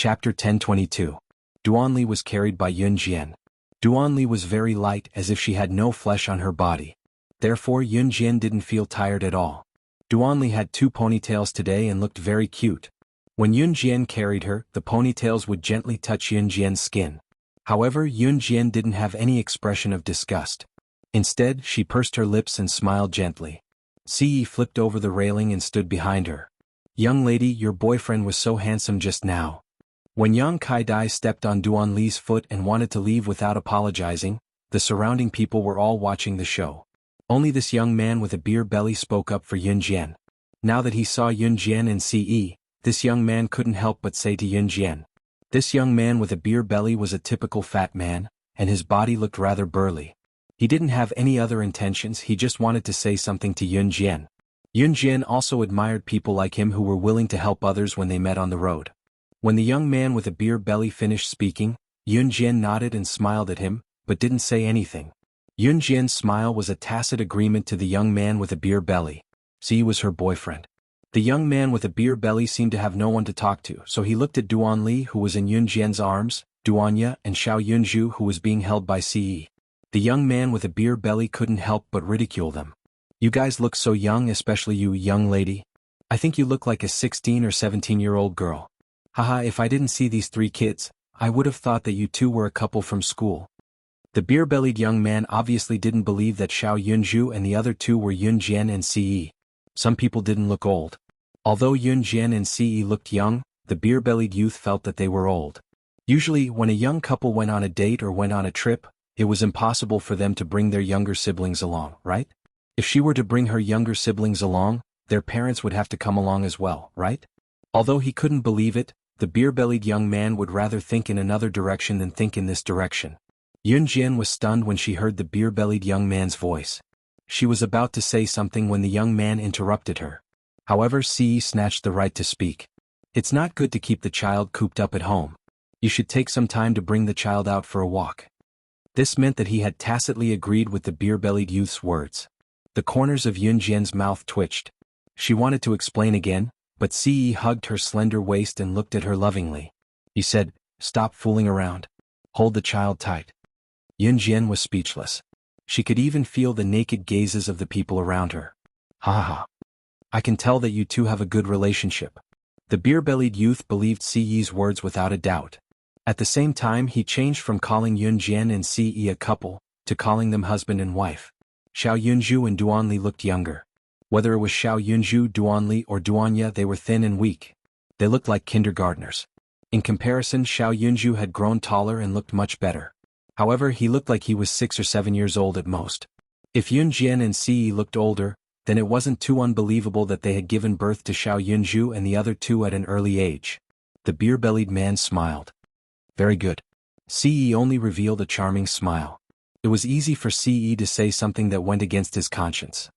Chapter 1022. Duanli was carried by Yunjian. Duanli was very light, as if she had no flesh on her body. Therefore Yunjian didn't feel tired at all. Duanli had 2 ponytails today and looked very cute. When Yunjian carried her, the ponytails would gently touch Yunjian's skin. However, Yunjian didn't have any expression of disgust. Instead, she pursed her lips and smiled gently. Ce flipped over the railing and stood behind her. "Young lady, your boyfriend was so handsome just now." When Yang Kai-dai stepped on Duanli's foot and wanted to leave without apologizing, the surrounding people were all watching the show. Only this young man with a beer belly spoke up for Yunjian. Now that he saw Yunjian and Ce, this young man couldn't help but say to Yunjian. This young man with a beer belly was a typical fat man, and his body looked rather burly. He didn't have any other intentions, he just wanted to say something to Yunjian. Yunjian also admired people like him who were willing to help others when they met on the road. When the young man with a beer belly finished speaking, Yunjian nodded and smiled at him, but didn't say anything. Yunjian's smile was a tacit agreement to the young man with a beer belly. Ce was her boyfriend. The young man with a beer belly seemed to have no one to talk to, so he looked at Duanli, who was in Yunjian's arms, Duanya, and Xiao Yunju, who was being held by Ce. The young man with a beer belly couldn't help but ridicule them. "You guys look so young, especially you, young lady. I think you look like a 16 or 17-year-old girl. Haha, if I didn't see these 3 kids, I would have thought that you 2 were a couple from school." The beer-bellied young man obviously didn't believe that Xiao Yunju and the other 2 were Yunjian and Ce. Some people didn't look old. Although Yunjian and Ce looked young, the beer-bellied youth felt that they were old. Usually, when a young couple went on a date or went on a trip, it was impossible for them to bring their younger siblings along, right? If she were to bring her younger siblings along, their parents would have to come along as well, right? Although he couldn't believe it, the beer-bellied young man would rather think in another direction than think in this direction. Yunjian was stunned when she heard the beer-bellied young man's voice. She was about to say something when the young man interrupted her. However, Ce snatched the right to speak. "It's not good to keep the child cooped up at home. You should take some time to bring the child out for a walk." This meant that he had tacitly agreed with the beer-bellied youth's words. The corners of Yunjian's mouth twitched. She wanted to explain again, but Ce hugged her slender waist and looked at her lovingly. He said, "Stop fooling around. Hold the child tight." Yunjian was speechless. She could even feel the naked gazes of the people around her. "Ha ha ha. I can tell that you 2 have a good relationship." The beer-bellied youth believed Ce's words without a doubt. At the same time, he changed from calling Yunjian and Ce a couple, to calling them husband and wife. Xiao Yunju and Duanli looked younger. Whether it was Xiao Yunju, Duanli, or Duanya, they were thin and weak. They looked like kindergartners. In comparison, Xiao Yunju had grown taller and looked much better. However, he looked like he was 6 or 7 years old at most. If Yunjian and Ce looked older, then it wasn't too unbelievable that they had given birth to Xiao Yunju and the other 2 at an early age. The beer-bellied man smiled. "Very good." Ce only revealed a charming smile. It was easy for Ce to say something that went against his conscience.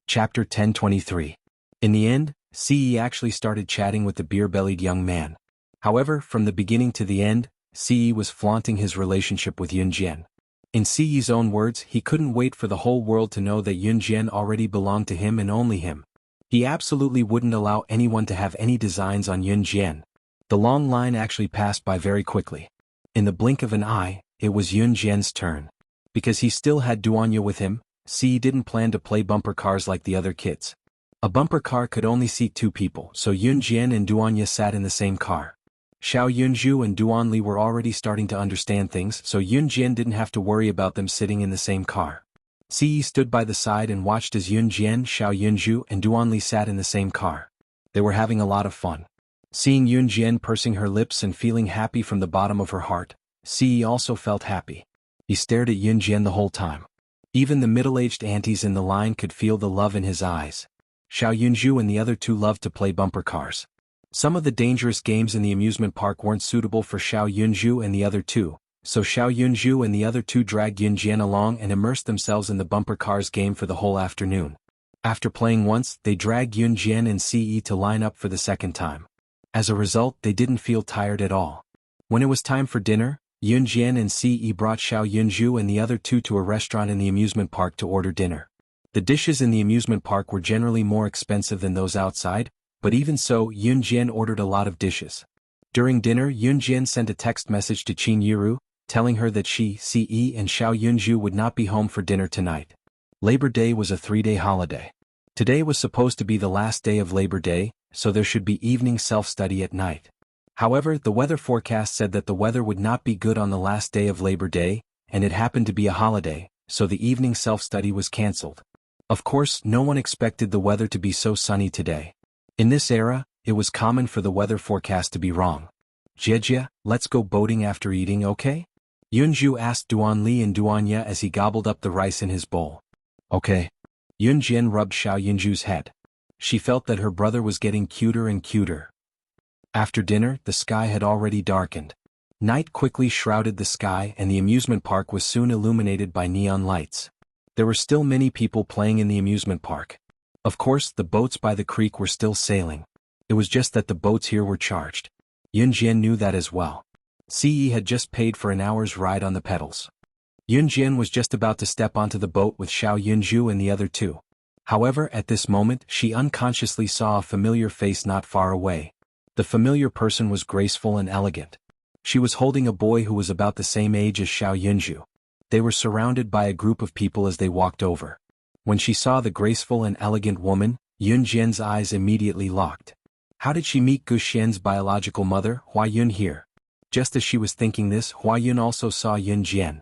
Chapter 1023. In the end, Ce actually started chatting with the beer-bellied young man. However, from the beginning to the end, Ce was flaunting his relationship with Yunjian. In Ce's own words, he couldn't wait for the whole world to know that Yunjian already belonged to him and only him. He absolutely wouldn't allow anyone to have any designs on Yunjian. The long line actually passed by very quickly. In the blink of an eye, it was Yunjian's turn. Because he still had Duanya with him, Ce didn't plan to play bumper cars like the other kids. A bumper car could only seat 2 people, so Yunjian and Duanya sat in the same car. Xiao Yunju and Duanli were already starting to understand things, so Yunjian didn't have to worry about them sitting in the same car. Ce stood by the side and watched as Yunjian, Xiao Yunju, and Duanli sat in the same car. They were having a lot of fun. Seeing Yunjian pursing her lips and feeling happy from the bottom of her heart, Ce also felt happy. He stared at Yunjian the whole time. Even the middle-aged aunties in the line could feel the love in his eyes. Xiao Yunju and the other 2 loved to play bumper cars. Some of the dangerous games in the amusement park weren't suitable for Xiao Yunju and the other 2, so Xiao Yunju and the other 2 dragged Yunjian along and immersed themselves in the bumper cars game for the whole afternoon. After playing once, they dragged Yunjian and Ce to line up for the second time. As a result, they didn't feel tired at all. When it was time for dinner, Yunjian and Ce brought Xiao Yunju and the other 2 to a restaurant in the amusement park to order dinner. The dishes in the amusement park were generally more expensive than those outside, but even so, Yunjian ordered a lot of dishes. During dinner, Yun Jian sent a text message to Qin Yiru, telling her that she, Ce, and Xiao Yunju would not be home for dinner tonight. Labor Day was a 3-day holiday. Today was supposed to be the last day of Labor Day, so there should be evening self-study at night. However, the weather forecast said that the weather would not be good on the last day of Labor Day, and it happened to be a holiday, so the evening self-study was cancelled. Of course, no one expected the weather to be so sunny today. In this era, it was common for the weather forecast to be wrong. Jie, let's go boating after eating, okay? Yunju asked Duan Li and Duan Ye as he gobbled up the rice in his bowl. Okay. Yun Jian rubbed Xiao Yunju's head. She felt that her brother was getting cuter and cuter. After dinner, the sky had already darkened. Night quickly shrouded the sky and the amusement park was soon illuminated by neon lights. There were still many people playing in the amusement park. Of course, the boats by the creek were still sailing. It was just that the boats here were charged. Yun Jian knew that as well. Ce had just paid for an hour's ride on the pedals. Yun Jian was just about to step onto the boat with Xiao Yunju and the other two. However, at this moment, she unconsciously saw a familiar face not far away. The familiar person was graceful and elegant. She was holding a boy who was about the same age as Xiao Yunju. They were surrounded by a group of people as they walked over. When she saw the graceful and elegant woman, Yun Jian's eyes immediately locked. How did she meet Gu Xian's biological mother, Hua Yun, here? Just as she was thinking this, Hua Yun also saw Yun Jian.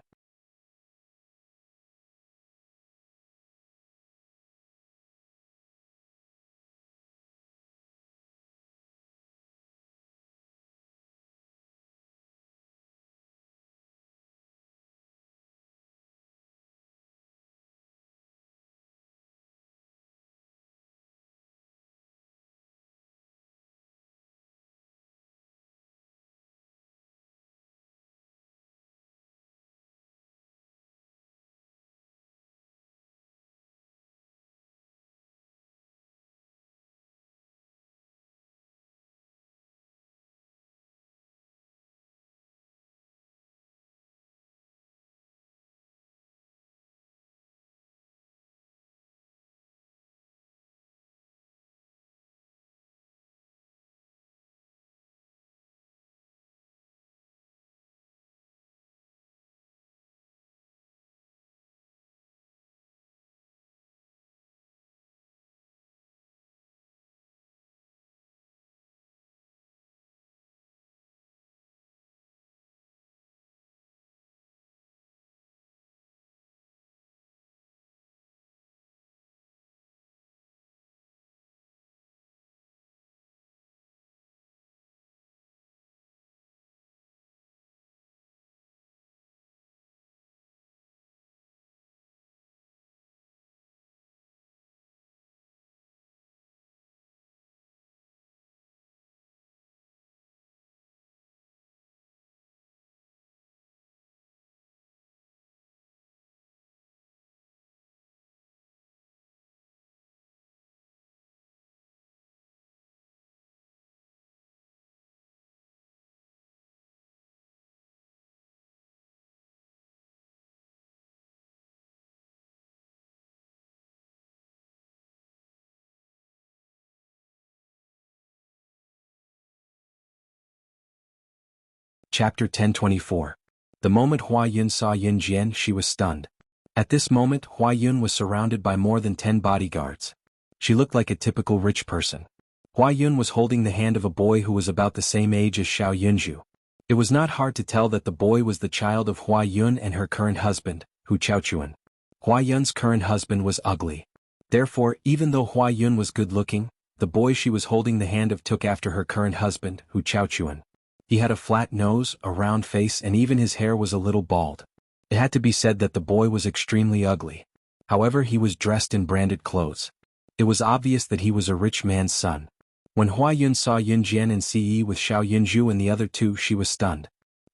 Chapter 1024. The moment Hua Yun saw Yun Jian, she was stunned. At this moment, Hua Yun was surrounded by more than 10 bodyguards. She looked like a typical rich person. Hua Yun was holding the hand of a boy who was about the same age as Xiao Yunju. It was not hard to tell that the boy was the child of Hua Yun and her current husband, Hu Chaochuan. Hua Yun's current husband was ugly. Therefore, even though Hua Yun was good-looking, the boy she was holding the hand of took after her current husband, Hu Chaochuan. He had a flat nose, a round face, and even his hair was a little bald. It had to be said that the boy was extremely ugly. However, he was dressed in branded clothes. It was obvious that he was a rich man's son. When Hua Yun saw Yun Jian and Ce with Xiao Yunju and the other two, she was stunned.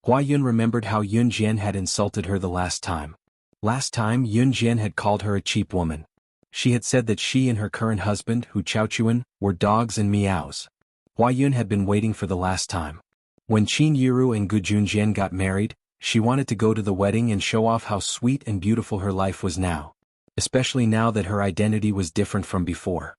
Hua Yun remembered how Yun Jian had insulted her the last time. Last time, Yun Jian had called her a cheap woman. She had said that she and her current husband, Hu Chaochuan, were dogs and meows. Hua Yun had been waiting for the last time. When Qin Yiru and Gu Junjian got married, she wanted to go to the wedding and show off how sweet and beautiful her life was now. Especially now that her identity was different from before.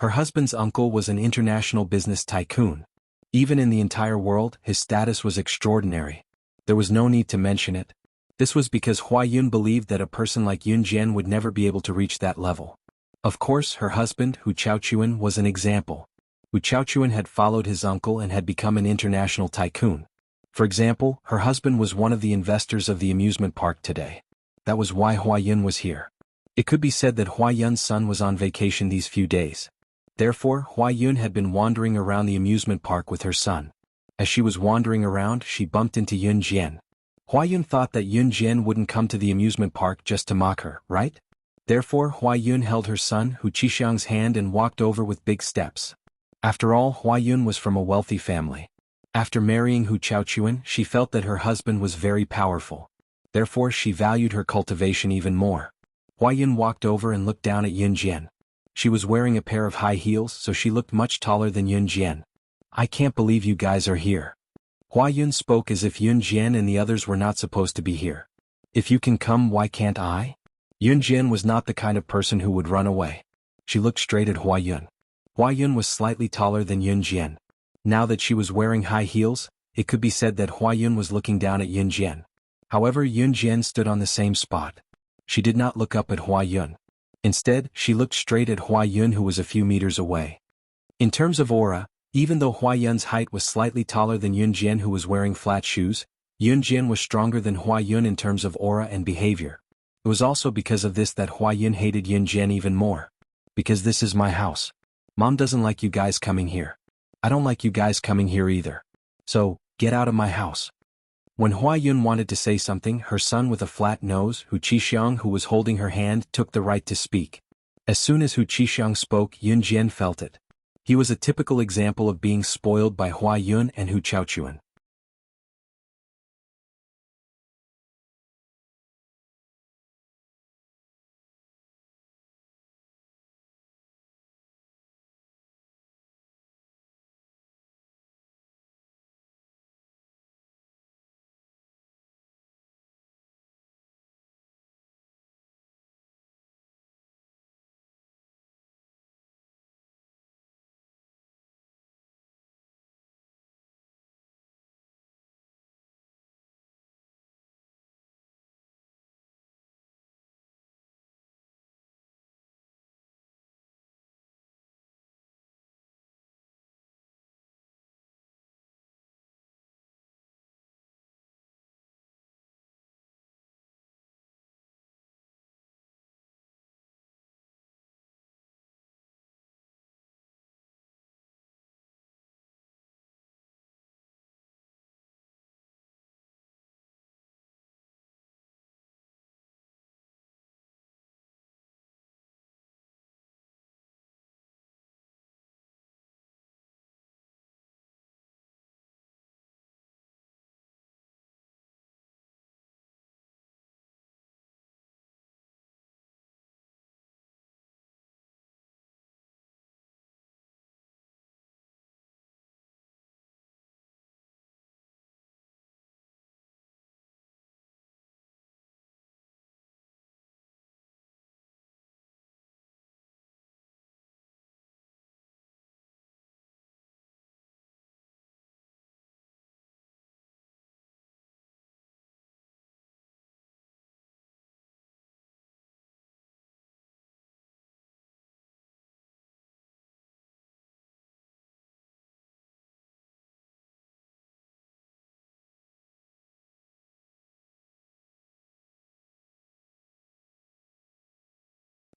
Her husband's uncle was an international business tycoon. Even in the entire world, his status was extraordinary. There was no need to mention it. This was because Hua Yun believed that a person like Yun Jian would never be able to reach that level. Of course, her husband, Hu Chaochuan, was an example. Hu Chaochuan had followed his uncle and had become an international tycoon. For example, her husband was one of the investors of the amusement park today. That was why Hua Yun was here. It could be said that Hua Yun's son was on vacation these few days. Therefore, Hua Yun had been wandering around the amusement park with her son. As she was wandering around, she bumped into Yun Jian. Hua Yun thought that Yun Jian wouldn't come to the amusement park just to mock her, right? Therefore, Hua Yun held her son Hu Qixiang's hand and walked over with big steps. After all, Hua Yun was from a wealthy family. After marrying Hu Chaochuan, she felt that her husband was very powerful. Therefore, she valued her cultivation even more. Hua Yun walked over and looked down at Yun Jian. She was wearing a pair of high heels, so she looked much taller than Yun Jian. I can't believe you guys are here. Hua Yun spoke as if Yun Jian and the others were not supposed to be here. If you can come, why can't I? Yun Jian was not the kind of person who would run away. She looked straight at Hua Yun. Hua Yun was slightly taller than Yun Jian. Now that she was wearing high heels, it could be said that Hua Yun was looking down at Yun Jian. However, Yun Jian stood on the same spot. She did not look up at Hua Yun. Instead, she looked straight at Hua Yun, who was a few meters away. In terms of aura, even though Hua Yun's height was slightly taller than Yun Jian, who was wearing flat shoes, Yun Jian was stronger than Hua Yun in terms of aura and behavior. It was also because of this that Hua Yun hated Yun Jian even more. Because this is my house. Mom doesn't like you guys coming here. I don't like you guys coming here either. So, get out of my house. When Hua Yun wanted to say something, her son with a flat nose, Hu Qixiang, who was holding her hand, took the right to speak. As soon as Hu Qixiang spoke, Yun Jian felt it. He was a typical example of being spoiled by Hua Yun and Hu Chaochuan.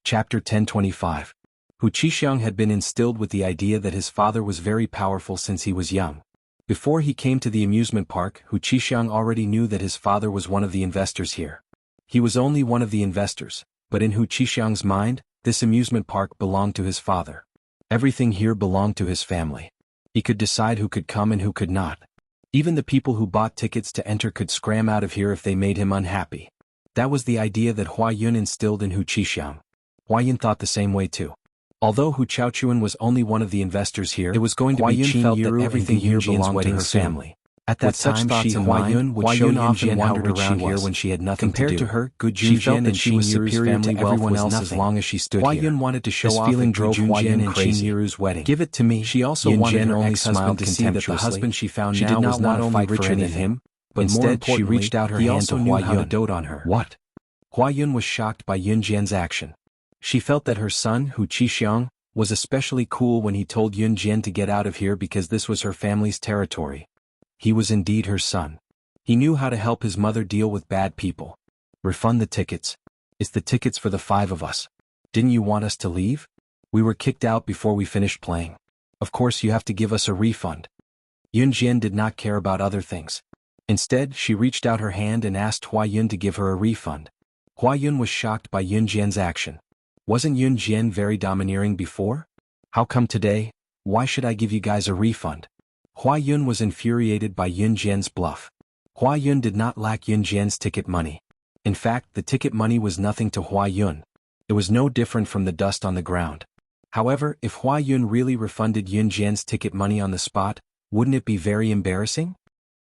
Chapter 1025. Hu Qixiang had been instilled with the idea that his father was very powerful since he was young. Before he came to the amusement park, Hu Qixiang already knew that his father was one of the investors here. He was only one of the investors, but in Hu Qixiang's mind, this amusement park belonged to his father. Everything here belonged to his family. He could decide who could come and who could not. Even the people who bought tickets to enter could scram out of here if they made him unhappy. That was the idea that Hua Yun instilled in Hu Qixiang. Hua Yun thought the same way too. Although Hu Chaochuan was only one of the investors here, it was going to be Qin felt that everything here belonged to her family. At that time, Hua Yun would show Yunjian how rich she was when she had nothing to do. Compared to her, good Junjian, she felt that she was superior to everyone else as long as she stood here. Hua Yun wanted to show off feeling drove Junjian and Qinyiru's wedding. Give it to me. She also wanted her ex-husband to see that the husband she found now was not only richer than him, but instead she reached out her hand to Hua Yun to dote on her. What? Hua Yun was shocked by Yunjian's action. She felt that her son, Hu Qixiang, was especially cool when he told Yunjian to get out of here because this was her family's territory. He was indeed her son. He knew how to help his mother deal with bad people. Refund the tickets. It's the tickets for the 5 of us. Didn't you want us to leave? We were kicked out before we finished playing. Of course you have to give us a refund. Yunjian did not care about other things. Instead, she reached out her hand and asked Hua Yun to give her a refund. Hua Yun was shocked by Yunjian's action. Wasn't Yunjian very domineering before? How come today? Why should I give you guys a refund? Hua Yun was infuriated by Yunjian's bluff. Hua Yun did not lack Yunjian's ticket money. In fact, the ticket money was nothing to Hua Yun. It was no different from the dust on the ground. However, if Hua Yun really refunded Yunjian's ticket money on the spot, wouldn't it be very embarrassing?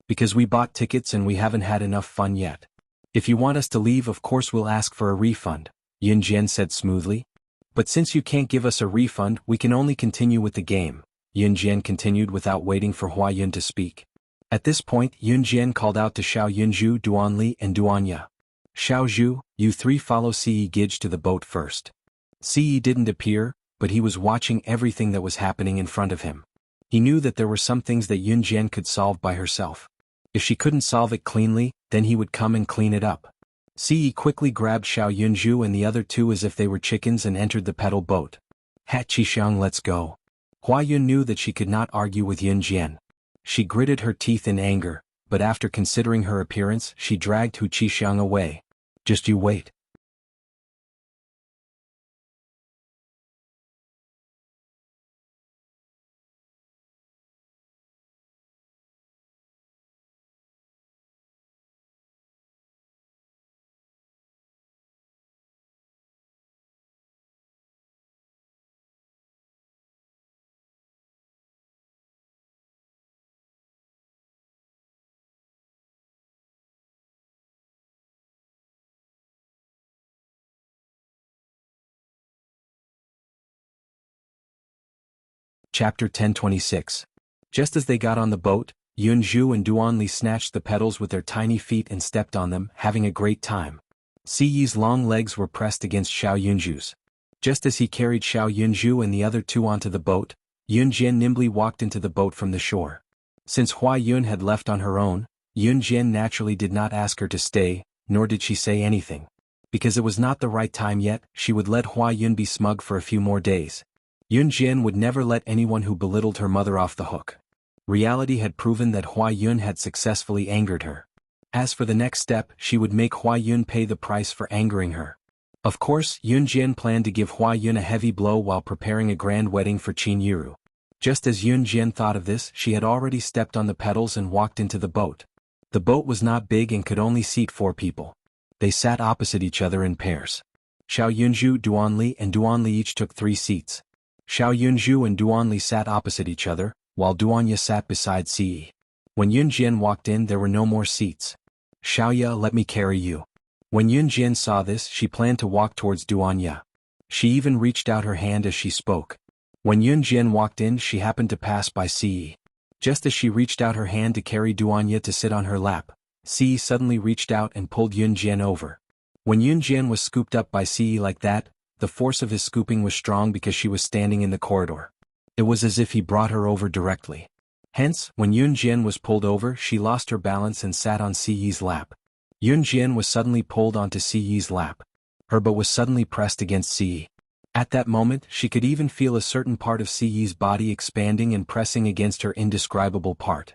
Because we bought tickets and we haven't had enough fun yet. If you want us to leave, of course we'll ask for a refund, Yunjian said smoothly. But since you can't give us a refund, we can only continue with the game, Yunjian continued without waiting for Hua Yun to speak. At this point, Yunjian called out to Xiao Yunju, Duanli, and Duanya. Xiao Zhu, you 3 follow Ce Gij to the boat first. Ce didn't appear, but he was watching everything that was happening in front of him. He knew that there were some things that Yunjian could solve by herself. If she couldn't solve it cleanly, then he would come and clean it up. Ce quickly grabbed Xiao Yunju and the other 2 as if they were chickens and entered the pedal boat. Ha Qixiang, let's go. Hua Yun knew that she could not argue with Yunjian. She gritted her teeth in anger, but after considering her appearance, she dragged Hu Qixiang away. Just you wait. Chapter 1026. Just as they got on the boat, Yunju and Duanli snatched the pedals with their tiny feet and stepped on them, having a great time. Ci's long legs were pressed against Xiao Yunju's. Just as he carried Xiao Yunju and the other 2 onto the boat, Yunjian nimbly walked into the boat from the shore. Since Hua Yun had left on her own, Yunjian naturally did not ask her to stay, nor did she say anything. Because it was not the right time yet, she would let Hua Yun be smug for a few more days. Yunjian would never let anyone who belittled her mother off the hook. Reality had proven that Hua Yun had successfully angered her. As for the next step, she would make Hua Yun pay the price for angering her. Of course, Yunjian planned to give Hua Yun a heavy blow while preparing a grand wedding for Qinyiru. Just as Yunjian thought of this, she had already stepped on the pedals and walked into the boat. The boat was not big and could only seat 4 people. They sat opposite each other in pairs. Xiao Yunju, Duanli, and Duanli each took 3 seats. Xiao Yunju and Duanli sat opposite each other, while Duanya sat beside Ce. When Yunjian walked in, there were no more seats. Xiaoya, let me carry you. When Yunjian saw this, she planned to walk towards Duanya. She even reached out her hand as she spoke. When Yunjian walked in, she happened to pass by Ce. Just as she reached out her hand to carry Duanya to sit on her lap, Ce suddenly reached out and pulled Yunjian over. When Yunjian was scooped up by Ce like that, the force of his scooping was strong because she was standing in the corridor. It was as if he brought her over directly. Hence, when Yunjian was pulled over, she lost her balance and sat on Ce's lap. Yunjian was suddenly pulled onto Ce's lap. Her butt was suddenly pressed against Ce. At that moment, she could even feel a certain part of Ce's body expanding and pressing against her indescribable part.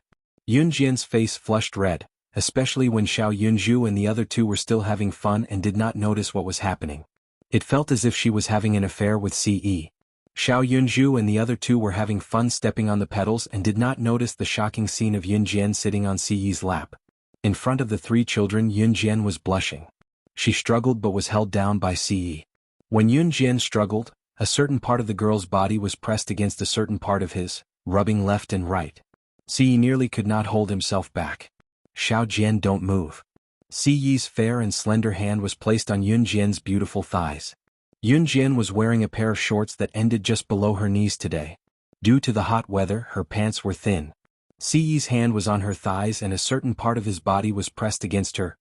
Yunjian's face flushed red, especially when Xiao Yunju and the other 2 were still having fun and did not notice what was happening. It felt as if she was having an affair with Ce. Xiao Yunju and the other 2 were having fun stepping on the pedals and did not notice the shocking scene of Yunjian sitting on Ce's lap. In front of the 3 children, Yunjian was blushing. She struggled but was held down by Ce. When Yunjian struggled, a certain part of the girl's body was pressed against a certain part of his, rubbing left and right. Si nearly could not hold himself back. Xiao Jian, don't move. Si Yi's fair and slender hand was placed on Yun Jian's beautiful thighs. Yun Jian was wearing a pair of shorts that ended just below her knees today. Due to the hot weather, her pants were thin. Si Yi's hand was on her thighs and a certain part of his body was pressed against her.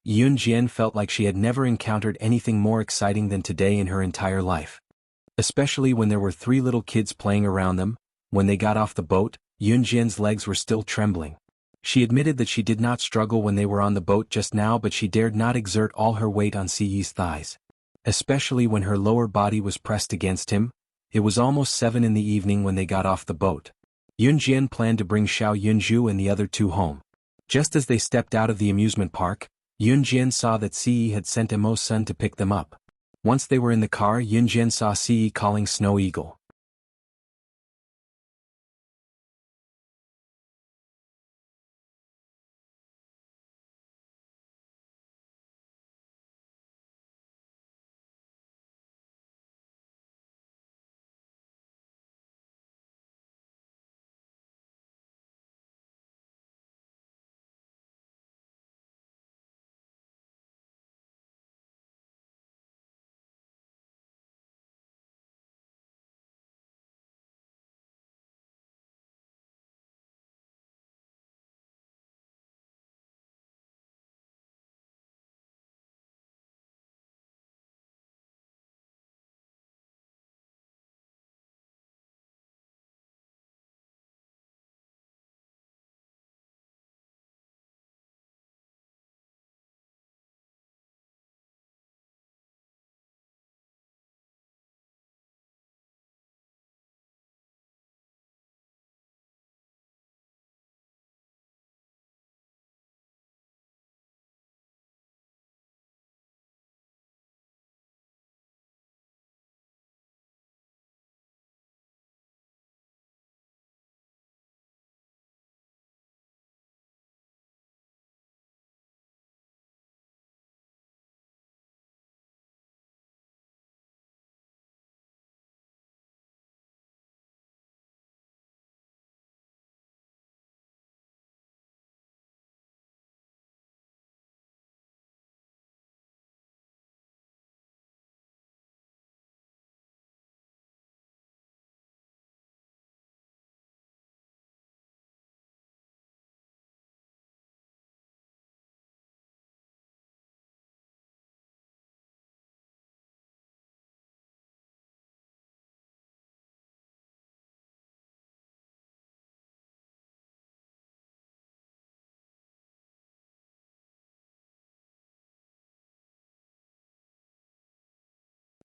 Yun Jian felt like she had never encountered anything more exciting than today in her entire life. Especially when there were 3 little kids playing around them. When they got off the boat, Yun Jian's legs were still trembling. She admitted that she did not struggle when they were on the boat just now, but she dared not exert all her weight on Si Yi's thighs. Especially when her lower body was pressed against him. It was almost 7 in the evening when they got off the boat. Yun Jian planned to bring Xiao Yunju and the other 2 home. Just as they stepped out of the amusement park, Yun Jian saw that Si Yi had sent Emo's son to pick them up. Once they were in the car, Yun Jian saw Si Yi calling Snow Eagle.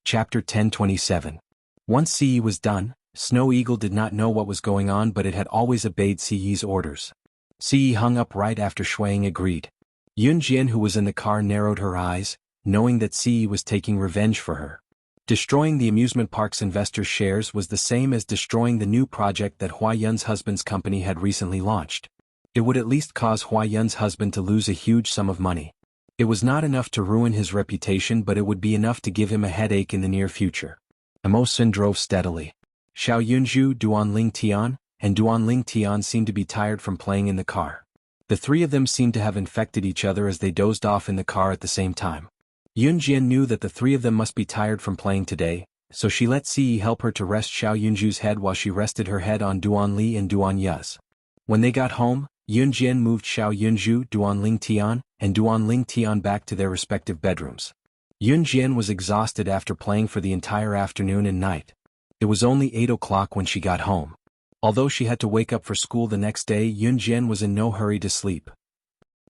Chapter 1027. Once Si Yi was done, Snow Eagle did not know what was going on, but it had always obeyed Si Yi's orders. Si Yi hung up right after Shuang agreed. Yun Jian, who was in the car, narrowed her eyes, knowing that Si Yi was taking revenge for her. Destroying the amusement park's investors' shares was the same as destroying the new project that Hua Yun's husband's company had recently launched. It would at least cause Hua Yun's husband to lose a huge sum of money. It was not enough to ruin his reputation, but it would be enough to give him a headache in the near future. Emo Sun drove steadily. Xiao Yunju, Duanling Tian, and Duanling Tian seemed to be tired from playing in the car. The 3 of them seemed to have infected each other as they dozed off in the car at the same time. Yun Jian knew that the 3 of them must be tired from playing today, so she let Si Yi help her to rest Xiao Yunju's head while she rested her head on Duanli and Duanyu's. When they got home, Yun Jian moved Xiao Yunju, Duanling Tian, and Duanling Tian back to their respective bedrooms. Yun Jian was exhausted after playing for the entire afternoon and night. It was only 8 o'clock when she got home. Although she had to wake up for school the next day, Yun Jian was in no hurry to sleep.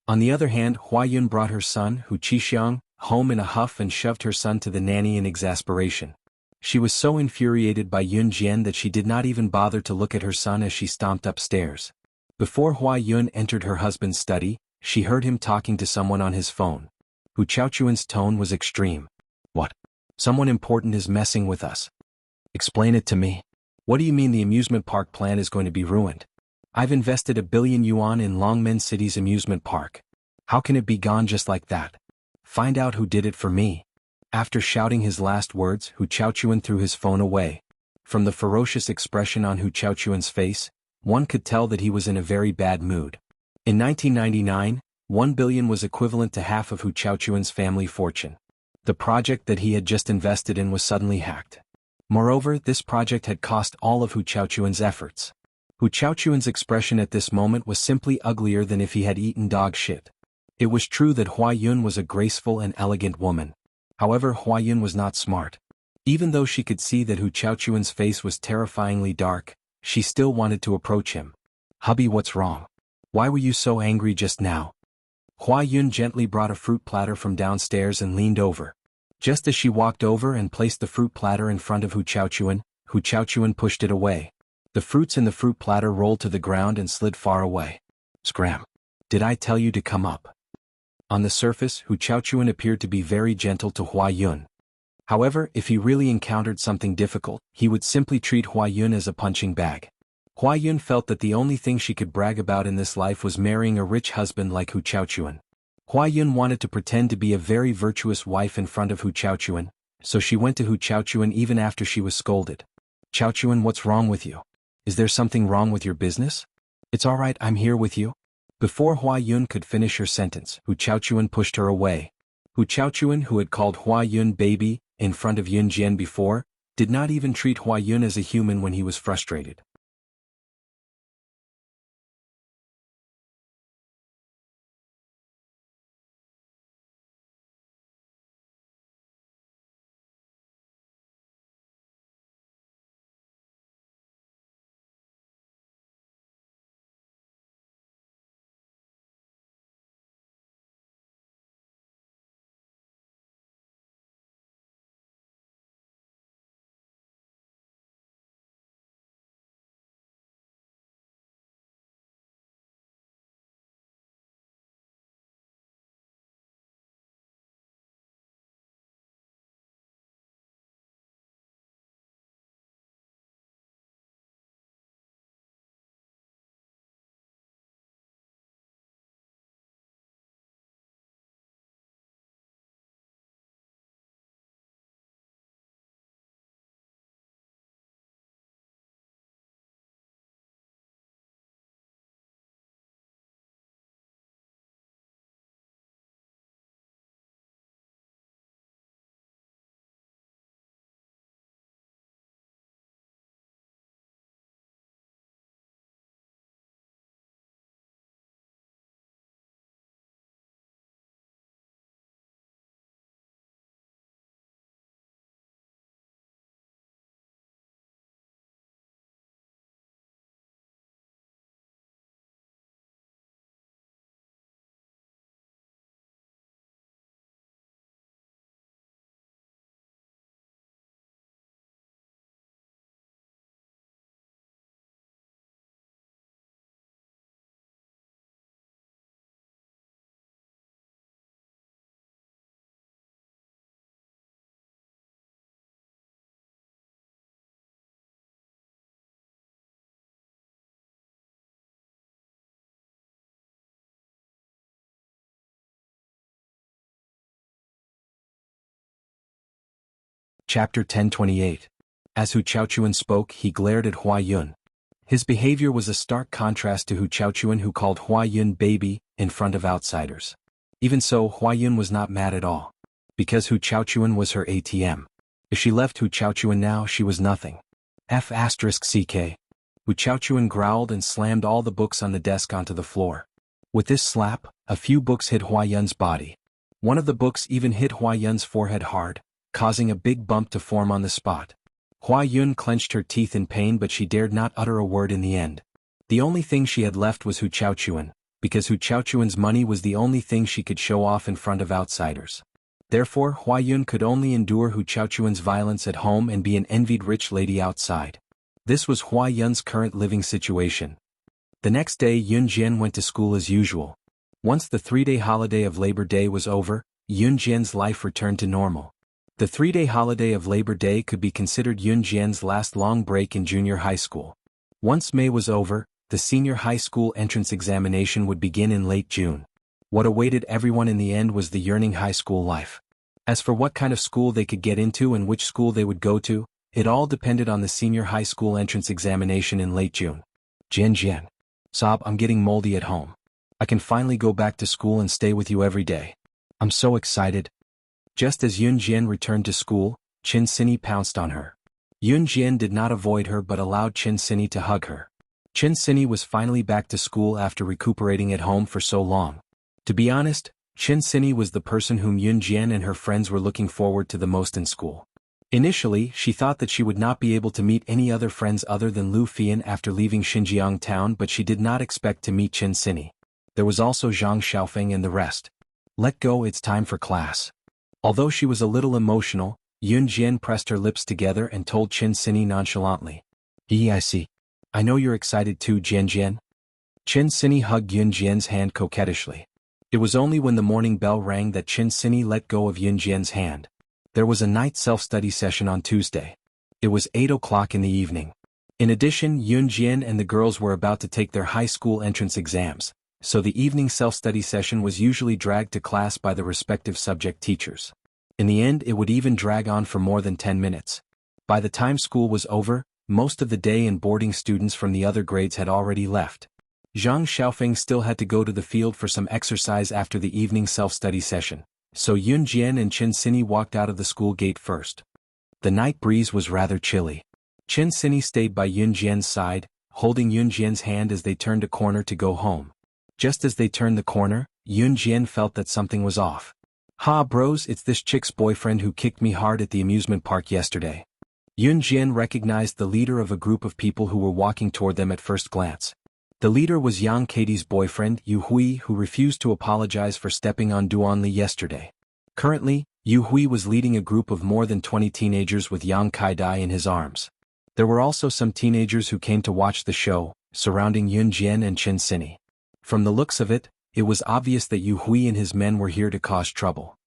On the other hand, Hua Yun brought her son, Hu Qixiang, home in a huff and shoved her son to the nanny in exasperation. She was so infuriated by Yun Jian that she did not even bother to look at her son as she stomped upstairs. Before Hua Yun entered her husband's study, she heard him talking to someone on his phone. Hu Chaochuan's tone was extreme. What? Someone important is messing with us. Explain it to me. What do you mean the amusement park plan is going to be ruined? I've invested 1 billion yuan in Longmen City's amusement park. How can it be gone just like that? Find out who did it for me. After shouting his last words, Hu Chaochuan threw his phone away. From the ferocious expression on Hu Chaochuan's face, one could tell that he was in a very bad mood. In 1999, 1 billion was equivalent to half of Hu Chaochuan's family fortune. The project that he had just invested in was suddenly hacked. Moreover, this project had cost all of Hu Chaochuan's efforts. Hu Chaochuan's expression at this moment was simply uglier than if he had eaten dog shit. It was true that Hua Yun was a graceful and elegant woman. However, Hua Yun was not smart. Even though she could see that Hu Chaochuan's face was terrifyingly dark, she still wanted to approach him. "Hubby, what's wrong? Why were you so angry just now?" Hua Yun gently brought a fruit platter from downstairs and leaned over. Just as she walked over and placed the fruit platter in front of Hu Chaochuan pushed it away. The fruits in the fruit platter rolled to the ground and slid far away. Scram! Did I tell you to come up? On the surface, Hu Chaochuan appeared to be very gentle to Hua Yun. However, if he really encountered something difficult, he would simply treat Hua Yun as a punching bag. Hua Yun felt that the only thing she could brag about in this life was marrying a rich husband like Hu Chaochuan. Hua Yun wanted to pretend to be a very virtuous wife in front of Hu Chaochuan, so she went to Hu Chaochuan even after she was scolded. "Chaochuan, what's wrong with you? Is there something wrong with your business?" "It's all right, I'm here with you." Before Hua Yun could finish her sentence, Hu Chaochuan pushed her away. Hu Chaochuan, who had called Hua Yun baby in front of Yun Jian before, did not even treat Hua Yun as a human when he was frustrated. Chapter 1028. As Hu Chaochuan spoke, he glared at Hua Yun. His behavior was a stark contrast to Hu Chaochuan, who called Hua Yun baby in front of outsiders. Even so, Hua Yun was not mad at all. Because Hu Chaochuan was her ATM. If she left Hu Chaochuan now, she was nothing. F***ck. Hu Chaochuan growled and slammed all the books on the desk onto the floor. With this slap, a few books hit Hua Yun's body. One of the books even hit Hua Yun's forehead hard, causing a big bump to form on the spot. Hua Yun clenched her teeth in pain, but she dared not utter a word in the end. The only thing she had left was Hu Chaochuan, because Hu Chaochuan's money was the only thing she could show off in front of outsiders. Therefore, Hua Yun could only endure Hu Chaochuan's violence at home and be an envied rich lady outside. This was Hua Yun's current living situation. The next day, Yun Jian went to school as usual. Once the 3-day holiday of Labor Day was over, Yun Jian's life returned to normal. The 3-day holiday of Labor Day could be considered Yun Jian's last long break in junior high school. Once May was over, the senior high school entrance examination would begin in late June. What awaited everyone in the end was the yearning high school life. As for what kind of school they could get into and which school they would go to, it all depended on the senior high school entrance examination in late June. Jian. Sob, I'm getting moldy at home. I can finally go back to school and stay with you every day. I'm so excited. Just as Jian returned to school, Qin Sini pounced on her. Jian did not avoid her but allowed Qin Sini to hug her. Qin Sini was finally back to school after recuperating at home for so long. To be honest, Qin Sini was the person whom Jian and her friends were looking forward to the most in school. Initially, she thought that she would not be able to meet any other friends other than Lu Fian after leaving Xinjiang town, but she did not expect to meet Qin Sini. There was also Zhang Xiaofeng and the rest. Let go, it's time for class. Although she was a little emotional, Jian pressed her lips together and told Qin Sini nonchalantly. I see. I know you're excited too, Jian. Qin Sini hugged Jian's hand coquettishly. It was only when the morning bell rang that Qin Sini let go of Jian's hand. There was a night self-study session on Tuesday. It was 8 o'clock in the evening. In addition, Jian and the girls were about to take their high school entrance exams, so the evening self-study session was usually dragged to class by the respective subject teachers. In the end, it would even drag on for more than 10 minutes. By the time school was over, most of the day and boarding students from the other grades had already left. Zhang Xiaofeng still had to go to the field for some exercise after the evening self-study session, so Jian and Qin Sini walked out of the school gate first. The night breeze was rather chilly. Qin Sini stayed by Jian's side, holding Jian's hand as they turned a corner to go home. Just as they turned the corner, Jian felt that something was off. Ha bros, it's this chick's boyfriend who kicked me hard at the amusement park yesterday. Jian recognized the leader of a group of people who were walking toward them at first glance. The leader was Yang Katie's boyfriend, Yu Hui, who refused to apologize for stepping on Duanli yesterday. Currently, Yu Hui was leading a group of more than 20 teenagers with Yang Kaidai in his arms. There were also some teenagers who came to watch the show, surrounding Jian and Qin Sini. From the looks of it, it was obvious that Yu Hui and his men were here to cause trouble.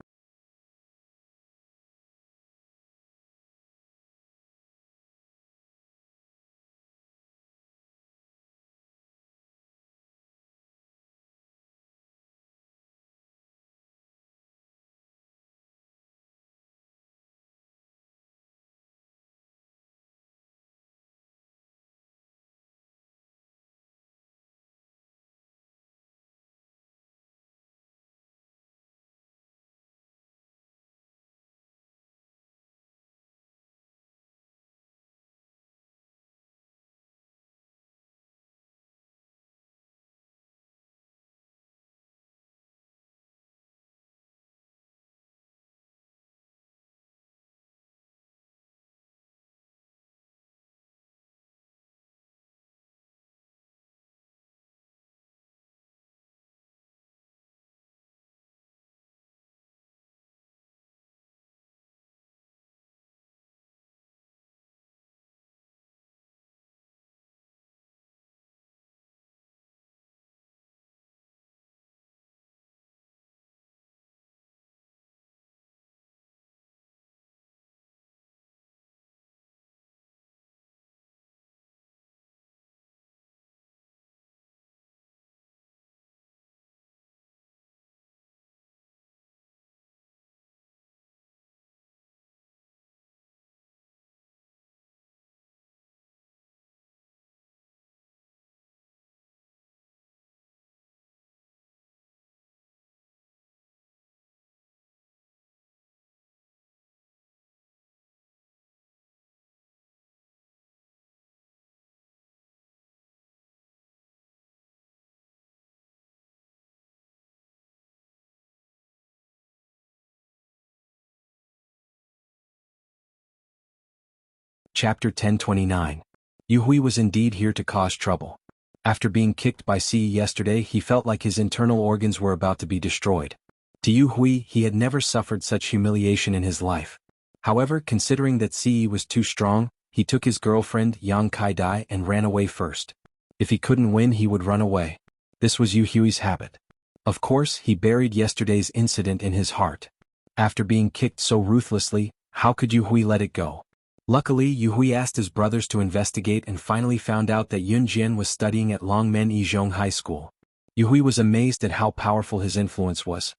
Chapter 1029. Yu Hui was indeed here to cause trouble. After being kicked by Ce yesterday, he felt like his internal organs were about to be destroyed. To Yu Hui, he had never suffered such humiliation in his life. However, considering that Ce was too strong, he took his girlfriend, Yang Kaidai, and ran away first. If he couldn't win, he would run away. This was Yu Hui's habit. Of course, he buried yesterday's incident in his heart. After being kicked so ruthlessly, how could Yu Hui let it go? Luckily, Yu Hui asked his brothers to investigate and finally found out that Jian was studying at Longmen Yizhong High School. Yu Hui was amazed at how powerful his influence was.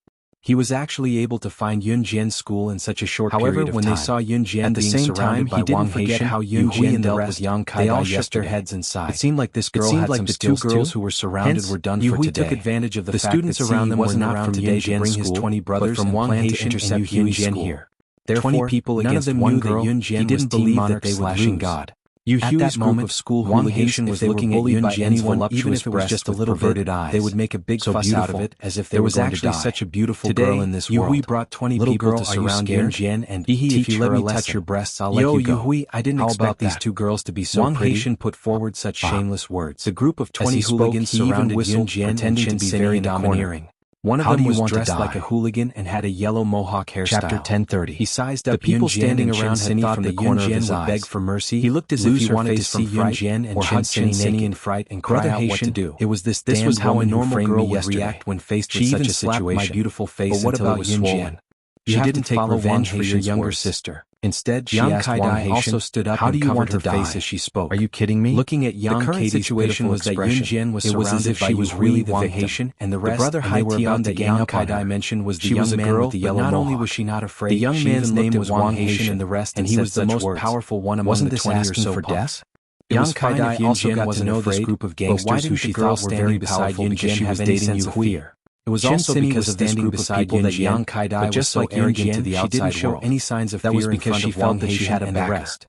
He was actually able to find Yun Jian's school in such a short period of time. However, when they saw Yun Jian at the same time, he didn't forget how Yun Jian dealt with Yang Kai. They all shook their heads and sighed. It seemed like this girl had some skills too. The two girls who were surrounded were done for today. Took advantage of the fact students that around them wasn't around today to bring his 20 brothers from Wang Haitian to intercept Yun Jian here. Therefore, 20 people against one girl. Yun Jian didn't believe that they would lose. God. At that moment, of school Wang Haitian was looking at Yun Jian's voluptuous breast just a little bit. They would make a big fuss out of it, as if they were going to die. There was actually such a beautiful girl in this world. Yu Hui brought 20 people to surround Yun Jian and teach her a lesson. If you let me touch your breasts, I'll let you go. Yu Hui, I didn't expect these two girls to be so pretty. Wang Haitian put forward such shameless words. The group of 20 hooligans surrounded Yun Jian, pretending to be very domineering. One of them was dressed like a hooligan and had a yellow mohawk hairstyle. Chapter 1030. He sized up the people standing around had thought that Yun Jian would beg for mercy. He looked as if he wanted to see Yun Jian and hug Shinny in fright and cry out what to do. It was this was how a normal girl would react when faced with such a situation. My beautiful face. But what about Yun Jian? You didn't take revenge for your younger sister. Instead, she asked Wang Haitian, also stood up and covered her face as she spoke. Are you kidding me? Looking at Yang Katie's situation was that Yun Jian was surrounded by she was really the Wang Haitian, and the rest, the brother Hai Tian that Yang Kai mentioned was the young man with the yellow mohawk. Not only was she not afraid, the young man's name was Wang Haitian and the rest, and he was the most powerful one among the 20 or so punks. Yang Kai also got to know this group of gangsters who she thought were very powerful because she was dating Yu Hui. It was also because of this group of people that Yang Kai was just so arrogant to the outside world. She didn't show any signs of fear in front of Wang Haitian and the rest.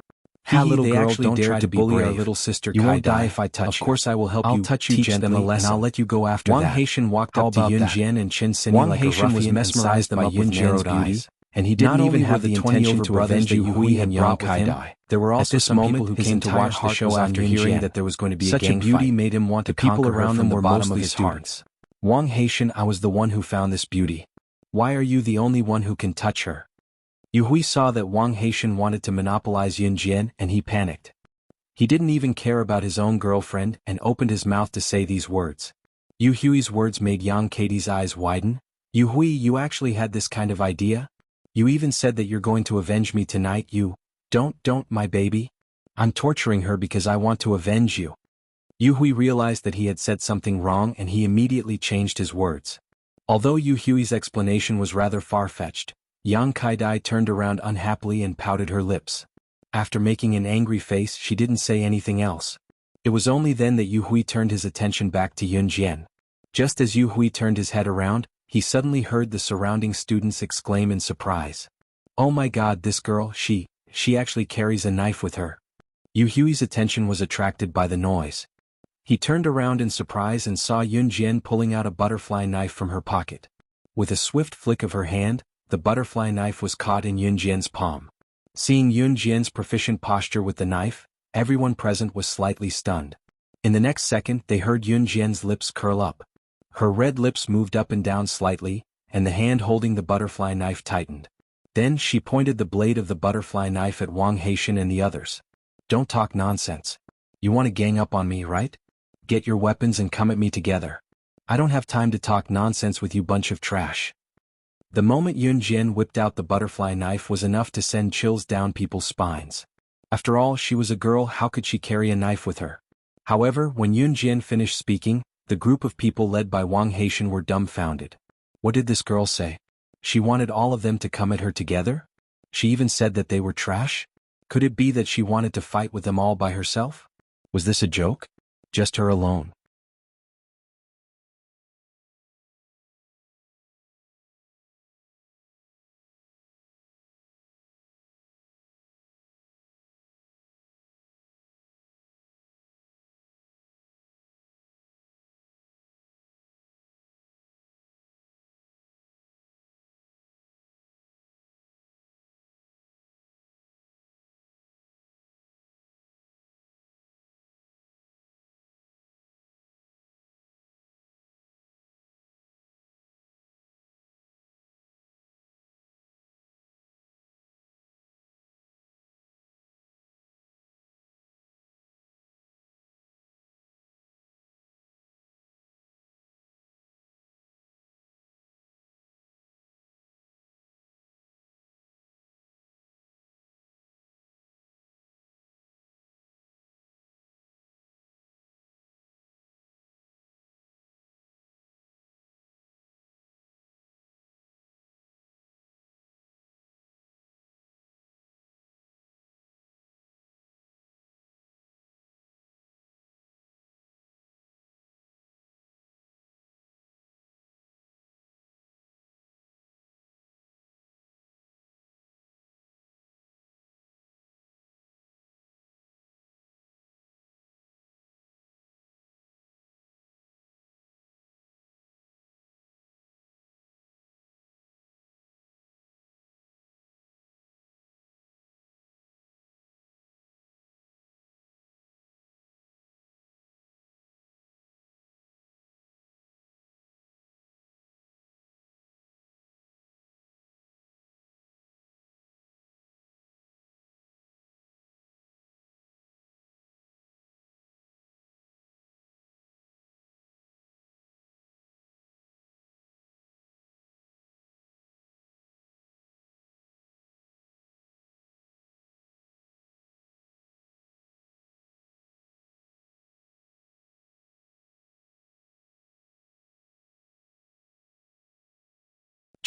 Little girl, don't try to bully our little sister Kai. You won't die if I touch you. Of course I will help you. I'll touch you gently and I'll let you go after that. Wang Haitian walked up to Yun Jian and Chin Sinny like a ruffian was mesmerized by Yun Jian's beauty, and he didn't even have the intention to avenge the Yu Hui and Yang Kai. There were also some people who came to watch the show after hearing that there was going to be a gang fight. Such a beauty made him want to conquer her from the bottom of his heart. Wang Haitian, I was the one who found this beauty. Why are you the only one who can touch her? Yu Hui saw that Wang Haitian wanted to monopolize Yun Jian and he panicked. He didn't even care about his own girlfriend and opened his mouth to say these words. Yu Hui's words made Yang Katie's eyes widen. Yu Hui, you actually had this kind of idea? You even said that you're going to avenge me tonight. Don't, my baby. I'm torturing her because I want to avenge you. Yu Hui realized that he had said something wrong and he immediately changed his words. Although Yu Hui's explanation was rather far-fetched, Yang Kai turned around unhappily and pouted her lips. After making an angry face, she didn't say anything else. It was only then that Yu Hui turned his attention back to Yun Jian. Just as Yu Hui turned his head around, he suddenly heard the surrounding students exclaim in surprise. Oh my god, this girl, she actually carries a knife with her. Yu Hui's attention was attracted by the noise. He turned around in surprise and saw Yun Jian pulling out a butterfly knife from her pocket. With a swift flick of her hand, the butterfly knife was caught in Yun Jian's palm. Seeing Yun Jian's proficient posture with the knife, everyone present was slightly stunned. In the next second they heard Yun Jian's lips curl up. Her red lips moved up and down slightly, and the hand holding the butterfly knife tightened. Then she pointed the blade of the butterfly knife at Wang Haitian and the others. Don't talk nonsense. You want to gang up on me, right? Get your weapons and come at me together. I don't have time to talk nonsense with you bunch of trash. The moment Yun Jian whipped out the butterfly knife was enough to send chills down people's spines. After all, she was a girl, how could she carry a knife with her? However, when Yun Jian finished speaking, the group of people led by Wang Haitian were dumbfounded. What did this girl say? She wanted all of them to come at her together? She even said that they were trash? Could it be that she wanted to fight with them all by herself? Was this a joke? Just her alone?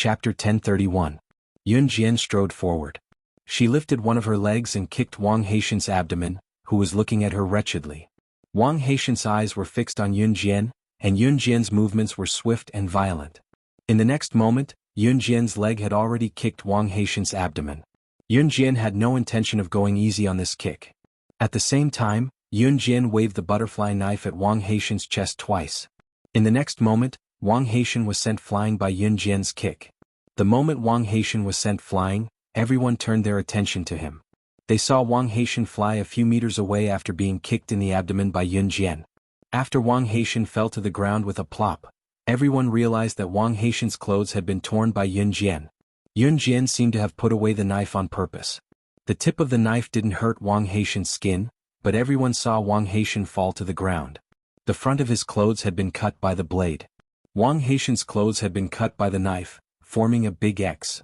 Chapter 1031. Yun Jian strode forward. She lifted one of her legs and kicked Wang Haitian's abdomen, who was looking at her wretchedly. Wang Haitian's eyes were fixed on Yun Jian, and Yun Jian's movements were swift and violent. In the next moment, Yun Jian's leg had already kicked Wang Haitian's abdomen. Yun Jian had no intention of going easy on this kick. At the same time, Yun Jian waved the butterfly knife at Wang Haitian's chest twice. In the next moment, Wang Haitian was sent flying by Yun Jian's kick. The moment Wang Haitian was sent flying, everyone turned their attention to him. They saw Wang Haitian fly a few meters away after being kicked in the abdomen by Yun Jian. After Wang Haitian fell to the ground with a plop, everyone realized that Wang Haitian's clothes had been torn by Yun Jian. Yun Jian seemed to have put away the knife on purpose. The tip of the knife didn't hurt Wang Haitian's skin, but everyone saw Wang Haitian fall to the ground. The front of his clothes had been cut by the blade. Wang Haitian's clothes had been cut by the knife, forming a big X.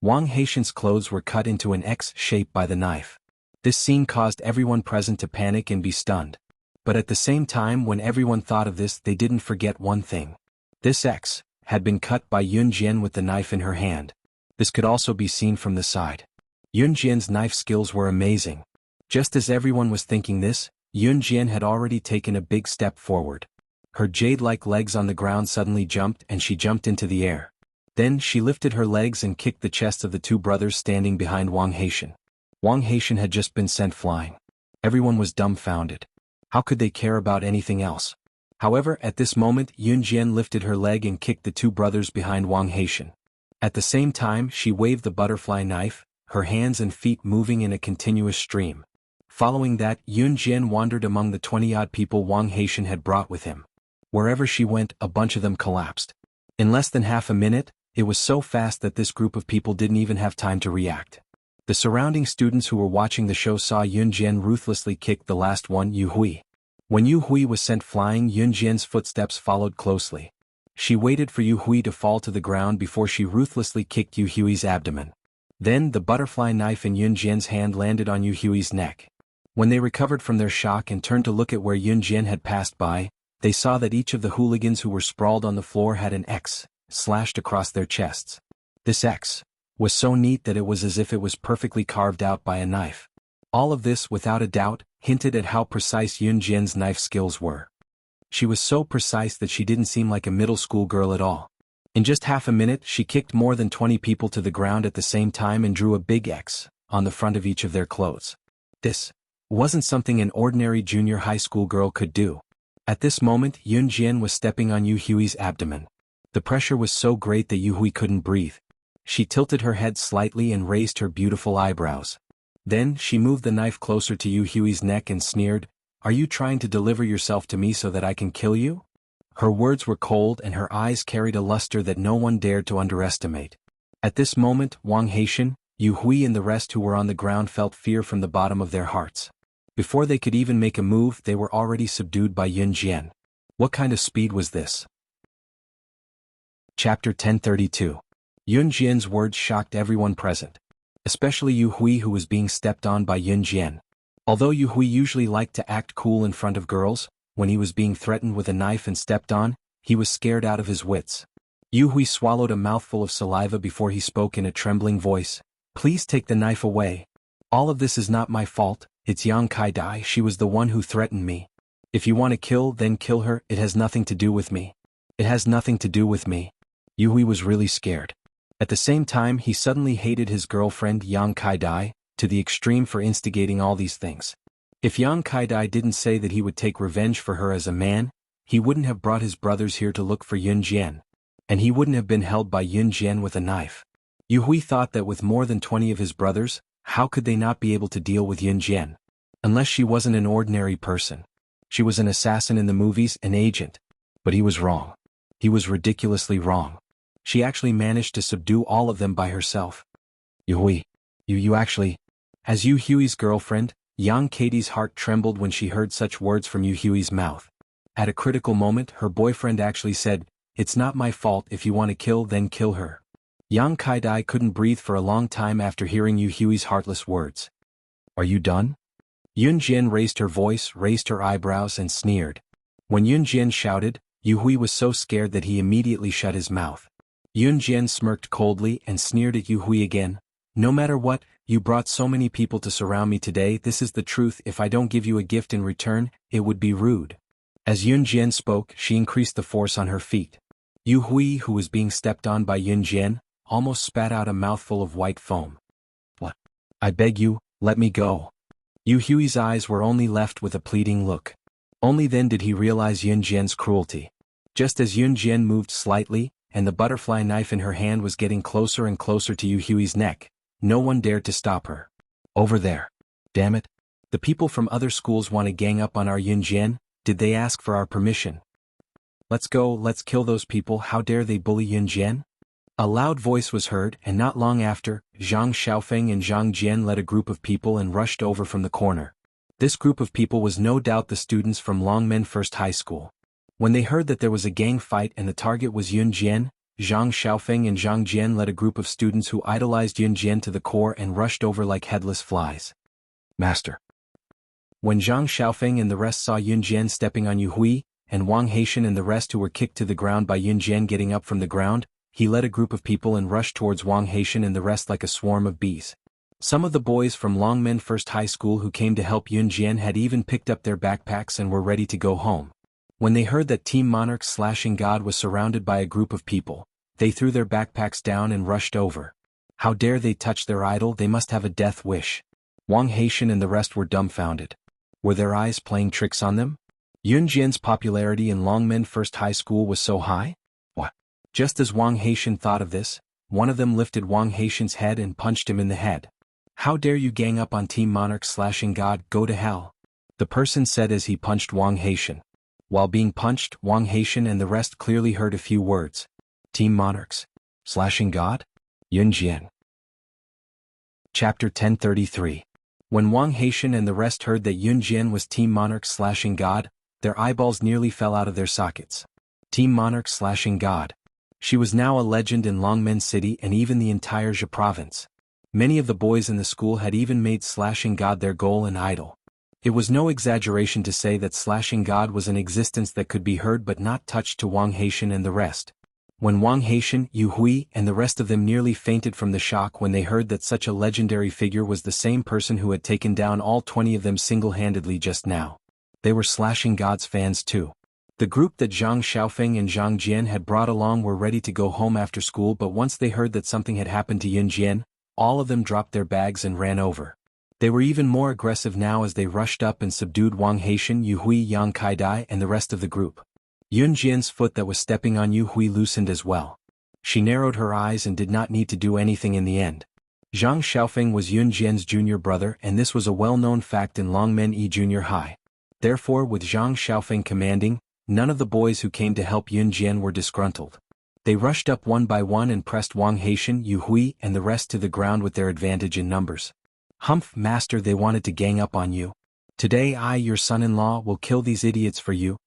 Wang Haitian's clothes were cut into an X shape by the knife. This scene caused everyone present to panic and be stunned. But at the same time, when everyone thought of this, they didn't forget one thing. This X had been cut by Yun Jian with the knife in her hand. This could also be seen from the side. Yun Jian's knife skills were amazing. Just as everyone was thinking this, Yun Jian had already taken a big step forward. Her jade-like legs on the ground suddenly jumped and she jumped into the air. Then she lifted her legs and kicked the chests of the two brothers standing behind Wang Haitian. Wang Haitian had just been sent flying. Everyone was dumbfounded. How could they care about anything else? However, at this moment Yun Jian lifted her leg and kicked the two brothers behind Wang Haitian. At the same time she waved the butterfly knife, her hands and feet moving in a continuous stream. Following that, Yun Jian wandered among the 20-odd people Wang Haitian had brought with him. Wherever she went, a bunch of them collapsed. In less than half a minute, it was so fast that this group of people didn't even have time to react. The surrounding students who were watching the show saw Yun Jian ruthlessly kick the last one, Yu Hui. When Yu Hui was sent flying, Yun Jian's footsteps followed closely. She waited for Yu Hui to fall to the ground before she ruthlessly kicked Yu Hui's abdomen. Then the butterfly knife in Yun Jian's hand landed on Yu Hui's neck. When they recovered from their shock and turned to look at where Yun Jian had passed by, they saw that each of the hooligans who were sprawled on the floor had an X slashed across their chests. This X was so neat that it was as if it was perfectly carved out by a knife. All of this, without a doubt, hinted at how precise Yun Jian's knife skills were. She was so precise that she didn't seem like a middle school girl at all. In just half a minute, she kicked more than 20 people to the ground at the same time and drew a big X on the front of each of their clothes. This wasn't something an ordinary junior high school girl could do. At this moment, Yun Jian was stepping on Yu Hui's abdomen. The pressure was so great that Yu Hui couldn't breathe. She tilted her head slightly and raised her beautiful eyebrows. Then she moved the knife closer to Yu Hui's neck and sneered, "Are you trying to deliver yourself to me so that I can kill you?" Her words were cold and her eyes carried a luster that no one dared to underestimate. At this moment, Wang Haitian, Yu Hui and the rest who were on the ground felt fear from the bottom of their hearts. Before they could even make a move, they were already subdued by Yun Jian. What kind of speed was this? Chapter 1032. Yun Jian's words shocked everyone present, especially Yu Hui, who was being stepped on by Yun Jian. Although Yu Hui usually liked to act cool in front of girls, when he was being threatened with a knife and stepped on, he was scared out of his wits. Yu Hui swallowed a mouthful of saliva before he spoke in a trembling voice, "Please take the knife away. All of this is not my fault. It's Yang Kai-dai. She was the one who threatened me. If you want to kill, then kill her. It has nothing to do with me. It has nothing to do with me." Yu Hui was really scared. At the same time, he suddenly hated his girlfriend Yang Kai-dai to the extreme for instigating all these things. If Yang Kai-dai didn't say that he would take revenge for her as a man, he wouldn't have brought his brothers here to look for Yun Jian. And he wouldn't have been held by Yun Jian with a knife. Yu Hui thought that with more than 20 of his brothers, how could they not be able to deal with Yun Jian? Unless she wasn't an ordinary person. She was an assassin in the movies, an agent. But he was wrong. He was ridiculously wrong. She actually managed to subdue all of them by herself. Yu Hui, you actually... As Yu Hui's girlfriend, Yang Katie's heart trembled when she heard such words from Yu Hui's mouth. At a critical moment, her boyfriend actually said, "It's not my fault. If you want to kill, then kill her." Yang Kai-dai couldn't breathe for a long time after hearing Yu Hui's heartless words. "Are you done?" Yun Jian raised her voice, raised her eyebrows and sneered. When Yun Jian shouted, Yu Hui was so scared that he immediately shut his mouth. Yun Jian smirked coldly and sneered at Yu Hui again. No matter what, you brought so many people to surround me today. This is the truth. If I don't give you a gift in return, it would be rude. As Yun Jian spoke, she increased the force on her feet. Yu Hui, who was being stepped on by Yun Jian, almost spat out a mouthful of white foam. What? I beg you, let me go. Yu Hui's eyes were only left with a pleading look. Only then did he realize Yun Jian's cruelty. Just as Yun Jian moved slightly, and the butterfly knife in her hand was getting closer and closer to Yu Hui's neck, no one dared to stop her. Over there. Damn it. The people from other schools want to gang up on our Yun Jian. Did they ask for our permission? Let's go, let's kill those people. How dare they bully Yun Jian? A loud voice was heard, and not long after, Zhang Xiaofeng and Zhang Jian led a group of people and rushed over from the corner. This group of people was no doubt the students from Longmen First High School. When they heard that there was a gang fight and the target was Yun Jian, Zhang Xiaofeng and Zhang Jian led a group of students who idolized Yun Jian to the core and rushed over like headless flies. Master. When Zhang Xiaofeng and the rest saw Yun Jian stepping on Yu Hui, and Wang Haitian and the rest who were kicked to the ground by Yun Jian getting up from the ground, he led a group of people and rushed towards Wang Haitian and the rest like a swarm of bees. Some of the boys from Longmen First High School who came to help Yun Jian had even picked up their backpacks and were ready to go home. When they heard that Team Monarch's Slashing God was surrounded by a group of people, they threw their backpacks down and rushed over. How dare they touch their idol? They must have a death wish. Wang Haitian and the rest were dumbfounded. Were their eyes playing tricks on them? Yun Jian's popularity in Longmen First High School was so high? What? Just as Wang Haitian thought of this, one of them lifted Wang Haitian's head and punched him in the head. How dare you gang up on Team Monarch's Slashing God? Go to hell. The person said as he punched Wang Haitian. While being punched, Wang Haitian and the rest clearly heard a few words. Team Monarchs. Slashing God? Yun Jian. Chapter 1033. When Wang Haitian and the rest heard that Yun Jian was Team Monarch's Slashing God, their eyeballs nearly fell out of their sockets. Team Monarch's Slashing God. She was now a legend in Longmen City and even the entire Zhe province. Many of the boys in the school had even made Slashing God their goal and idol. It was no exaggeration to say that Slashing God was an existence that could be heard but not touched to Wang Haitian and the rest. When Wang Haitian, Yu Hui, and the rest of them nearly fainted from the shock when they heard that such a legendary figure was the same person who had taken down all 20 of them single-handedly just now. They were Slashing God's fans too. The group that Zhang Xiaofeng and Zhang Jian had brought along were ready to go home after school, but once they heard that something had happened to Yun Jian, all of them dropped their bags and ran over. They were even more aggressive now as they rushed up and subdued Wang Haitian, Yu Hui, Yang Kaidai, and the rest of the group. Yun Jian's foot that was stepping on Yu Hui loosened as well. She narrowed her eyes and did not need to do anything in the end. Zhang Xiaofeng was Yun Jian's junior brother, and this was a well-known fact in Longmen E Junior High. Therefore, with Zhang Xiaofeng commanding, none of the boys who came to help Yun Jian were disgruntled. They rushed up one by one and pressed Wang Haitian, Yu Hui, and the rest to the ground with their advantage in numbers. Humph, master, they wanted to gang up on you. Today I, your son-in-law, will kill these idiots for you.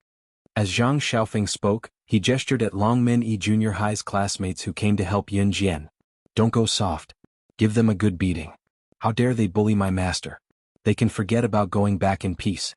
As Zhang Xiaofeng spoke, he gestured at Longmen E Junior High's classmates who came to help Yun Jian. Don't go soft. Give them a good beating. How dare they bully my master? They can forget about going back in peace.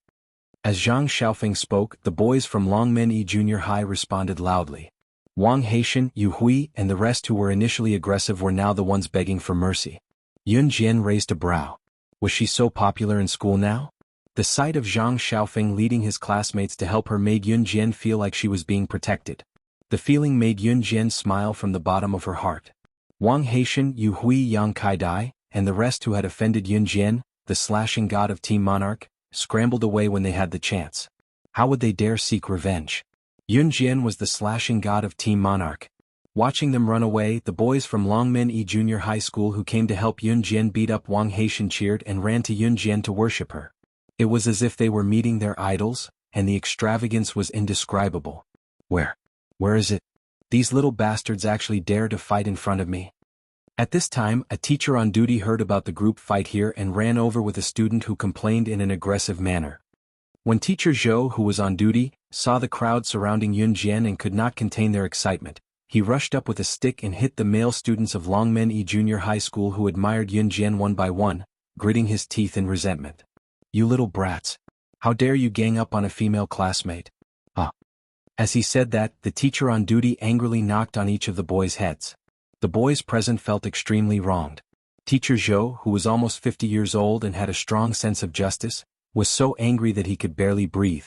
As Zhang Xiaofeng spoke, the boys from Longmen E Junior High responded loudly. Wang Haitian, Yu Hui, and the rest who were initially aggressive were now the ones begging for mercy. Yun Jian raised a brow. Was she so popular in school now? The sight of Zhang Xiaofeng leading his classmates to help her made Yun Jian feel like she was being protected. The feeling made Yun Jian smile from the bottom of her heart. Wang Haitian, Yu Hui, Yang Kaidai, and the rest who had offended Yun Jian, the Slashing God of Team Monarch, scrambled away when they had the chance. How would they dare seek revenge? Yun Jian was the Slashing God of Team Monarch. Watching them run away, the boys from Longmen E Junior High School who came to help Yun Jian beat up Wang Haitian cheered and ran to Yun Jian to worship her. It was as if they were meeting their idols, and the extravagance was indescribable. Where is it? These little bastards actually dare to fight in front of me. At this time, a teacher on duty heard about the group fight here and ran over with a student who complained in an aggressive manner. When Teacher Zhou, who was on duty, saw the crowd surrounding Yun Jian and could not contain their excitement, he rushed up with a stick and hit the male students of Longmen E Junior High School who admired Yun Jian one by one, gritting his teeth in resentment. You little brats. How dare you gang up on a female classmate? As he said that, the teacher on duty angrily knocked on each of the boys' heads. The boys present felt extremely wronged. Teacher Zhou, who was almost 50 years old and had a strong sense of justice, was so angry that he could barely breathe.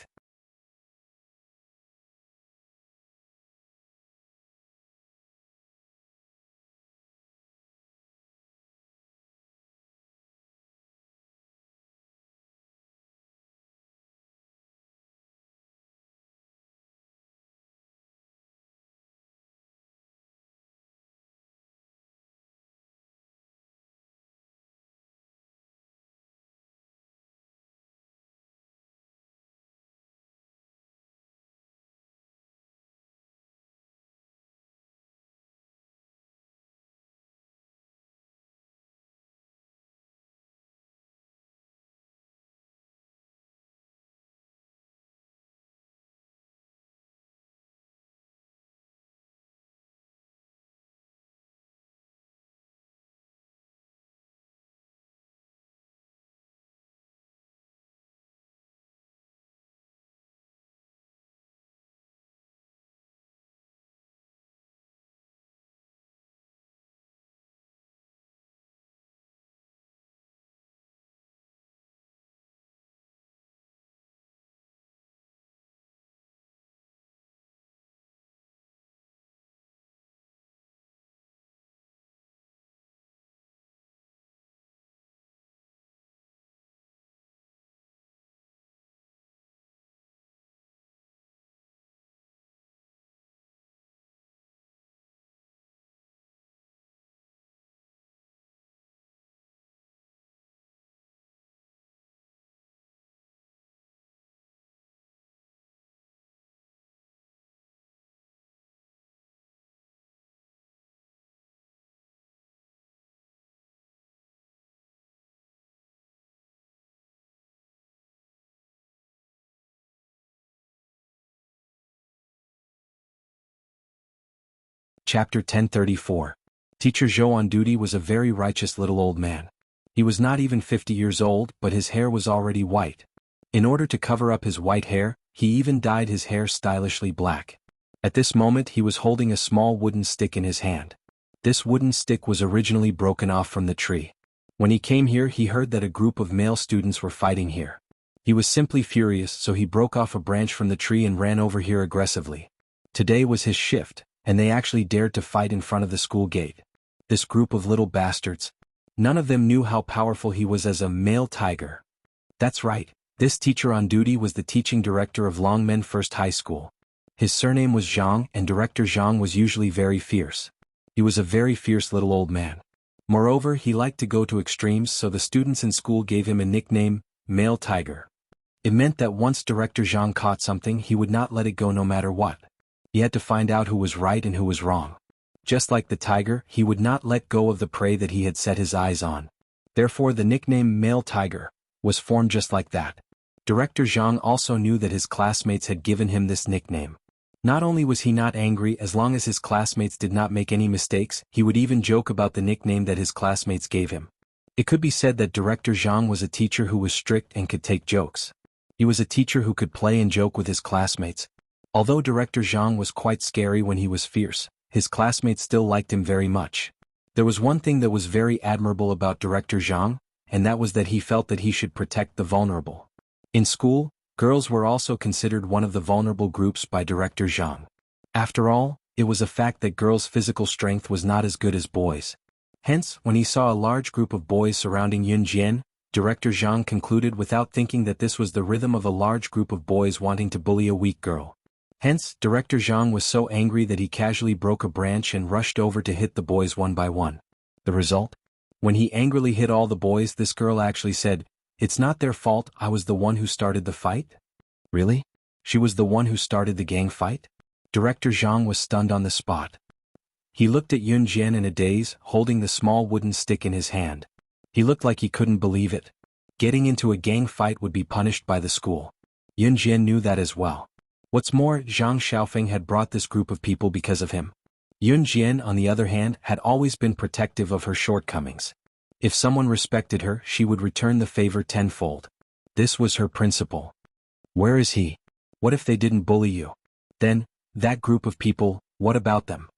Chapter 1034. Teacher Zhou on duty was a very righteous little old man. He was not even 50 years old, but his hair was already white. In order to cover up his white hair, he even dyed his hair stylishly black. At this moment he was holding a small wooden stick in his hand. This wooden stick was originally broken off from the tree. When he came here he heard that a group of male students were fighting here. He was simply furious, so he broke off a branch from the tree and ran over here aggressively. Today was his shift, and they actually dared to fight in front of the school gate. This group of little bastards. None of them knew how powerful he was as a male tiger. That's right, this teacher on duty was the teaching director of Longmen First High School. His surname was Zhang, and Director Zhang was usually very fierce. He was a very fierce little old man. Moreover, he liked to go to extremes, so the students in school gave him a nickname, Male Tiger. It meant that once Director Zhang caught something, he would not let it go no matter what. He had to find out who was right and who was wrong. Just like the tiger, he would not let go of the prey that he had set his eyes on. Therefore the nickname Male Tiger was formed just like that. Director Zhang also knew that his classmates had given him this nickname. Not only was he not angry as long as his classmates did not make any mistakes, he would even joke about the nickname that his classmates gave him. It could be said that Director Zhang was a teacher who was strict and could take jokes. He was a teacher who could play and joke with his classmates. Although Director Zhang was quite scary when he was fierce, his classmates still liked him very much. There was one thing that was very admirable about Director Zhang, and that was that he felt that he should protect the vulnerable. In school, girls were also considered one of the vulnerable groups by Director Zhang. After all, it was a fact that girls' physical strength was not as good as boys. Hence, when he saw a large group of boys surrounding Yun Jian, Director Zhang concluded without thinking that this was the rhythm of a large group of boys wanting to bully a weak girl. Hence, Director Zhang was so angry that he casually broke a branch and rushed over to hit the boys one by one. The result? When he angrily hit all the boys, this girl actually said, "It's not their fault, I was the one who started the fight?" Really? She was the one who started the gang fight? Director Zhang was stunned on the spot. He looked at Yun Jian in a daze, holding the small wooden stick in his hand. He looked like he couldn't believe it. Getting into a gang fight would be punished by the school. Yun Jian knew that as well. What's more, Zhang Xiaofeng had brought this group of people because of him. Yun Jian, on the other hand, had always been protective of her shortcomings. If someone respected her, she would return the favor tenfold. This was her principle. Where is he? What if they didn't bully you? Then, that group of people, what about them?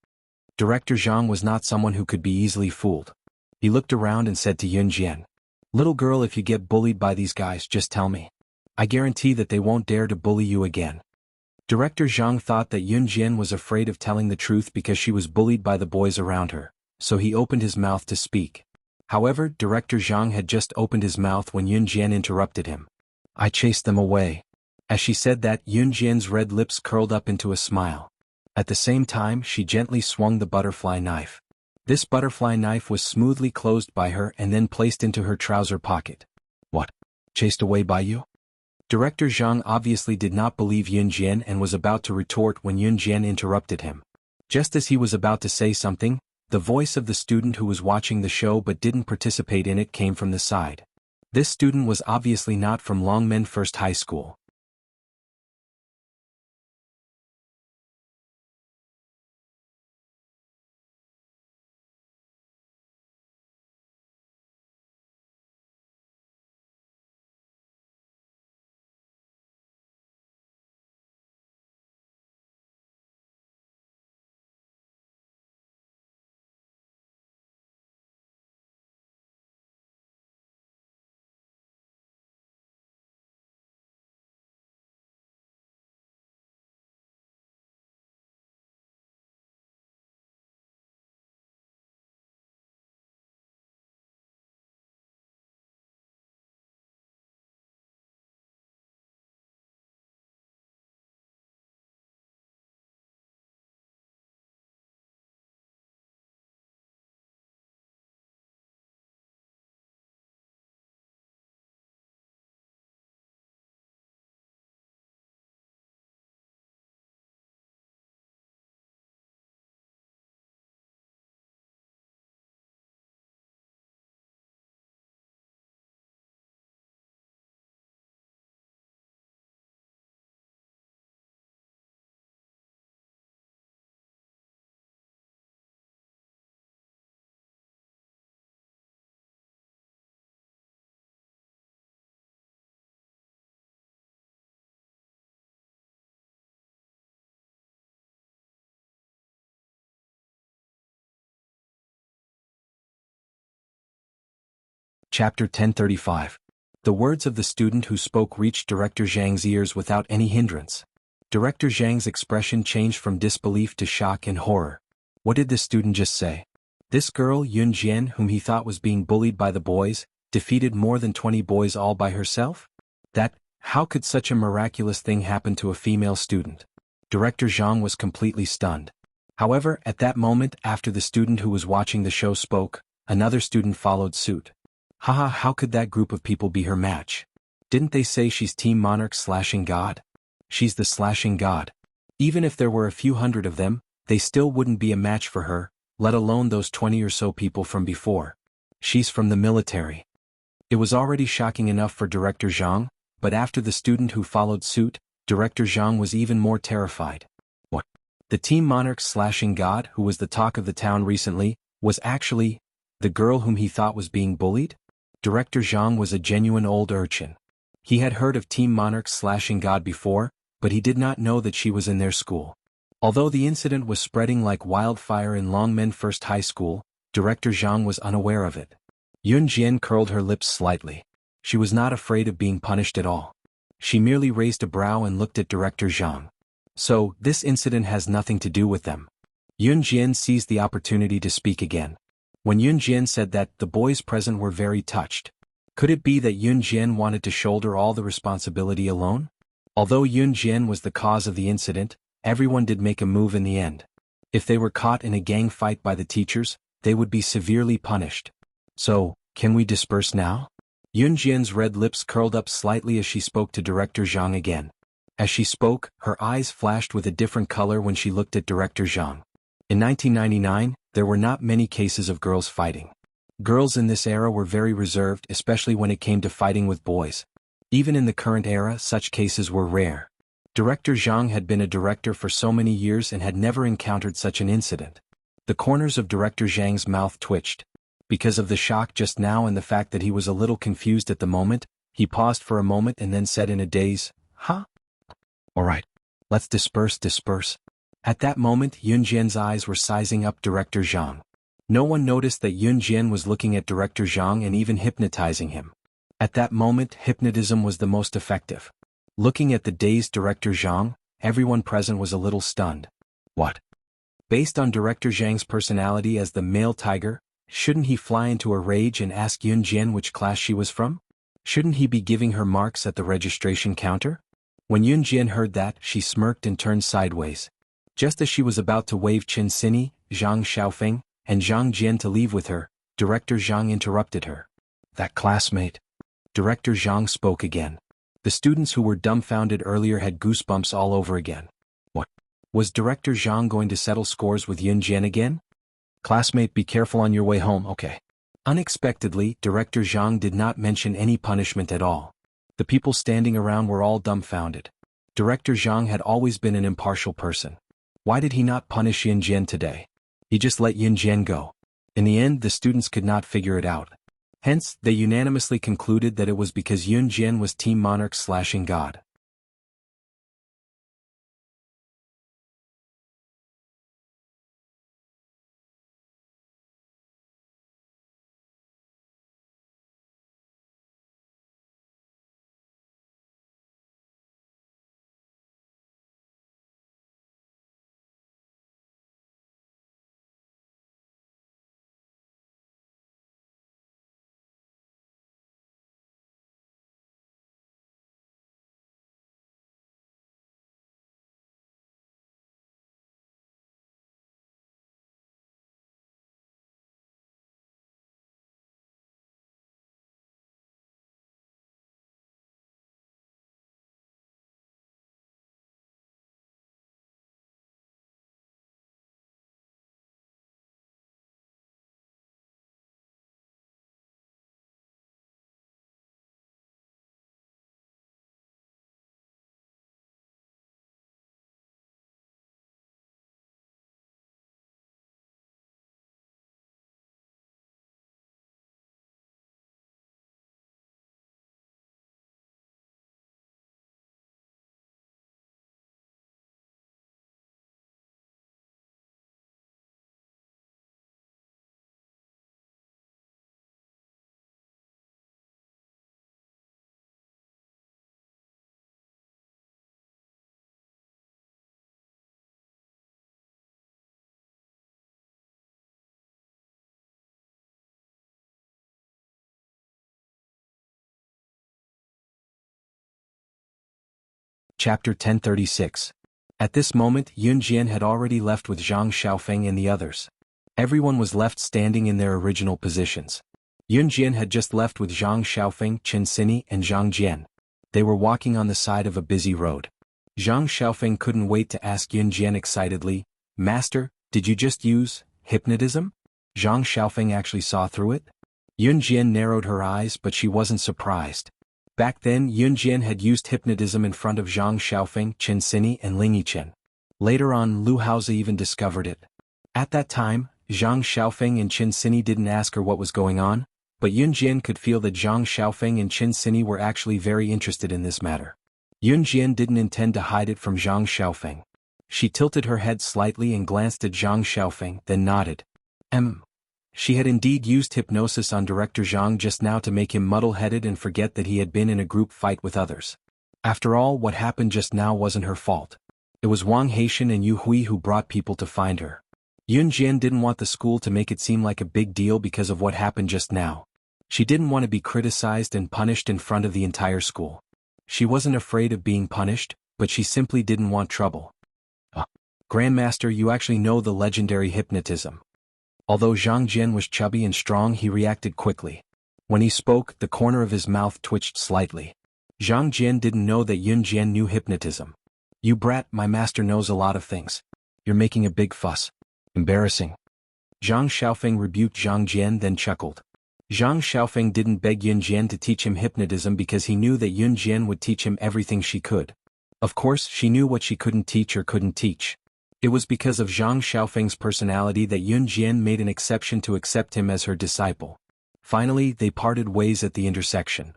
Director Zhang was not someone who could be easily fooled. He looked around and said to Yun Jian, "Little girl, if you get bullied by these guys, just tell me. I guarantee that they won't dare to bully you again." Director Zhang thought that Yun Jian was afraid of telling the truth because she was bullied by the boys around her, so he opened his mouth to speak. However, Director Zhang had just opened his mouth when Yun Jian interrupted him. "I chased them away." As she said that, Yun Jian's red lips curled up into a smile. At the same time, she gently swung the butterfly knife. This butterfly knife was smoothly closed by her and then placed into her trouser pocket. "What? Chased away by you?" Director Zhang obviously did not believe Yun Jian and was about to retort when Yun Jian interrupted him. Just as he was about to say something, the voice of the student who was watching the show but didn't participate in it came from the side. This student was obviously not from Longmen First High School. Chapter 1035. The words of the student who spoke reached Director Zhang's ears without any hindrance. Director Zhang's expression changed from disbelief to shock and horror. What did this student just say? This girl, Yun Jian, whom he thought was being bullied by the boys, defeated more than 20 boys all by herself? How could such a miraculous thing happen to a female student? Director Zhang was completely stunned. However, at that moment, after the student who was watching the show spoke, another student followed suit. Haha, how could that group of people be her match? Didn't they say she's Team Monarch slashing God? She's the slashing God. Even if there were a few hundred of them, they still wouldn't be a match for her, let alone those 20 or so people from before. She's from the military. It was already shocking enough for Director Zhang, but after the student who followed suit, Director Zhang was even more terrified. What? The Team Monarch slashing God, who was the talk of the town recently, was actually the girl whom he thought was being bullied? Director Zhang was a genuine old urchin. He had heard of Team Monarch slashing God before, but he did not know that she was in their school. Although the incident was spreading like wildfire in Longmen First High School, Director Zhang was unaware of it. Yun Jian curled her lips slightly. She was not afraid of being punished at all. She merely raised a brow and looked at Director Zhang. So, this incident has nothing to do with them. Yun Jian seized the opportunity to speak again. When Yun Jian said that, the boys present were very touched. Could it be that Yun Jian wanted to shoulder all the responsibility alone? Although Yun Jian was the cause of the incident, everyone did make a move in the end. If they were caught in a gang fight by the teachers, they would be severely punished. So, can we disperse now? Yun Jian's red lips curled up slightly as she spoke to Director Zhang again. As she spoke, her eyes flashed with a different color when she looked at Director Zhang. In 1999, there were not many cases of girls fighting. Girls in this era were very reserved, especially when it came to fighting with boys. Even in the current era, such cases were rare. Director Zhang had been a director for so many years and had never encountered such an incident. The corners of Director Zhang's mouth twitched. Because of the shock just now and the fact that he was a little confused at the moment, he paused for a moment and then said in a daze, "Huh? Alright. Let's disperse. At that moment Yunjian's eyes were sizing up Director Zhang. No one noticed that Yunjian was looking at Director Zhang and even hypnotizing him. At that moment hypnotism was the most effective. Looking at the dazed Director Zhang, everyone present was a little stunned. What? Based on Director Zhang's personality as the male tiger, shouldn't he fly into a rage and ask Yunjian which class she was from? Shouldn't he be giving her marks at the registration counter? When Yunjian heard that, she smirked and turned sideways. Just as she was about to wave Qin Sini, Zhang Xiaofeng, and Zhang Jian to leave with her, Director Zhang interrupted her. That classmate. Director Zhang spoke again. The students who were dumbfounded earlier had goosebumps all over again. What? Was Director Zhang going to settle scores with Yunjian again? Classmate, be careful on your way home, okay? Unexpectedly, Director Zhang did not mention any punishment at all. The people standing around were all dumbfounded. Director Zhang had always been an impartial person. Why did he not punish Yunjian today? He just let Yunjian go. In the end, the students could not figure it out. Hence, they unanimously concluded that it was because Yunjian was Team Monarch / God. Chapter 1036. At this moment Yunjian had already left with Zhang Xiaofeng and the others. Everyone was left standing in their original positions. Yunjian had just left with Zhang Xiaofeng, Qin Sini, and Zhang Jian. They were walking on the side of a busy road. Zhang Xiaofeng couldn't wait to ask Yunjian excitedly, Master, did you just use hypnotism? Zhang Xiaofeng actually saw through it? Yunjian narrowed her eyes, but she wasn't surprised. Back then Yunjian had used hypnotism in front of Zhang Xiaofeng, Qin Sini, and Ling Yichen. Later on Lu Haozi even discovered it. At that time, Zhang Xiaofeng and Qin Sini didn't ask her what was going on, but Yunjian could feel that Zhang Xiaofeng and Qin Sini were actually very interested in this matter. Yunjian didn't intend to hide it from Zhang Xiaofeng. She tilted her head slightly and glanced at Zhang Xiaofeng, then nodded. She had indeed used hypnosis on Director Zhang just now to make him muddle-headed and forget that he had been in a group fight with others. After all, what happened just now wasn't her fault. It was Wang Haitian and Yu Hui who brought people to find her. Yunjian didn't want the school to make it seem like a big deal because of what happened just now. She didn't want to be criticized and punished in front of the entire school. She wasn't afraid of being punished, but she simply didn't want trouble. Grandmaster, you actually know the legendary hypnotism. Although Zhang Jian was chubby and strong, he reacted quickly. When he spoke, the corner of his mouth twitched slightly. Zhang Jian didn't know that Yunjian knew hypnotism. You brat, my master knows a lot of things. You're making a big fuss. Embarrassing. Zhang Xiaofeng rebuked Zhang Jian, then chuckled. Zhang Xiaofeng didn't beg Yunjian to teach him hypnotism because he knew that Yunjian would teach him everything she could. Of course, she knew what she couldn't teach or couldn't teach. It was because of Zhang Xiaofeng's personality that Yunjian made an exception to accept him as her disciple. Finally, they parted ways at the intersection.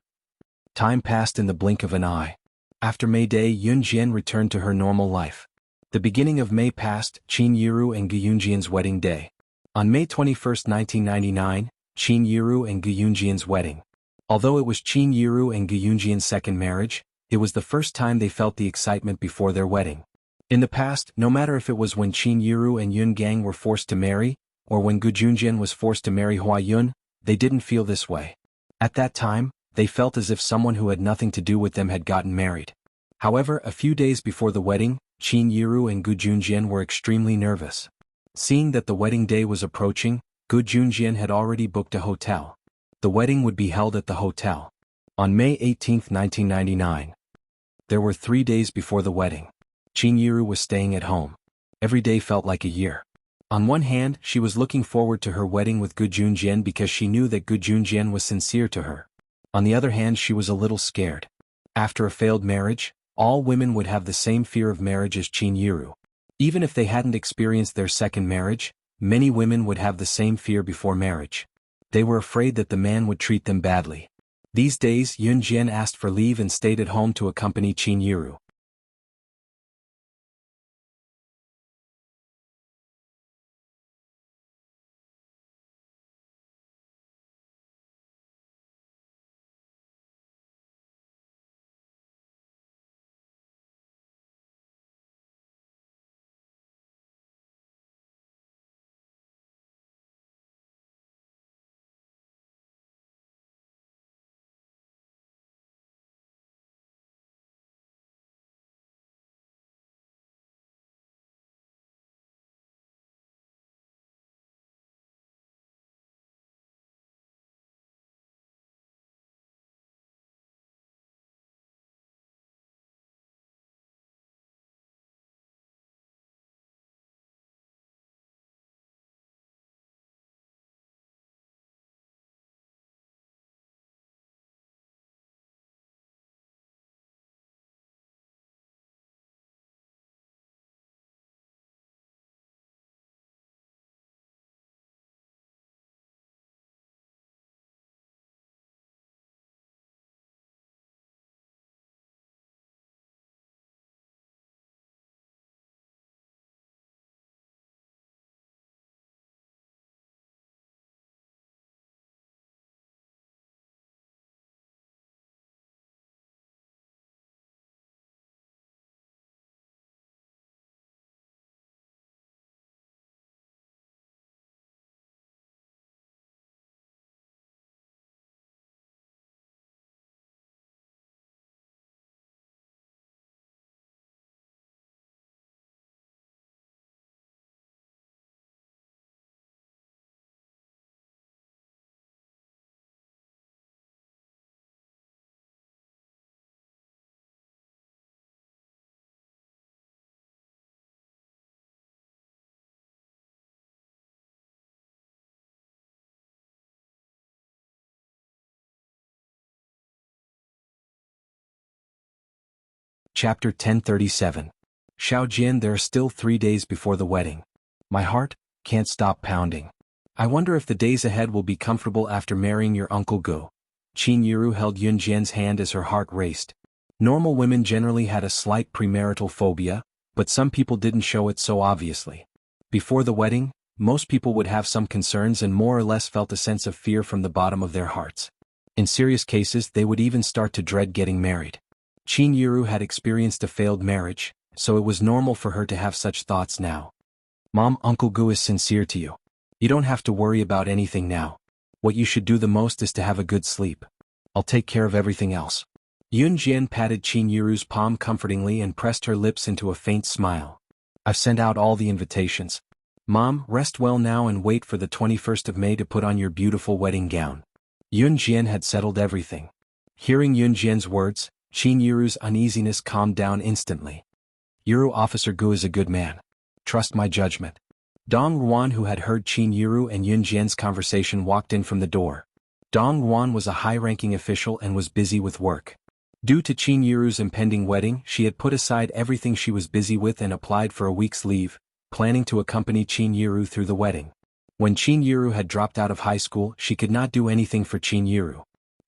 Time passed in the blink of an eye. After May Day, Yun Jian returned to her normal life. The beginning of May passed, Qin Yiru and Gu Yunjian's wedding day. On May 21, 1999, Qin Yiru and Gu Yunjian's wedding. Although it was Qin Yiru and Gu Yunjian's second marriage, it was the first time they felt the excitement before their wedding. In the past, no matter if it was when Qin Yiru and Yun Gang were forced to marry, or when Gu Junjian was forced to marry Hua Yun, they didn't feel this way. At that time, they felt as if someone who had nothing to do with them had gotten married. However, a few days before the wedding, Qin Yiru and Gu Junjian were extremely nervous. Seeing that the wedding day was approaching, Gu Junjian had already booked a hotel. The wedding would be held at the hotel. On May 18, 1999. There were 3 days before the wedding. Qin Yiru was staying at home. Every day felt like a year. On one hand, she was looking forward to her wedding with Gu Junjian because she knew that Gu Junjian was sincere to her. On the other hand, she was a little scared. After a failed marriage, all women would have the same fear of marriage as Qin Yiru. Even if they hadn't experienced their second marriage, many women would have the same fear before marriage. They were afraid that the man would treat them badly. These days, Yun Jian asked for leave and stayed at home to accompany Qin Yiru. Chapter 1037. Xiao Jian. There are still 3 days before the wedding. My heart can't stop pounding. I wonder if the days ahead will be comfortable after marrying your Uncle Gu. Qin Yiru held Yun Jian's hand as her heart raced. Normal women generally had a slight premarital phobia, but some people didn't show it so obviously. Before the wedding, most people would have some concerns and more or less felt a sense of fear from the bottom of their hearts. In serious cases, they would even start to dread getting married. Qin Yiru had experienced a failed marriage, so it was normal for her to have such thoughts now. Mom, Uncle Gu is sincere to you. You don't have to worry about anything now. What you should do the most is to have a good sleep. I'll take care of everything else. Yun Jian patted Qin Yiru's palm comfortingly and pressed her lips into a faint smile. I've sent out all the invitations. Mom, rest well now and wait for the 21st of May to put on your beautiful wedding gown. Yun Jian had settled everything. Hearing Yun Jian's words, Qin Yiru's uneasiness calmed down instantly. Yiru, Officer Gu is a good man. Trust my judgment. Dong Ruan, who had heard Qin Yiru and Yun Jian's conversation, walked in from the door. Dong Ruan was a high-ranking official and was busy with work. Due to Qin Yiru's impending wedding, she had put aside everything she was busy with and applied for a week's leave, planning to accompany Qin Yiru through the wedding. When Qin Yiru had dropped out of high school, she could not do anything for Qin Yiru.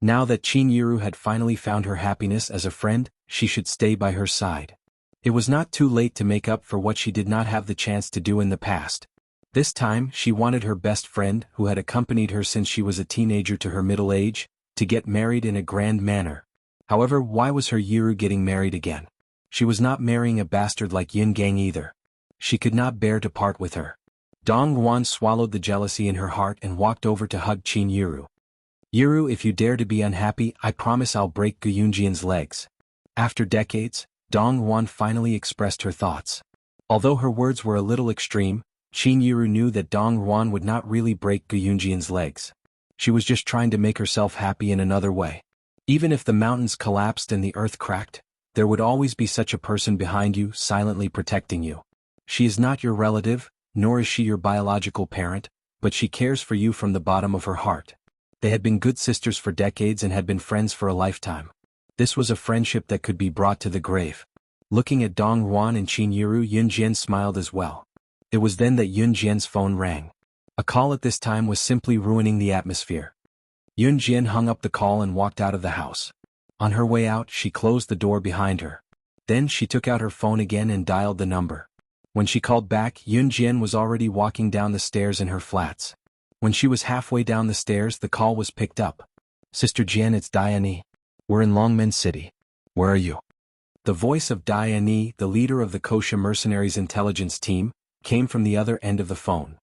Now that Qin Yiru had finally found her happiness as a friend, she should stay by her side. It was not too late to make up for what she did not have the chance to do in the past. This time she wanted her best friend, who had accompanied her since she was a teenager to her middle age, to get married in a grand manner. However, why was her Yiru getting married again? She was not marrying a bastard like Yin Gang either. She could not bear to part with her. Dong Yuan swallowed the jealousy in her heart and walked over to hug Qin Yiru. Yiru, if you dare to be unhappy, I promise I'll break Gu Yunjian's legs. After decades, Dong Yuan finally expressed her thoughts. Although her words were a little extreme, Qin Yiru knew that Dong Yuan would not really break Gu Yunjian's legs. She was just trying to make herself happy in another way. Even if the mountains collapsed and the earth cracked, there would always be such a person behind you, silently protecting you. She is not your relative, nor is she your biological parent, but she cares for you from the bottom of her heart. They had been good sisters for decades and had been friends for a lifetime. This was a friendship that could be brought to the grave. Looking at Dong Yuan and Qin Yiru, Yun Jian smiled as well. It was then that Yun Jian's phone rang. A call at this time was simply ruining the atmosphere. Yun Jian hung up the call and walked out of the house. On her way out, she closed the door behind her. Then she took out her phone again and dialed the number. When she called back, Yun Jian was already walking down the stairs in her flats. When she was halfway down the stairs, the call was picked up. Sister Jian, it's Diane. We're in Longmen City. Where are you? The voice of Diane, the leader of the Kosha mercenaries intelligence team, came from the other end of the phone.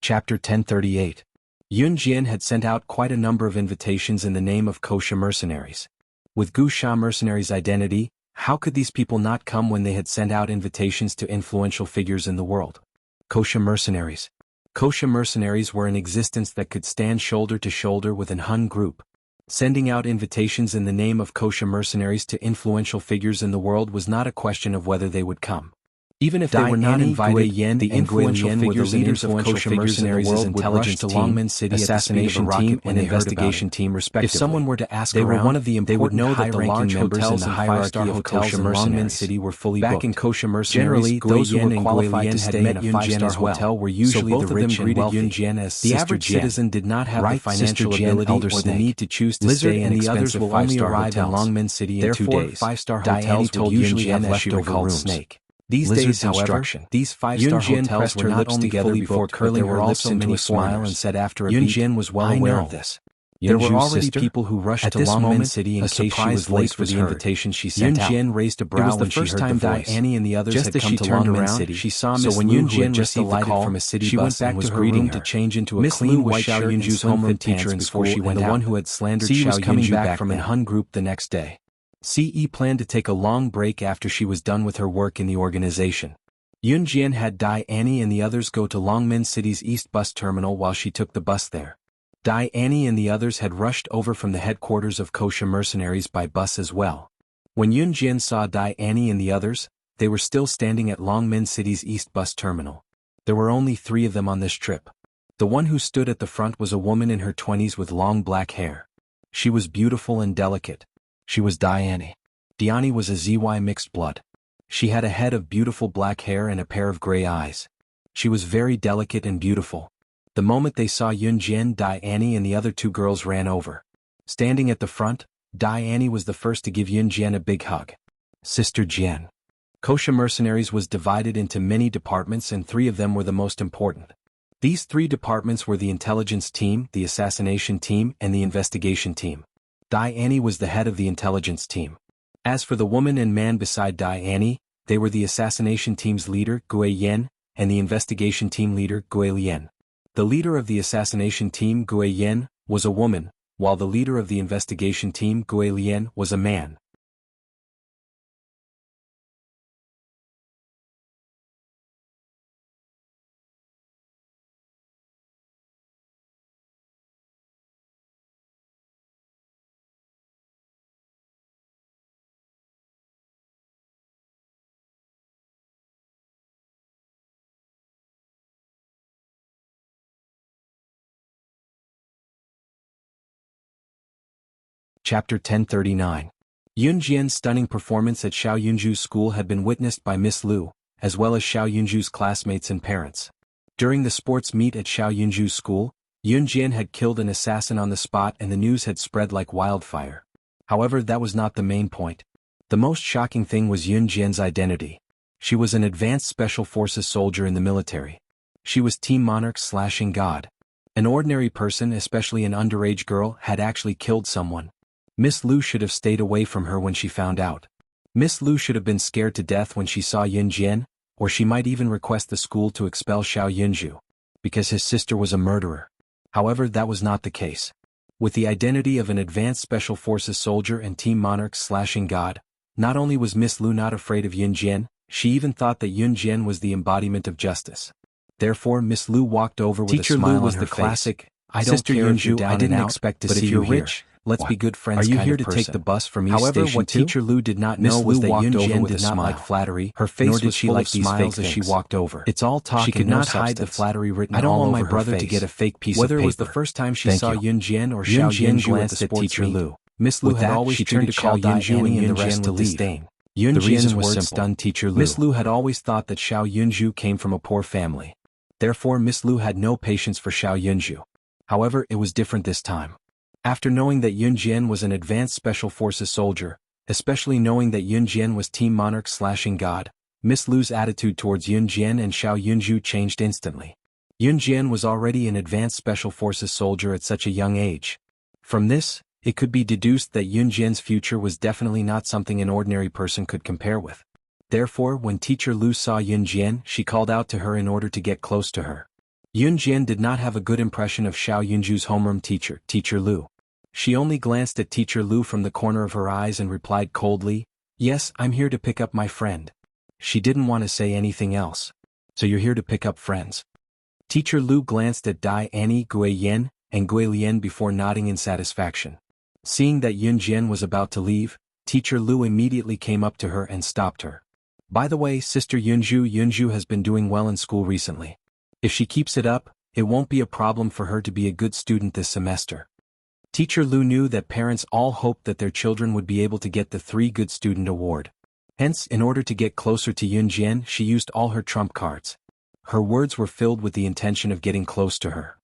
Chapter 1038. Yun Jian had sent out quite a number of invitations in the name of Kosha mercenaries. With Gu Sha mercenaries' identity, how could these people not come when they had sent out invitations to influential figures in the world? Kosha mercenaries. Kosha mercenaries were an existence that could stand shoulder to shoulder with an Hun group. Sending out invitations in the name of Kosha mercenaries to influential figures in the world was not a question of whether they would come. Even if they were not invited, the influential figures and leaders of Kosha mercenaries' intelligence to Longmen City assassination team and investigation team respectively. If someone were to ask around, they were one of the important, they would know that the large hotels in the hierarchy of Kosha mercenaries city were fully booked. Back in Kosha mercenaries, those who were qualified to stay in a five-star hotel were usually the rich and wealthy. The average citizen did not have the financial ability or the need to choose to stay in expensive five-star hotels. Longmen City in 2 days. Five-star hotels would usually have leftover rooms. These days, however, these five-star hotels were not only fully booked, but there were also many smile and said after a beat, Yun Jian was well aware of this. There were already people who rushed to Longmen City in case she was late for the invitation she sent out. Yun Jian raised a brow when she heard the voice. Annie and the others had come to Longmen City. She saw Miss Lu, who had just alighted from a city bus and was greeting her. To change into a clean white shirt and slim fit teacher in school she went out. The one who had slandered Xiao Yunju back from an Hun group the next day. CE planned to take a long break after she was done with her work in the organization. Yun Jian had Dai Annie and the others go to Longmen City's East Bus Terminal while she took the bus there. Dai Annie and the others had rushed over from the headquarters of Wuxia Mercenaries by bus as well. When Yun Jian saw Dai Annie and the others, they were still standing at Longmen City's East Bus Terminal. There were only 3 of them on this trip. The one who stood at the front was a woman in her 20s with long black hair. She was beautiful and delicate. She was Dai Annie. Diani was a ZY mixed blood. She had a head of beautiful black hair and a pair of gray eyes. She was very delicate and beautiful. The moment they saw Yun Jian, Dai Annie and the other 2 girls ran over. Standing at the front, Dai Annie was the first to give Yun Jian a big hug. Sister Jian. Wuxia Mercenaries was divided into many departments and 3 of them were the most important. These 3 departments were the intelligence team, the assassination team, and the investigation team. Dai Annie was the head of the intelligence team. As for the woman and man beside Dai Annie, they were the assassination team's leader, Gui Yen, and the investigation team leader, Gui Lian. The leader of the assassination team, Gui Yen, was a woman, while the leader of the investigation team, Gui Lian, was a man. Chapter 1039. Yun Jian's stunning performance at Xiao Yunju's school had been witnessed by Miss Lu, as well as Xiao Yunju's classmates and parents. During the sports meet at Xiao Yunju's school, Yun Jian had killed an assassin on the spot and the news had spread like wildfire. However, that was not the main point. The most shocking thing was Yun Jian's identity. She was an advanced special forces soldier in the military. She was Team Monarch/God. An ordinary person, especially an underage girl, had actually killed someone. Miss Lu should have stayed away from her when she found out. Miss Lu should have been scared to death when she saw Yun Jian, or she might even request the school to expel Xiao Yunju, because his sister was a murderer. However, that was not the case. With the identity of an advanced special forces soldier and Team Monarch/God, not only was Miss Lu not afraid of Yun Jian, she even thought that Yun Jian was the embodiment of justice. Therefore, Miss Lu walked over with a smile on her face. I don't care if you're down and out, I didn't expect to see you here. Let's be good friends. Are you here to take the bus from East Station? However, what Teacher Lu did not know was that Yun Jian did not like flattery. Her face was full of smiles as she walked over. It's all talk. She could not hide the flattery written all over her face. I don't want my brother to get a fake piece of paper. Whether it was the first time she saw Yun Jian or Xiao Yunju glanced at Teacher Lu, Miss Lu had always treated to call Yun Jian and the rest to disdain. Yun Jian's words stunned Teacher Lu. Miss Lu had always thought that Xiao Yunju came from a poor family. Therefore, Miss Lu had no patience for Xiao Yunju. However, it was different this time. After knowing that Yun Jian was an advanced special forces soldier, especially knowing that Yun Jian was Team Monarch/God, Miss Lu's attitude towards Yun Jian and Xiao Yunju changed instantly. Yun Jian was already an advanced special forces soldier at such a young age. From this, it could be deduced that Yun Jian's future was definitely not something an ordinary person could compare with. Therefore, when Teacher Lu saw Yun Jian, she called out to her in order to get close to her. Yun Jian did not have a good impression of Xiao Yunju's homeroom teacher, Teacher Lu. She only glanced at Teacher Lu from the corner of her eyes and replied coldly, "Yes, I'm here to pick up my friend." She didn't want to say anything else. "So you're here to pick up friends?" Teacher Lu glanced at Dai Annie, Gui Yen, and Gui Lian before nodding in satisfaction. Seeing that Yun Jian was about to leave, Teacher Lu immediately came up to her and stopped her. "By the way, Sister Yunju has been doing well in school recently. If she keeps it up, it won't be a problem for her to be a good student this semester." Teacher Lu knew that parents all hoped that their children would be able to get the 3 Good Student Award. Hence, in order to get closer to Yun Jian, she used all her trump cards. Her words were filled with the intention of getting close to her.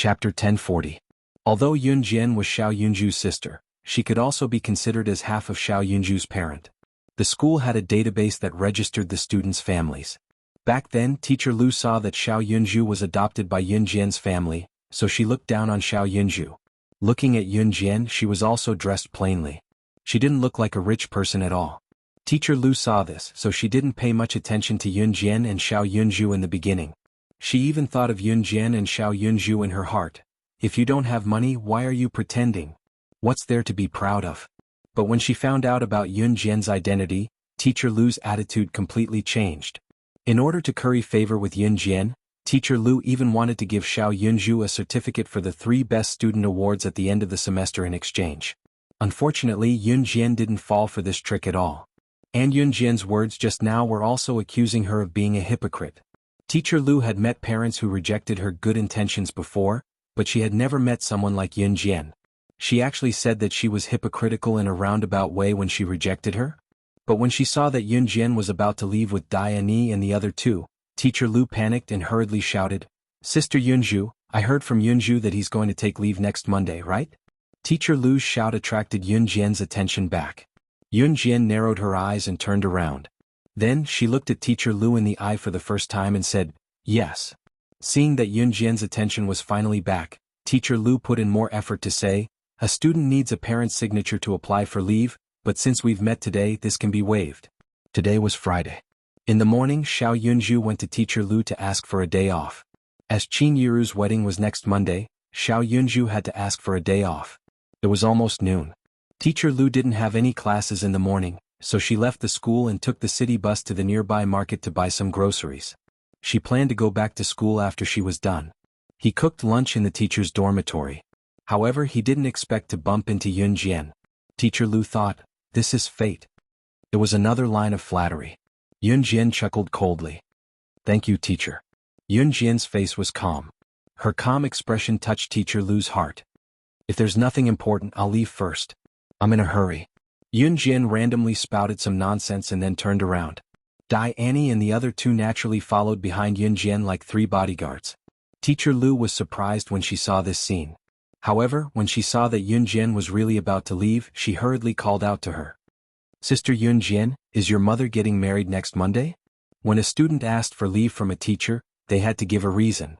Chapter 1040. Although Yun Jian was Xiao Yunju's sister, she could also be considered as half of Xiao Yunju's parent. The school had a database that registered the students' families. Back then, Teacher Lu saw that Xiao Yunju was adopted by Yun Jian's family, so she looked down on Xiao Yunju. Looking at Yun Jian, she was also dressed plainly. She didn't look like a rich person at all. Teacher Lu saw this, so she didn't pay much attention to Yun Jian and Xiao Yunju in the beginning. She even thought of Yun Jian and Xiao Yunju in her heart. If you don't have money, why are you pretending? What's there to be proud of? But when she found out about Yun Jian's identity, Teacher Lu's attitude completely changed. In order to curry favor with Yun Jian, Teacher Lu even wanted to give Xiao Yunju a certificate for the 3 best student awards at the end of the semester in exchange. Unfortunately, Yun Jian didn't fall for this trick at all. And Yun Jian's words just now were also accusing her of being a hypocrite. Teacher Lu had met parents who rejected her good intentions before, but she had never met someone like Yun Jian. She actually said that she was hypocritical in a roundabout way when she rejected her. But when she saw that Yun Jian was about to leave with Dai Ani and the other 2, Teacher Lu panicked and hurriedly shouted, "Sister Yunju, I heard from Yunju that he's going to take leave next Monday, right?" Teacher Lu's shout attracted Yun Jian's attention back. Yun Jian narrowed her eyes and turned around. Then she looked at Teacher Lu in the eye for the first time and said, "Yes." Seeing that Yun Jian's attention was finally back, Teacher Lu put in more effort to say, "A student needs a parent's signature to apply for leave, but since we've met today, this can be waived." Today was Friday. In the morning, Xiao Yunju went to Teacher Lu to ask for a day off. As Qin Yiru's wedding was next Monday, Xiao Yunju had to ask for a day off. It was almost noon. Teacher Lu didn't have any classes in the morning, so she left the school and took the city bus to the nearby market to buy some groceries. She planned to go back to school after she was done. He cooked lunch in the teacher's dormitory. However, he didn't expect to bump into Yun Jian. Teacher Lu thought, "This is fate." It was another line of flattery. Yun Jian chuckled coldly. "Thank you, teacher." Yun Jian's face was calm. Her calm expression touched Teacher Lu's heart. "If there's nothing important, I'll leave first. I'm in a hurry." Yun Jian randomly spouted some nonsense and then turned around. Dai Ani and the other 2 naturally followed behind Yun Jian like 3 bodyguards. Teacher Lu was surprised when she saw this scene. However, when she saw that Yun Jian was really about to leave, she hurriedly called out to her. "Sister Yun Jian, is your mother getting married next Monday?" When a student asked for leave from a teacher, they had to give a reason.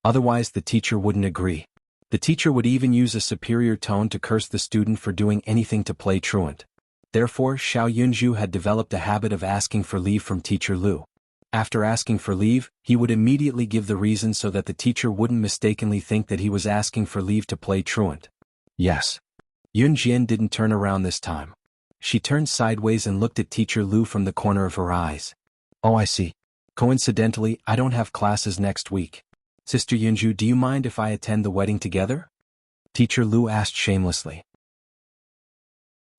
Otherwise, the teacher wouldn't agree. The teacher would even use a superior tone to curse the student for doing anything to play truant. Therefore, Xiao Yunju had developed a habit of asking for leave from Teacher Lu. After asking for leave, he would immediately give the reason so that the teacher wouldn't mistakenly think that he was asking for leave to play truant. Yes. Yun Jian didn't turn around this time. She turned sideways and looked at Teacher Lu from the corner of her eyes. "Oh, I see. Coincidentally, I don't have classes next week. Sister Yunju, do you mind if I attend the wedding together?" Teacher Lu asked shamelessly.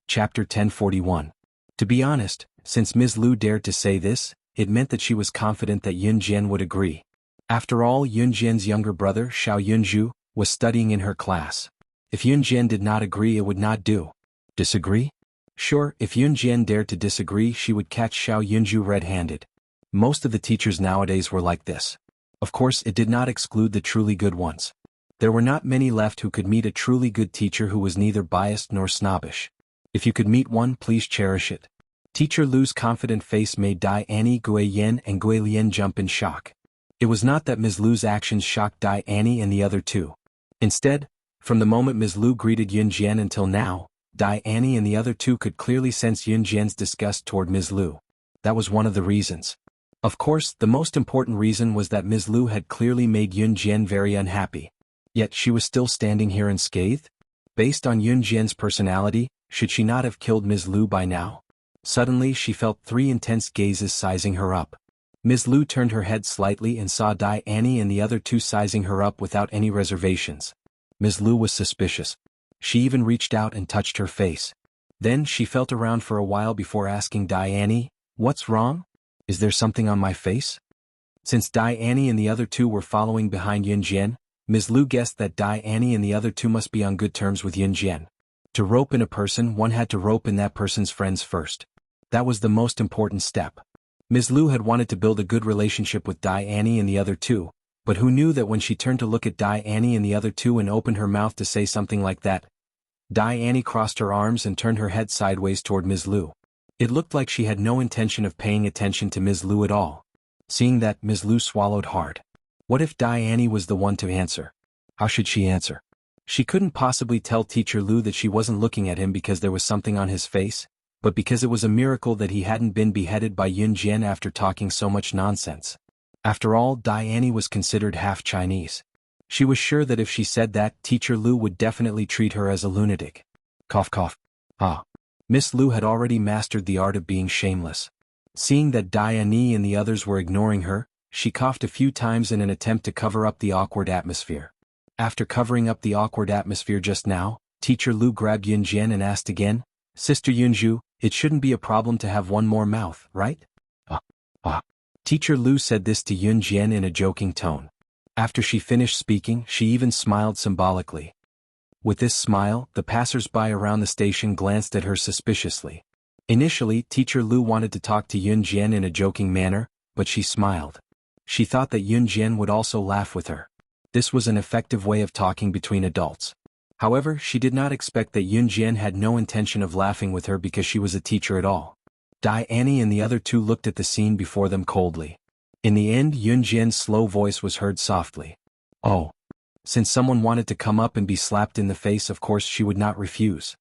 Chapter 1041. To be honest, since Ms. Lu dared to say this, it meant that she was confident that Yun Jian would agree. After all, Yun Jian's younger brother, Xiao Yunju, was studying in her class. If Yun Jian did not agree, it would not do. Disagree? Sure, if Yun Jian dared to disagree, she would catch Xiao Yunju red-handed. Most of the teachers nowadays were like this. Of course, it did not exclude the truly good ones. There were not many left who could meet a truly good teacher who was neither biased nor snobbish. If you could meet one, please cherish it. Teacher Lu's confident face made Dai Ani, Gui Yan and Gui Lian jump in shock. It was not that Ms. Lu's actions shocked Dai Ani and the other 2. Instead, from the moment Ms. Lu greeted Yun Jian until now, Dai Ani and the other 2 could clearly sense Yun Jian's disgust toward Ms. Lu. That was one of the reasons. Of course, the most important reason was that Ms. Lu had clearly made Yun Jian very unhappy. Yet she was still standing here unscathed? Based on Yun Jian's personality, should she not have killed Ms. Lu by now? Suddenly she felt 3 intense gazes sizing her up. Ms. Lu turned her head slightly and saw Dai Ani and the other 2 sizing her up without any reservations. Ms. Lu was suspicious. She even reached out and touched her face. Then she felt around for a while before asking Dai Ani, "What's wrong? Is there something on my face?" Since Dai Ani and the other 2 were following behind Yun Jian, Ms. Lu guessed that Dai Ani and the other 2 must be on good terms with Yun Jian. To rope in a person, one had to rope in that person's friends first. That was the most important step. Ms. Lu had wanted to build a good relationship with Dai Ani and the other 2, But who knew that when she turned to look at Dai Annie and the other two and opened her mouth to say something like that, Dai Annie crossed her arms and turned her head sideways toward Ms. Lu. It looked like she had no intention of paying attention to Ms. Lu at all. Seeing that, Ms. Lu swallowed hard. What if Dai Annie was the one to answer? How should she answer? She couldn't possibly tell Teacher Lu that she wasn't looking at him because there was something on his face, but because it was a miracle that he hadn't been beheaded by Yun Jian after talking so much nonsense. After all, Dai Annie was considered half Chinese. She was sure that if she said that, Teacher Lu would definitely treat her as a lunatic. Cough cough. Ah. Miss Lu had already mastered the art of being shameless. Seeing that Dai Annie and the others were ignoring her, she coughed a few times in an attempt to cover up the awkward atmosphere. After covering up the awkward atmosphere just now, Teacher Lu grabbed Yun Jian and asked again, Sister Yunju, it shouldn't be a problem to have one more mouth, right? Teacher Lu said this to Yun Jian in a joking tone. After she finished speaking, she even smiled symbolically. With this smile, the passers-by around the station glanced at her suspiciously. Initially, Teacher Lu wanted to talk to Yun Jian in a joking manner, but she smiled. She thought that Yun Jian would also laugh with her. This was an effective way of talking between adults. However, she did not expect that Yun Jian had no intention of laughing with her because she was a teacher at all. Dai Annie and the other two looked at the scene before them coldly. In the end, Yun Jian's slow voice was heard softly. Oh. Since someone wanted to come up and be slapped in the face, of course she would not refuse.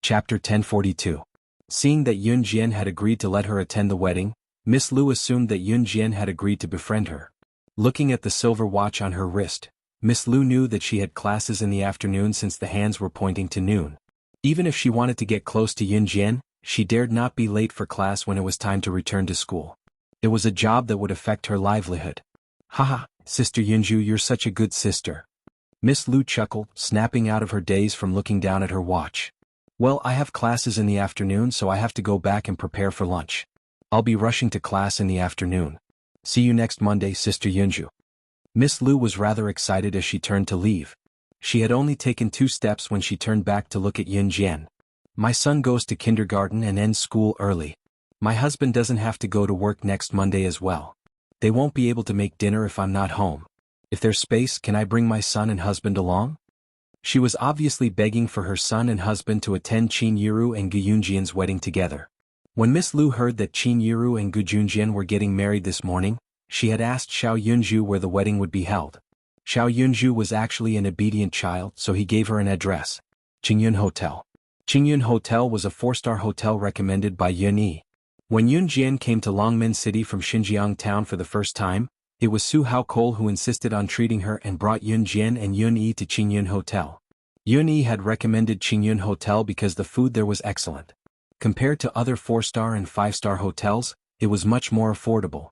Chapter 1042. Seeing that Yun Jian had agreed to let her attend the wedding, Miss Lu assumed that Yun Jian had agreed to befriend her. Looking at the silver watch on her wrist, Miss Lu knew that she had classes in the afternoon since the hands were pointing to noon. Even if she wanted to get close to Yun Jian, she dared not be late for class when it was time to return to school. It was a job that would affect her livelihood. Haha, Sister Yunju, you're such a good sister. Miss Lu chuckled, snapping out of her daze from looking down at her watch. Well, I have classes in the afternoon, so I have to go back and prepare for lunch. I'll be rushing to class in the afternoon. See you next Monday, Sister Yunju. Miss Lu was rather excited as she turned to leave. She had only taken 2 steps when she turned back to look at Yun Jian. My son goes to kindergarten and ends school early. My husband doesn't have to go to work next Monday as well. They won't be able to make dinner if I'm not home. If there's space, can I bring my son and husband along? She was obviously begging for her son and husband to attend Qin Yiru and Gu Yunjian's wedding together. When Miss Lu heard that Qin Yiru and Gu Junjian were getting married this morning, she had asked Xiao Yunju where the wedding would be held. Xiao Yunju was actually an obedient child, so he gave her an address. Qingyun Hotel. Qingyun Hotel was a 4-star hotel recommended by Yun Yi. When Yun Jian came to Longmen City from Xinjiang town for the first time, it was Su Haokol who insisted on treating her and brought Yun Jian and Yun Yi to Qingyun Hotel. Yun Yi had recommended Qingyun Hotel because the food there was excellent. Compared to other 4-star and 5-star hotels, it was much more affordable.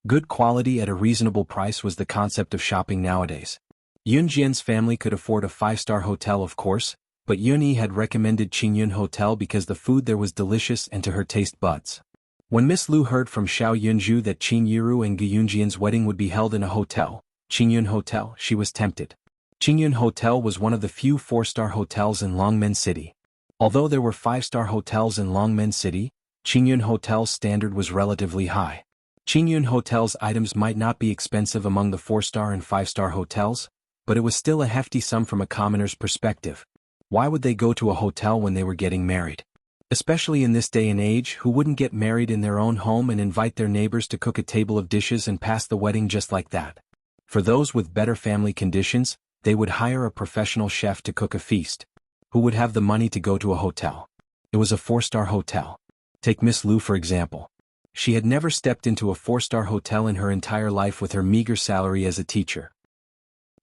Good quality at a reasonable price was the concept of shopping nowadays. Yun Jian's family could afford a 5-star hotel, of course, but Yun Yi had recommended Qingyun Hotel because the food there was delicious and to her taste buds. When Miss Lu heard from Xiao Yunju that Qin Yiru and Gu Yunjian's wedding would be held in a hotel, Qingyun Hotel, she was tempted. Qingyun Hotel was one of the few 4-star hotels in Longmen City. Although there were 5-star hotels in Longmen City, Qingyun Hotel's standard was relatively high. Qingyun Hotel's items might not be expensive among the 4-star and 5-star hotels, but it was still a hefty sum from a commoner's perspective. Why would they go to a hotel when they were getting married? Especially in this day and age, who wouldn't get married in their own home and invite their neighbors to cook a table of dishes and pass the wedding just like that? For those with better family conditions, they would hire a professional chef to cook a feast. Who would have the money to go to a hotel? It was a 4-star hotel. Take Miss Lu for example. She had never stepped into a 4-star hotel in her entire life with her meager salary as a teacher.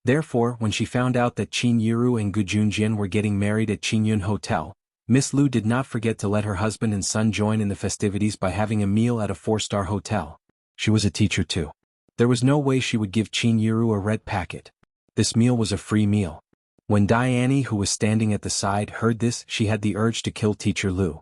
Therefore, when she found out that Qin Yiru and Gu Junjian were getting married at Qingyun Hotel, Miss Lu did not forget to let her husband and son join in the festivities by having a meal at a 4-star hotel. She was a teacher too. There was no way she would give Qin Yiru a red packet. This meal was a free meal. When Diane, who was standing at the side, heard this, she had the urge to kill Teacher Lu.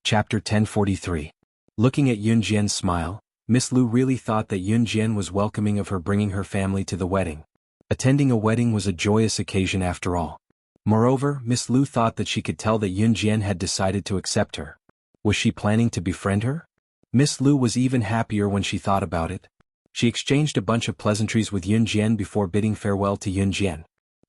Chapter 1043. Looking at Yun Jian's smile, Miss Lu really thought that Yun Jian was welcoming of her bringing her family to the wedding. Attending a wedding was a joyous occasion after all. Moreover, Miss Lu thought that she could tell that Yun Jian had decided to accept her. Was she planning to befriend her? Miss Lu was even happier when she thought about it. She exchanged a bunch of pleasantries with Yun Jian before bidding farewell to Yun Jian.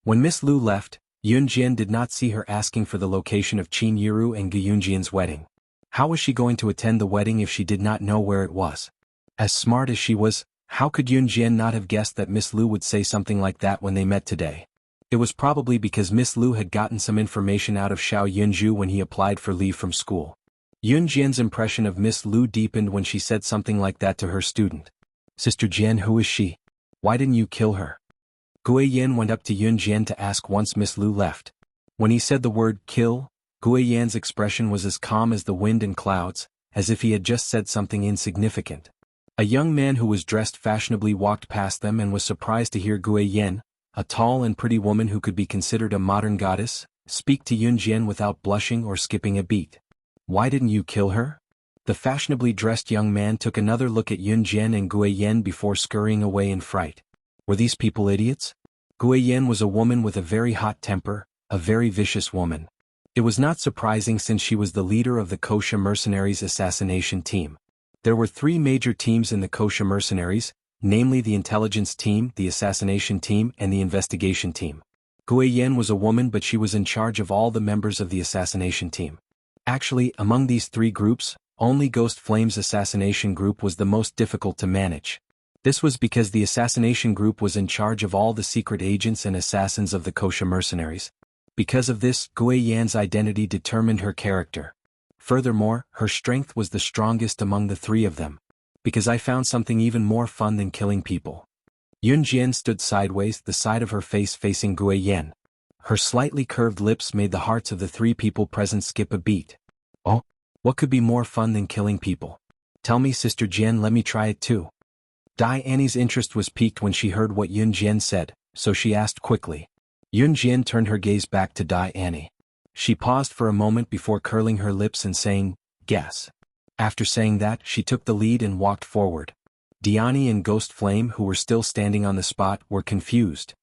When Miss Lu left, Yun Jian did not see her asking for the location of Qin Yiru and Gu Yunjian's wedding. How was she going to attend the wedding if she did not know where it was? As smart as she was, how could Yun Jian not have guessed that Miss Lu would say something like that when they met today? It was probably because Miss Lu had gotten some information out of Xiao Yunju when he applied for leave from school. Yun Jian's impression of Miss Lu deepened when she said something like that to her student. Sister Jian, who is she? Why didn't you kill her? Gui Yan went up to Yun Jian to ask once Miss Lu left. When he said the word kill, Gui Yan's expression was as calm as the wind and clouds, as if he had just said something insignificant. A young man who was dressed fashionably walked past them and was surprised to hear Gui Yan, a tall and pretty woman who could be considered a modern goddess, speak to Yun Jian without blushing or skipping a beat. Why didn't you kill her? The fashionably dressed young man took another look at Yun Jian and Gui Yan before scurrying away in fright. Were these people idiots? Gui Yan was a woman with a very hot temper, a very vicious woman. It was not surprising since she was the leader of the Wuxia mercenaries assassination team. There were 3 major teams in the Wuxia mercenaries, namely the intelligence team, the assassination team, and the investigation team. Gui Yan was a woman, but she was in charge of all the members of the assassination team. Actually, among these 3 groups, only Ghost Flame's assassination group was the most difficult to manage. This was because the assassination group was in charge of all the secret agents and assassins of the Wuxia mercenaries. Because of this, Gui Yan's identity determined her character. Furthermore, her strength was the strongest among the 3 of them. Because I found something even more fun than killing people. Yun Jian stood sideways, the side of her face facing Gui Yan. Her slightly curved lips made the hearts of the 3 people present skip a beat. Oh, what could be more fun than killing people? Tell me, Sister Jian, let me try it too. Dai Annie's interest was piqued when she heard what Yun Jian said, so she asked quickly. Yun Jian turned her gaze back to Dai Annie. She paused for a moment before curling her lips and saying, "Guess." After saying that, she took the lead and walked forward. Diani and Ghost Flame, who were still standing on the spot, were confused.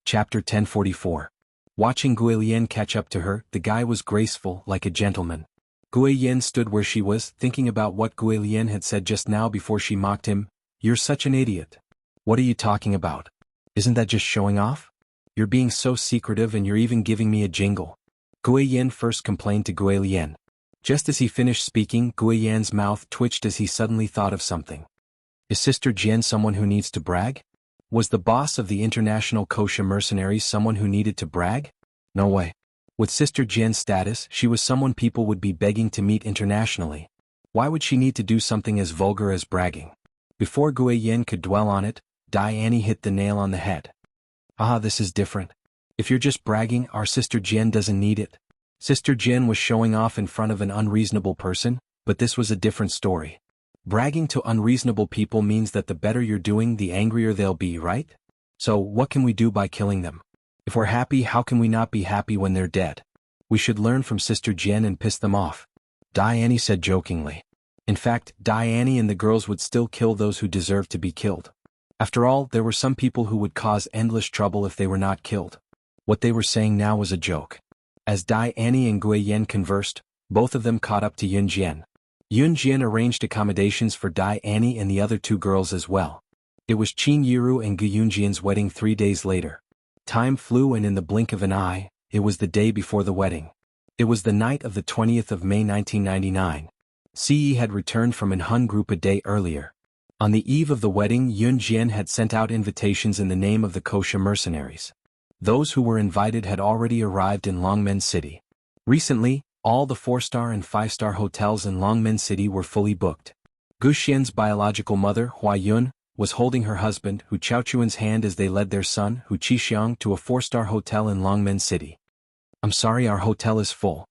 Chapter 1044. Watching Gui Yan catch up to her, the guy was graceful, like a gentleman. Gui Yan stood where she was, thinking about what Gui Yan had said just now before she mocked him. "You're such an idiot. What are you talking about? Isn't that just showing off? You're being so secretive and you're even giving me a jingle." Gui Yan first complained to Gui Yan. Just as he finished speaking, Gui Yan's mouth twitched as he suddenly thought of something. Is Sister Jian someone who needs to brag? Was the boss of the international Wuxia mercenaries someone who needed to brag? No way. With Sister Jian's status, she was someone people would be begging to meet internationally. Why would she need to do something as vulgar as bragging? Before Gui Yan could dwell on it, Dai Annie hit the nail on the head. Ah, this is different. If you're just bragging, our Sister Jian doesn't need it. Sister Jian was showing off in front of an unreasonable person, but this was a different story. Bragging to unreasonable people means that the better you're doing, the angrier they'll be, right? So, what can we do by killing them? If we're happy, how can we not be happy when they're dead? We should learn from Sister Jian and piss them off. Dai Annie said jokingly. In fact, Dai Annie and the girls would still kill those who deserved to be killed. After all, there were some people who would cause endless trouble if they were not killed. What they were saying now was a joke. As Dai Annie and Gui Yan conversed, both of them caught up to Yun Jian. Yun Jian arranged accommodations for Dai Annie and the other 2 girls as well. It was Qin Yiru and Gu Yunjian's wedding 3 days later. Time flew, and in the blink of an eye, it was the day before the wedding. It was the night of the 20th of May 1999. Ce had returned from an Hun group a day earlier. On the eve of the wedding, Yun Jian had sent out invitations in the name of the Wuxia mercenaries. Those who were invited had already arrived in Longmen City. Recently, all the 4-star and 5-star hotels in Longmen City were fully booked. Gu Xian's biological mother, Hua Yun, was holding her husband, Hu Chaochuan's hand as they led their son, Hu Qixiang, to a 4-star hotel in Longmen City. "I'm sorry, our hotel is full."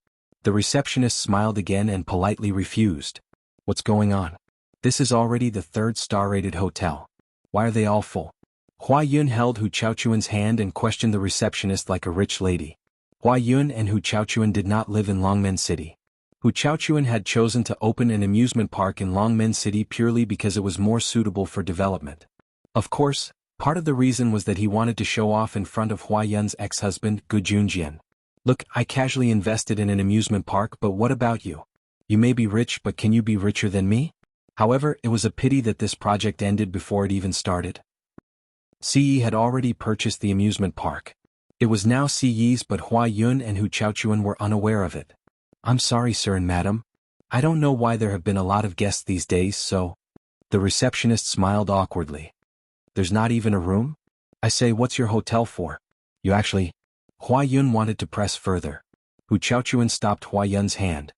The receptionist smiled again and politely refused. "What's going on? This is already the 3rd star-rated hotel. Why are they all full?" Hua Yun held Hu Chaochuan's hand and questioned the receptionist like a rich lady. Hua Yun and Hu Chaochuan did not live in Longmen City. Hu Chaochuan had chosen to open an amusement park in Longmen City purely because it was more suitable for development. Of course, part of the reason was that he wanted to show off in front of Hua Yun's ex-husband, Gu Junjian. "Look, I casually invested in an amusement park, but what about you? You may be rich, but can you be richer than me?" However, it was a pity that this project ended before it even started. Ce had already purchased the amusement park. It was now Ce's, but Hua Yun and Hu Chaochuan were unaware of it. "I'm sorry, sir and madam. I don't know why there have been a lot of guests these days, so..." The receptionist smiled awkwardly. "There's not even a room? I say, what's your hotel for? You actually..." Hua Yun wanted to press further. Hu Chaochuan stopped Hua Yun's hand.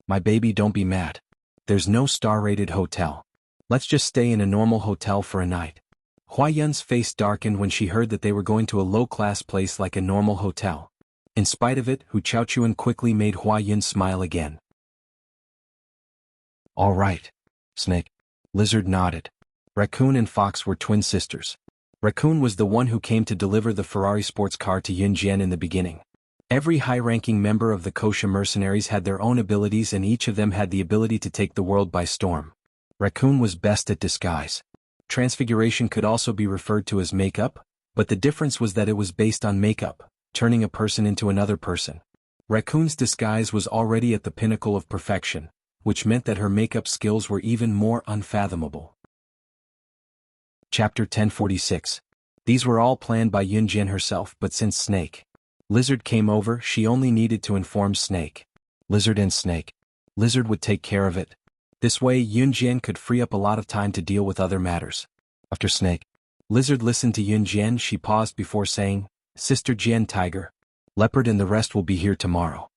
"My baby, don't be mad. There's no star-rated hotel. Let's just stay in a normal hotel for a night." Hua Yun's face darkened when she heard that they were going to a low-class place like a normal hotel. In spite of it, Hu Chaochuan quickly made Hua Yun smile again. All right. Snake. Lizard nodded. Raccoon and Fox were twin sisters. Raccoon was the one who came to deliver the Ferrari sports car to Yun Jian in the beginning. Every high-ranking member of the Kosha mercenaries had their own abilities, and each of them had the ability to take the world by storm. Raccoon was best at disguise. Transfiguration could also be referred to as makeup, but the difference was that it was based on makeup, turning a person into another person. Raccoon's disguise was already at the pinnacle of perfection, which meant that her makeup skills were even more unfathomable. Chapter 1046. These were all planned by Yun Jian herself, but since Snake, Lizard came over, she only needed to inform Snake. Lizard and Snake. Lizard would take care of it. This way Yun Jian could free up a lot of time to deal with other matters. After Snake, Lizard listened to Yun Jian. She paused before saying, Sister Jian, Tiger, Leopard and the rest will be here tomorrow.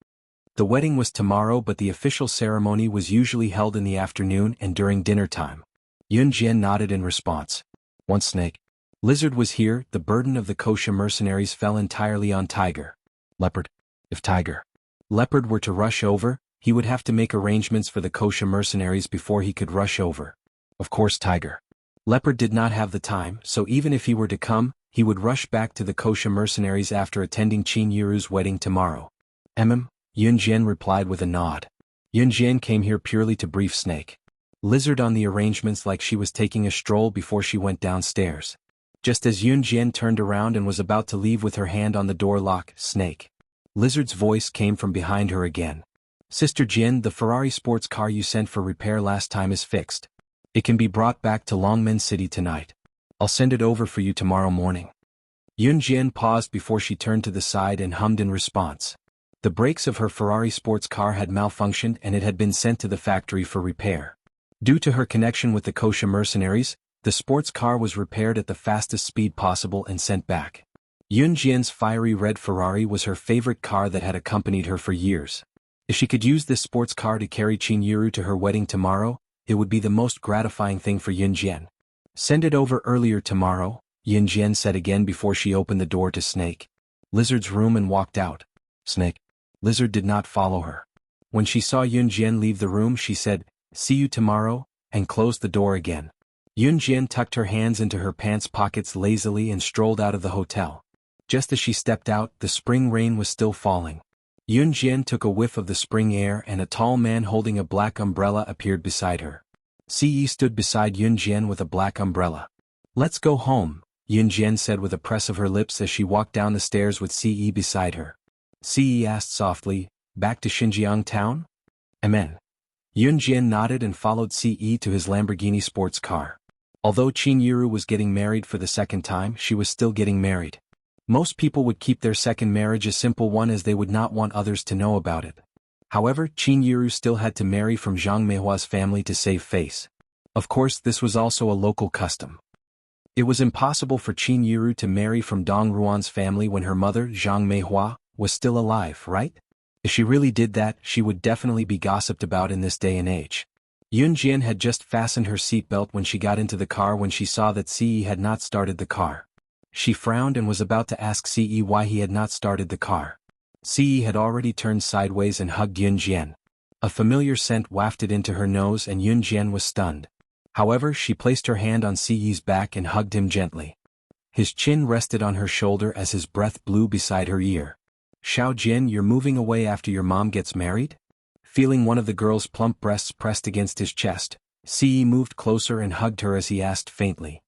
The wedding was tomorrow, but the official ceremony was usually held in the afternoon and during dinner time. Yun Jian nodded in response. Once Snake, Lizard was here, the burden of the Kosha mercenaries fell entirely on Tiger. Leopard. If Tiger, Leopard were to rush over, he would have to make arrangements for the Kosha mercenaries before he could rush over. Of course Tiger, Leopard did not have the time, so even if he were to come, he would rush back to the Kosha mercenaries after attending Qin Yiru's wedding tomorrow. Yun Jian replied with a nod. Yun Jian came here purely to brief Snake, Lizard on the arrangements like she was taking a stroll before she went downstairs. Just as Yun Jian turned around and was about to leave with her hand on the door lock, Snake, Lizard's voice came from behind her again. Sister Jian, the Ferrari sports car you sent for repair last time is fixed. It can be brought back to Longmen City tonight. I'll send it over for you tomorrow morning. Yun Jian paused before she turned to the side and hummed in response. The brakes of her Ferrari sports car had malfunctioned and it had been sent to the factory for repair. Due to her connection with the Kosha mercenaries, the sports car was repaired at the fastest speed possible and sent back. Yun Jian's fiery red Ferrari was her favorite car that had accompanied her for years. If she could use this sports car to carry Qin Yiru to her wedding tomorrow, it would be the most gratifying thing for Yun Jian. Send it over earlier tomorrow, Yun Jian said again before she opened the door to Snake, Lizard's room and walked out. Snake, Lizard did not follow her. When she saw Yun Jian leave the room, she said, See you tomorrow, and closed the door again. Yun Jian tucked her hands into her pants pockets lazily and strolled out of the hotel. Just as she stepped out, the spring rain was still falling. Yun Jian took a whiff of the spring air and a tall man holding a black umbrella appeared beside her. Ce stood beside Yun Jian with a black umbrella. Let's go home, Yun Jian said with a press of her lips as she walked down the stairs with Ce beside her. Ce asked softly, Back to Xinjiang town? Amen. Yun Jian nodded and followed Ce to his Lamborghini sports car. Although Qin Yiru was getting married for the second time, she was still getting married. Most people would keep their second marriage a simple one as they would not want others to know about it. However, Qin Yiru still had to marry from Zhang Meihua's family to save face. Of course, this was also a local custom. It was impossible for Qin Yiru to marry from Dong Ruan's family when her mother, Zhang Meihua, was still alive, right? If she really did that, she would definitely be gossiped about in this day and age. Yun Jian had just fastened her seatbelt when she got into the car when she saw that Ce had not started the car. She frowned and was about to ask Ce why he had not started the car. Ce had already turned sideways and hugged Yun Jian. A familiar scent wafted into her nose and Yun Jian was stunned. However, she placed her hand on Ce's back and hugged him gently. His chin rested on her shoulder as his breath blew beside her ear. Xiao Jian, you're moving away after your mom gets married? Feeling one of the girl's plump breasts pressed against his chest, Ce moved closer and hugged her as he asked faintly.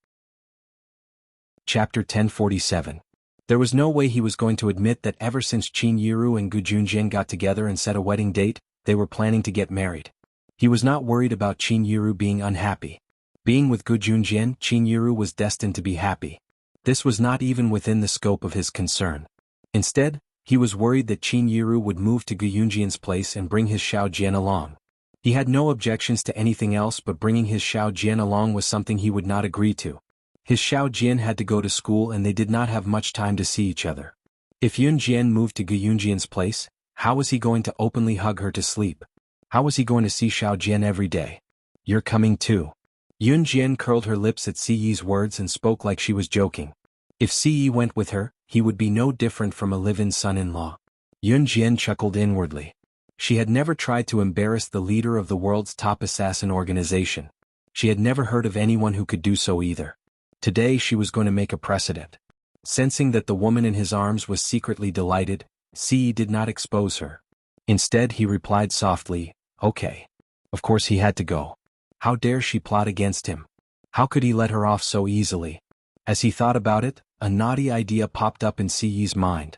Chapter 1047. There was no way he was going to admit that ever since Qin Yiru and Gu Junjian got together and set a wedding date, they were planning to get married. He was not worried about Qin Yiru being unhappy. Being with Gu Junjian, Qin Yiru was destined to be happy. This was not even within the scope of his concern. Instead, he was worried that Qin Yiru would move to Gu Junjian's place and bring his Xiao Jian along. He had no objections to anything else, but bringing his Xiao Jian along was something he would not agree to. His Xiao Jian had to go to school and they did not have much time to see each other. If Yun Jian moved to Gu Junjian's place, how was he going to openly hug her to sleep? How was he going to see Xiao Jian every day? You're coming too. Yun Jian curled her lips at Si Yi's words and spoke like she was joking. If Si Yi went with her, he would be no different from a live-in son-in-law. Yun Jian chuckled inwardly. She had never tried to embarrass the leader of the world's top assassin organization. She had never heard of anyone who could do so either. Today she was going to make a precedent. Sensing that the woman in his arms was secretly delighted, Si Yi did not expose her. Instead he replied softly, "Okay." Of course he had to go. How dare she plot against him? How could he let her off so easily? As he thought about it, a naughty idea popped up in Si Yi's mind.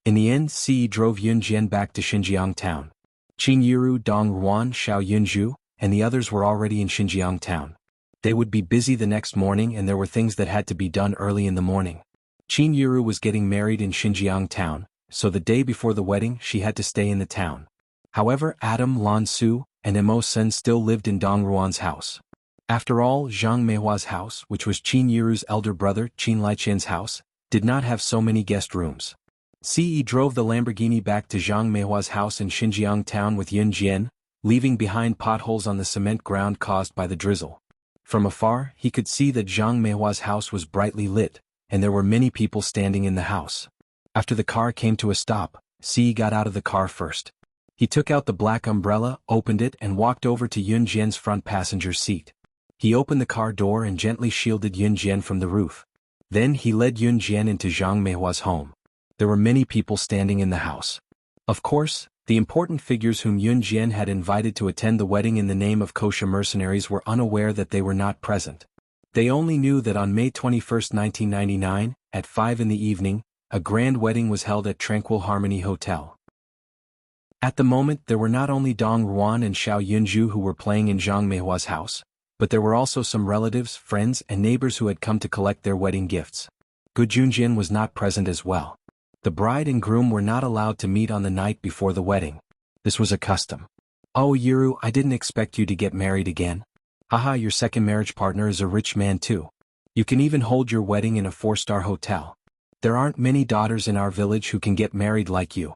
In the end, Si Yi drove Yun Jian back to Xinjiang town. Qin Yiru, Dong Ruan, Xiao Yunju, and the others were already in Xinjiang town. They would be busy the next morning and there were things that had to be done early in the morning. Qin Yiru was getting married in Xinjiang town, so the day before the wedding she had to stay in the town. However, Adam, Lan Su, and Mo Sen still lived in Dong Ruan's house. After all, Zhang Meihua's house, which was Qin Yiru's elder brother Qin Laiqian's house, did not have so many guest rooms. Si Yi drove the Lamborghini back to Zhang Meihua's house in Xinjiang town with Yun Jian, leaving behind potholes on the cement ground caused by the drizzle. From afar, he could see that Zhang Meihua's house was brightly lit, and there were many people standing in the house. After the car came to a stop, Si Yi got out of the car first. He took out the black umbrella, opened it and walked over to Yun Jian's front passenger seat. He opened the car door and gently shielded Yun Jian from the roof. Then he led Yun Jian into Zhang Meihua's home. There were many people standing in the house. Of course, the important figures whom Yun Jian had invited to attend the wedding in the name of kosher mercenaries were unaware that they were not present. They only knew that on May 21, 1999, at 5 in the evening, a grand wedding was held at Tranquil Harmony Hotel. At the moment there were not only Dong Ruan and Xiao Yunju who were playing in Zhang Meihua's house, but there were also some relatives, friends and neighbors who had come to collect their wedding gifts. Gu Junjian was not present as well. The bride and groom were not allowed to meet on the night before the wedding. This was a custom. "Oh Yiru, I didn't expect you to get married again. Haha, your second marriage partner is a rich man too. You can even hold your wedding in a 4-star hotel. There aren't many daughters in our village who can get married like you.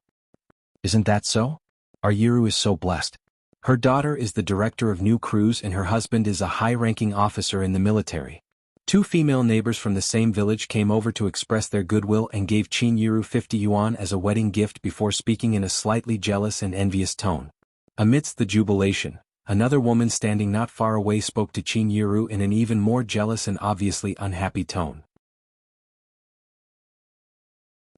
Isn't that so? Our Yiru is so blessed. Her daughter is the director of new crews and her husband is a high-ranking officer in the military." 2 female neighbors from the same village came over to express their goodwill and gave Qin Yiru 50 yuan as a wedding gift before speaking in a slightly jealous and envious tone. Amidst the jubilation, another woman standing not far away spoke to Qin Yiru in an even more jealous and obviously unhappy tone.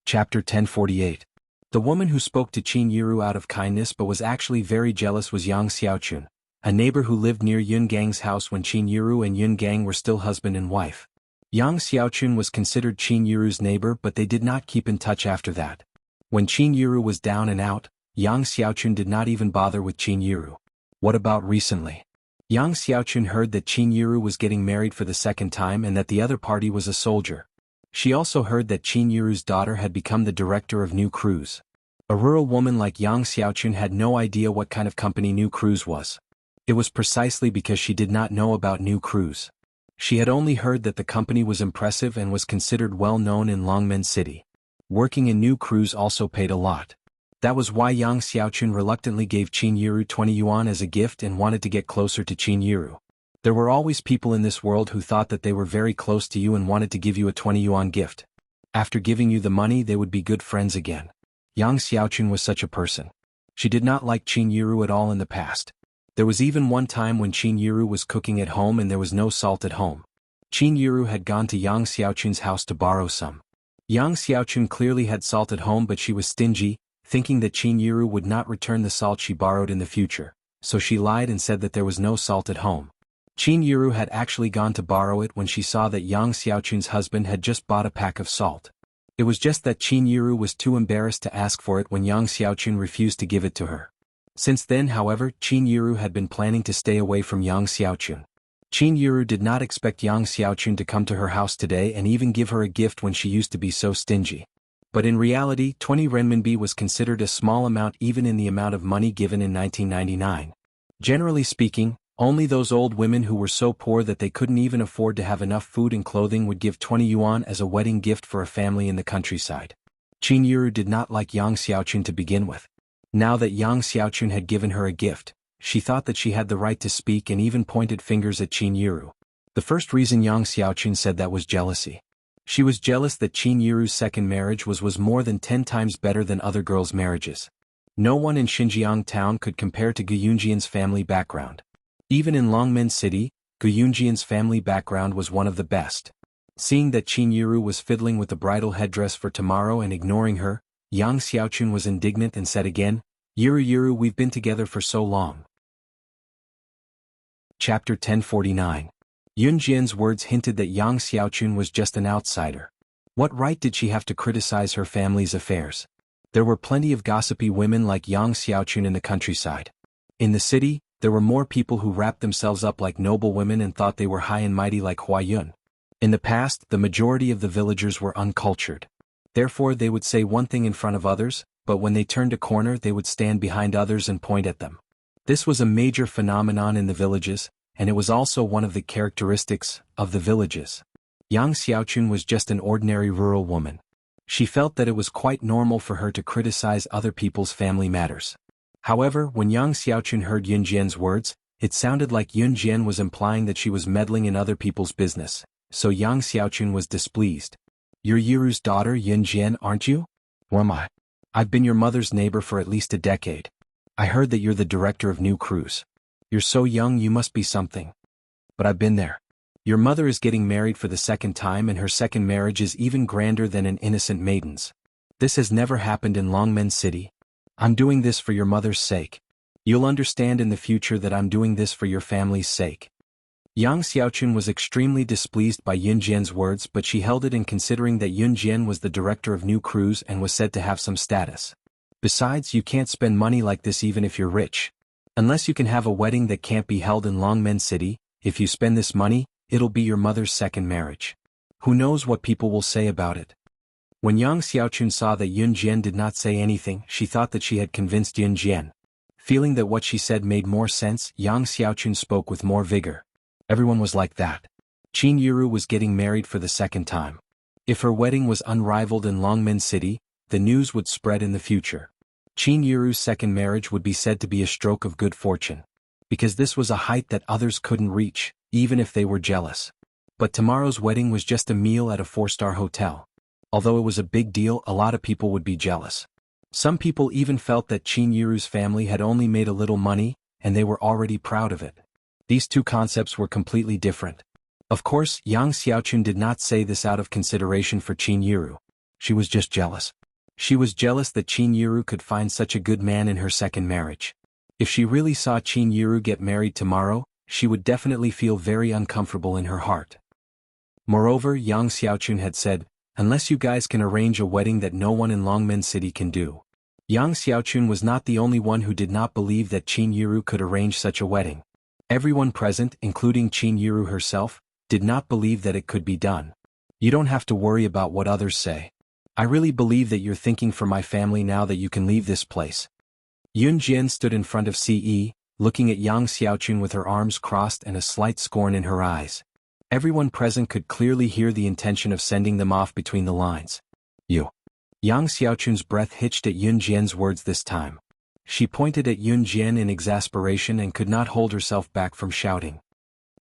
Chapter 1048. The woman who spoke to Qin Yiru out of kindness but was actually very jealous was Yang Xiaochun, a neighbor who lived near Yun Gang's house when Qin Yiru and Yun Gang were still husband and wife. Yang Xiaochun was considered Qin Yiru's neighbor but they did not keep in touch after that. When Qin Yiru was down and out, Yang Xiaochun did not even bother with Qin Yiru. What about recently? Yang Xiaochun heard that Qin Yiru was getting married for the second time and that the other party was a soldier. She also heard that Qin Yiru's daughter had become the director of New Crews. A rural woman like Yang Xiaochun had no idea what kind of company New Crews was. It was precisely because she did not know about New Crews. She had only heard that the company was impressive and was considered well known in Longmen City. Working in New Crews also paid a lot. That was why Yang Xiaochun reluctantly gave Qin Yiru 20 yuan as a gift and wanted to get closer to Qin Yiru. There were always people in this world who thought that they were very close to you and wanted to give you a 20 yuan gift. After giving you the money they would be good friends again. Yang Xiaochun was such a person. She did not like Qin Yiru at all in the past. There was even one time when Qin Yiru was cooking at home and there was no salt at home. Qin Yiru had gone to Yang Xiaochun's house to borrow some. Yang Xiaochun clearly had salt at home but she was stingy, thinking that Qin Yiru would not return the salt she borrowed in the future, so she lied and said that there was no salt at home. Qin Yiru had actually gone to borrow it when she saw that Yang Xiaochun's husband had just bought a pack of salt. It was just that Qin Yiru was too embarrassed to ask for it when Yang Xiaochun refused to give it to her. Since then, however, Qin Yiru had been planning to stay away from Yang Xiaochun. Qin Yiru did not expect Yang Xiaochun to come to her house today and even give her a gift when she used to be so stingy. But in reality, 20 renminbi was considered a small amount even in the amount of money given in 1999. Generally speaking, only those old women who were so poor that they couldn't even afford to have enough food and clothing would give 20 yuan as a wedding gift for a family in the countryside. Qin Yiru did not like Yang Xiaochun to begin with. Now that Yang Xiaochun had given her a gift, She thought that she had the right to speak and even pointed fingers at Qin Yiru. The first reason Yang Xiaoqun said that was jealousy. She was jealous that Qin Yiru's second marriage was more than 10 times better than other girls' marriages. No one in Xinjiang town could compare to Gu Yunjian's family background. Even in Longmen City, Gu Yunjian's family background was one of the best. Seeing that Qin Yiru was fiddling with the bridal headdress for tomorrow and ignoring her, Yang Xiaoqun was indignant and said again, Yiru, we've been together for so long. Chapter 1049. Yunjian's words hinted that Yang Xiaoqun was just an outsider. What right did she have to criticize her family's affairs? There were plenty of gossipy women like Yang Xiaoqun in the countryside. In the city, there were more people who wrapped themselves up like noble women and thought they were high and mighty like Hua Yun. In the past, the majority of the villagers were uncultured. Therefore they would say one thing in front of others, but when they turned a corner they would stand behind others and point at them. This was a major phenomenon in the villages, and it was also one of the characteristics of the villages. Yang Xiaoqun was just an ordinary rural woman. She felt that it was quite normal for her to criticize other people's family matters. However, when Yang Xiaoqun heard Yunjian's words, it sounded like Yunjian was implying that she was meddling in other people's business, so Yang Xiaoqun was displeased. You're Yiru's daughter Yunjian, aren't you? Or am I? I've been your mother's neighbor for at least a decade. I heard that you're the director of new crews. You're so young you must be something. But I've been there. Your mother is getting married for the second time and her second marriage is even grander than an innocent maiden's. This has never happened in Longmen City. I'm doing this for your mother's sake. You'll understand in the future that I'm doing this for your family's sake. Yang Xiaoqun was extremely displeased by Yunjian's words, but she held it in considering that Yunjian was the director of new crews and was said to have some status. Besides, you can't spend money like this even if you're rich. Unless you can have a wedding that can't be held in Longmen City, if you spend this money, it'll be your mother's second marriage. Who knows what people will say about it? When Yang Xiaoqun saw that Yunjian did not say anything, she thought that she had convinced Yunjian. Feeling that what she said made more sense, Yang Xiaoqun spoke with more vigor. Everyone was like that. Qin Yiru was getting married for the second time. If her wedding was unrivaled in Longmen City, the news would spread in the future. Qin Yiru's second marriage would be said to be a stroke of good fortune. Because this was a height that others couldn't reach, even if they were jealous. But tomorrow's wedding was just a meal at a 4-star hotel. Although it was a big deal, a lot of people would be jealous. Some people even felt that Qin Yiru's family had only made a little money, and they were already proud of it. These two concepts were completely different. Of course, Yang Xiaoqun did not say this out of consideration for Qin Yiru. She was just jealous. She was jealous that Qin Yiru could find such a good man in her second marriage. If she really saw Qin Yiru get married tomorrow, she would definitely feel very uncomfortable in her heart. Moreover, Yang Xiaoqun had said, unless you guys can arrange a wedding that no one in Longmen City can do. Yang Xiaoqun was not the only one who did not believe that Qin Yiru could arrange such a wedding. Everyone present, including Qin Yiru herself, did not believe that it could be done. You don't have to worry about what others say. I really believe that you're thinking for my family now that you can leave this place. Yunjian stood in front of Ce, looking at Yang Xiaoqun with her arms crossed and a slight scorn in her eyes. Everyone present could clearly hear the intention of sending them off between the lines. You. Yang Xiaoqun's breath hitched at Yunjian's words this time. She pointed at Yunjian in exasperation and could not hold herself back from shouting.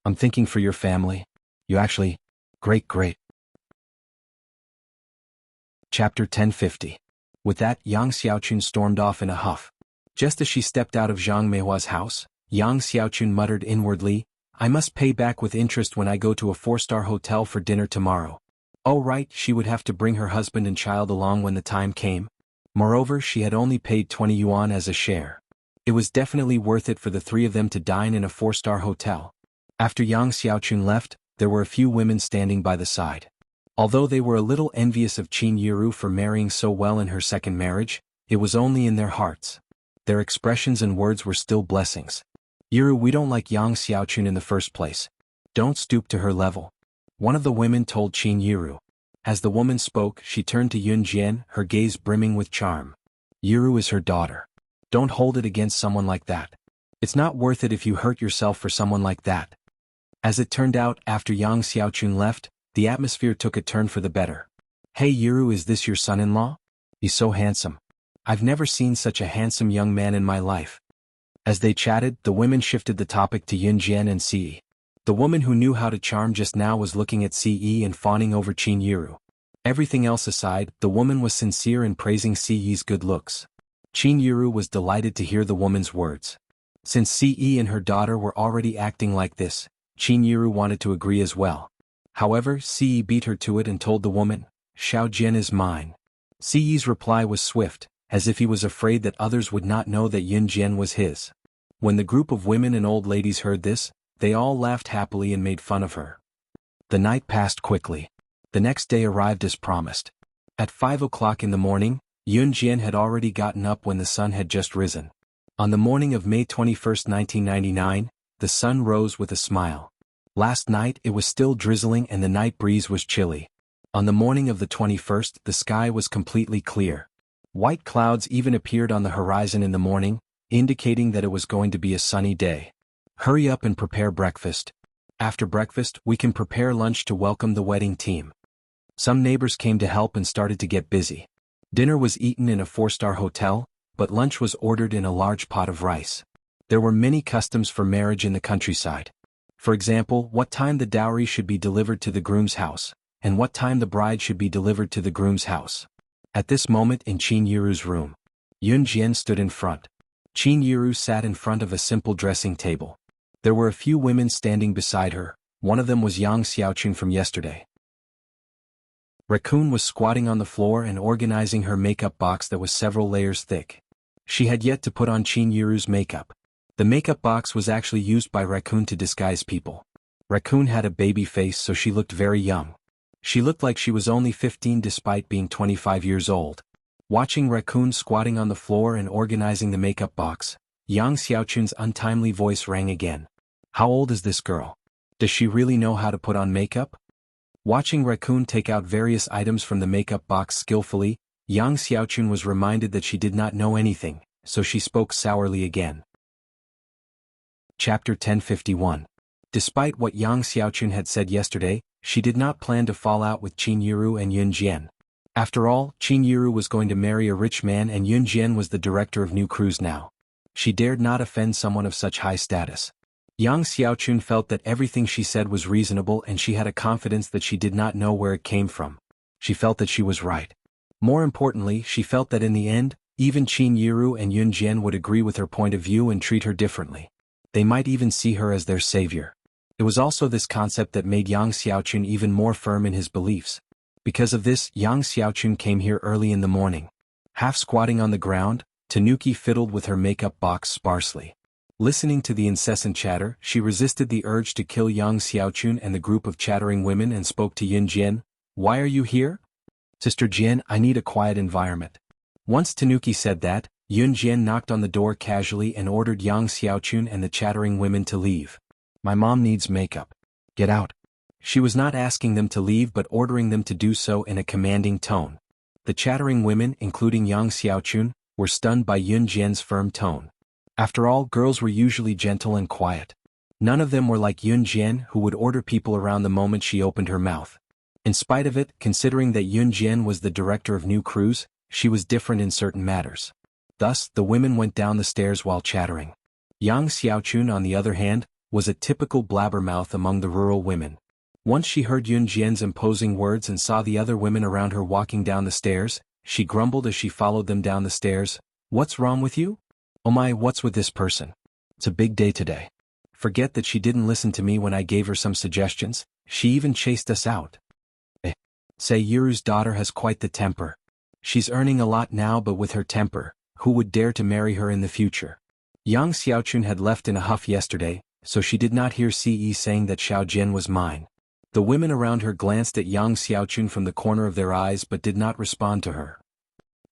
I'm thinking for your family. You actually... Great. Chapter 1050. With that, Yang Xiaoqun stormed off in a huff. Just as she stepped out of Zhang Meihua's house, Yang Xiaoqun muttered inwardly, I must pay back with interest when I go to a 4-star hotel for dinner tomorrow. Oh right, she would have to bring her husband and child along when the time came. Moreover, she had only paid 20 yuan as a share. It was definitely worth it for the three of them to dine in a 4-star hotel. After Yang Xiaoqun left, there were a few women standing by the side. Although they were a little envious of Qin Yiru for marrying so well in her second marriage, it was only in their hearts. Their expressions and words were still blessings. Yiru, we don't like Yang Xiaoqun in the first place. Don't stoop to her level. One of the women told Qin Yiru. As the woman spoke, she turned to Yunjian, her gaze brimming with charm. Yiru is her daughter. Don't hold it against someone like that. It's not worth it if you hurt yourself for someone like that. As it turned out, after Yang Xiaoqun left, the atmosphere took a turn for the better. Hey Yiru, is this your son-in-law? He's so handsome. I've never seen such a handsome young man in my life. As they chatted, the women shifted the topic to Yunjian and Ce. The woman who knew how to charm just now was looking at Ce and fawning over Qin Yiru. Everything else aside, the woman was sincere in praising Ce's good looks. Qin Yiru was delighted to hear the woman's words. Since Ce and her daughter were already acting like this, Qin Yiru wanted to agree as well. However, Ce beat her to it and told the woman, "Xiao Jian is mine." Ce's reply was swift, as if he was afraid that others would not know that Yunjian was his. When the group of women and old ladies heard this, they all laughed happily and made fun of her. The night passed quickly. The next day arrived as promised. At 5 o'clock in the morning, Yunjian had already gotten up when the sun had just risen. On the morning of May 21, 1999, the sun rose with a smile. Last night it was still drizzling and the night breeze was chilly. On the morning of the 21st, the sky was completely clear. White clouds even appeared on the horizon in the morning, indicating that it was going to be a sunny day. Hurry up and prepare breakfast. After breakfast, we can prepare lunch to welcome the wedding team. Some neighbors came to help and started to get busy. Dinner was eaten in a 4-star hotel, but lunch was ordered in a large pot of rice. There were many customs for marriage in the countryside. For example, what time the dowry should be delivered to the groom's house, and what time the bride should be delivered to the groom's house. At this moment in Qin Yiru's room, Yunjian stood in front. Qin Yiru sat in front of a simple dressing table. There were a few women standing beside her. One of them was Yang Xiaoqun from yesterday. Raccoon was squatting on the floor and organizing her makeup box that was several layers thick. She had yet to put on Qin Yiru's makeup. The makeup box was actually used by Raccoon to disguise people. Raccoon had a baby face, so she looked very young. She looked like she was only 15 despite being 25 years old. Watching Raccoon squatting on the floor and organizing the makeup box, Yang Xiaoqun's untimely voice rang again. How old is this girl? Does she really know how to put on makeup? Watching Raccoon take out various items from the makeup box skillfully, Yang Xiaoqun was reminded that she did not know anything, so she spoke sourly again. Chapter 1051. Despite what Yang Xiaoqun had said yesterday, she did not plan to fall out with Qin Yiru and Yunjian. After all, Qin Yiru was going to marry a rich man and Yunjian was the director of new crews now. She dared not offend someone of such high status. Yang Xiaoqun felt that everything she said was reasonable and she had a confidence that she did not know where it came from. She felt that she was right. More importantly, she felt that in the end, even Qin Yiru and Yunjian would agree with her point of view and treat her differently. They might even see her as their savior. It was also this concept that made Yang Xiaoqun even more firm in his beliefs. Because of this, Yang Xiaoqun came here early in the morning. Half squatting on the ground, Tanuki fiddled with her makeup box sparsely. Listening to the incessant chatter, she resisted the urge to kill Yang Xiaoqun and the group of chattering women and spoke to Yunjian. Why are you here? Sister Jian, I need a quiet environment. Once Tanuki said that, Yunjian knocked on the door casually and ordered Yang Xiaoqun and the chattering women to leave. My mom needs makeup. Get out. She was not asking them to leave but ordering them to do so in a commanding tone. The chattering women, including Yang Xiaoqun, were stunned by Yunjian's firm tone. After all, girls were usually gentle and quiet. None of them were like Yunjian, who would order people around the moment she opened her mouth. In spite of it, considering that Yunjian was the director of new crews, she was different in certain matters. Thus, the women went down the stairs while chattering. Yang Xiaoqun, on the other hand, was a typical blabbermouth among the rural women. Once she heard Yunjian's imposing words and saw the other women around her walking down the stairs, she grumbled as she followed them down the stairs. What's wrong with you? Oh my, what's with this person? It's a big day today. Forget that she didn't listen to me when I gave her some suggestions, she even chased us out. Say Yiru's daughter has quite the temper. She's earning a lot now, but with her temper, who would dare to marry her in the future? Yang Xiaoqun had left in a huff yesterday, so she did not hear Ce saying that Xiao Jian was mine. The women around her glanced at Yang Xiaoqun from the corner of their eyes but did not respond to her.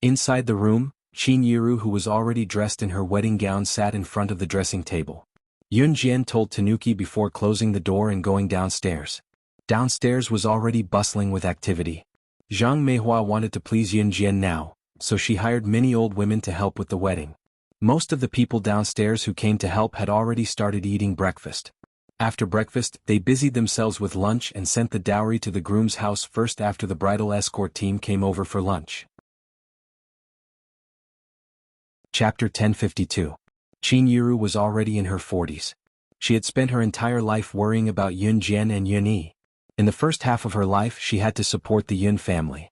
Inside the room, Qin Yiru, who was already dressed in her wedding gown, sat in front of the dressing table. Yunjian told Tanuki before closing the door and going downstairs. Downstairs was already bustling with activity. Zhang Meihua wanted to please Yunjian now, so she hired many old women to help with the wedding. Most of the people downstairs who came to help had already started eating breakfast. After breakfast, they busied themselves with lunch and sent the dowry to the groom's house first after the bridal escort team came over for lunch. Chapter 1052. Qin Yiru was already in her 40s. She had spent her entire life worrying about Yun Jian and Yun Yi. In the first half of her life she had to support the Yun family.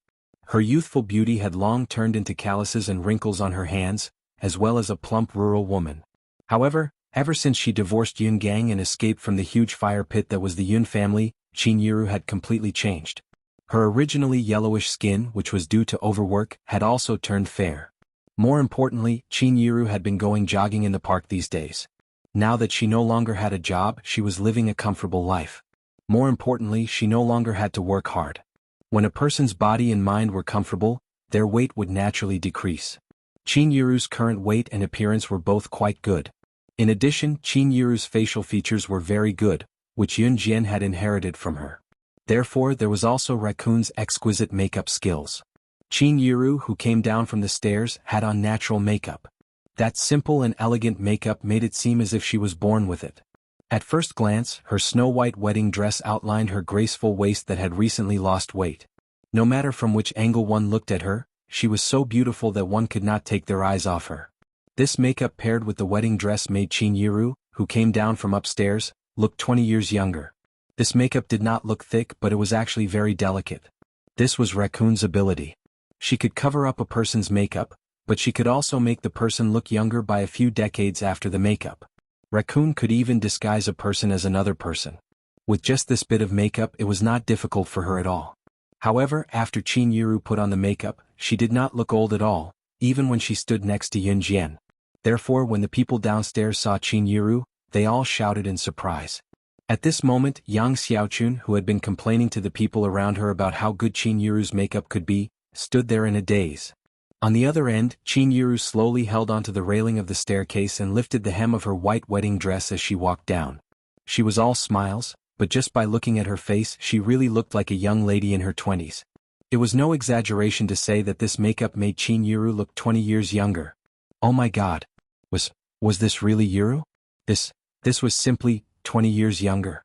Her youthful beauty had long turned into calluses and wrinkles on her hands, as well as a plump rural woman. However, ever since she divorced Yun Gang and escaped from the huge fire pit that was the Yun family, Qin Yiru had completely changed. Her originally yellowish skin, which was due to overwork, had also turned fair. More importantly, Qin Yiru had been going jogging in the park these days. Now that she no longer had a job, she was living a comfortable life. More importantly, she no longer had to work hard. When a person's body and mind were comfortable, their weight would naturally decrease. Qin Yiru's current weight and appearance were both quite good. In addition, Qin Yiru's facial features were very good, which Yun Jian had inherited from her. Therefore, there was also Raccoon's exquisite makeup skills. Qin Yiru, who came down from the stairs, had on natural makeup. That simple and elegant makeup made it seem as if she was born with it. At first glance, her snow-white wedding dress outlined her graceful waist that had recently lost weight. No matter from which angle one looked at her, she was so beautiful that one could not take their eyes off her. This makeup paired with the wedding dress made Qin Yiru, who came down from upstairs, look 20 years younger. This makeup did not look thick, but it was actually very delicate. This was Raccoon's ability. She could cover up a person's makeup, but she could also make the person look younger by a few decades after the makeup. Raccoon could even disguise a person as another person. With just this bit of makeup, it was not difficult for her at all. However, after Qin Yiru put on the makeup, she did not look old at all, even when she stood next to Yun Jian. Therefore, when the people downstairs saw Qin Yiru, they all shouted in surprise. At this moment, Yang Xiaochun, who had been complaining to the people around her about how good Qin Yiru's makeup could be, stood there in a daze. On the other end, Qin Yiru slowly held onto the railing of the staircase and lifted the hem of her white wedding dress as she walked down. She was all smiles, but just by looking at her face she really looked like a young lady in her 20s. It was no exaggeration to say that this makeup made Qin Yiru look 20 years younger. Oh my god. Was this really Yiru? This was simply 20 years younger.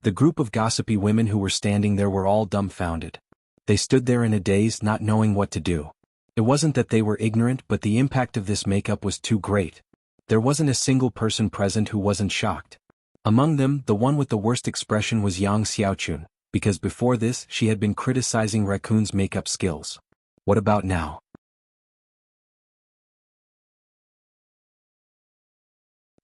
The group of gossipy women who were standing there were all dumbfounded. They stood there in a daze, not knowing what to do. It wasn't that they were ignorant, but the impact of this makeup was too great. There wasn't a single person present who wasn't shocked. Among them, the one with the worst expression was Yang Xiaochun, because before this she had been criticizing Raccoon's makeup skills. What about now?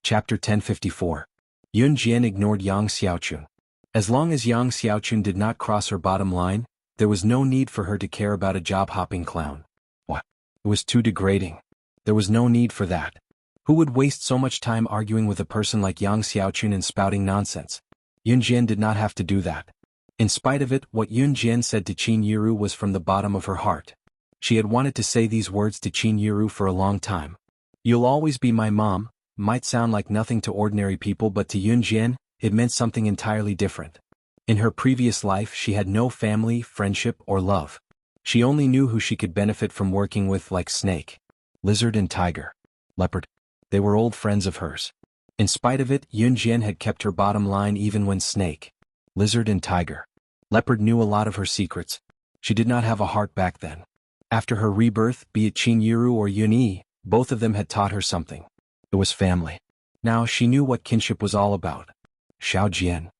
Chapter 1054. Yun Jian ignored Yang Xiaochun. As long as Yang Xiaochun did not cross her bottom line, there was no need for her to care about a job-hopping clown. What? It was too degrading. There was no need for that. Who would waste so much time arguing with a person like Yang Xiaochun and spouting nonsense? Yun Jian did not have to do that. In spite of it, what Yun Jian said to Qin Yiru was from the bottom of her heart. She had wanted to say these words to Qin Yiru for a long time. You'll always be my mom, might sound like nothing to ordinary people, but to Yun Jian, it meant something entirely different. In her previous life she had no family, friendship, or love. She only knew who she could benefit from working with, like snake, lizard and tiger, leopard. They were old friends of hers. In spite of it, Yun Jian had kept her bottom line even when snake, lizard and tiger, leopard knew a lot of her secrets. She did not have a heart back then. After her rebirth, be it Qin Yiru or Yun Yi, both of them had taught her something. It was family. Now she knew what kinship was all about. Xiao Jian.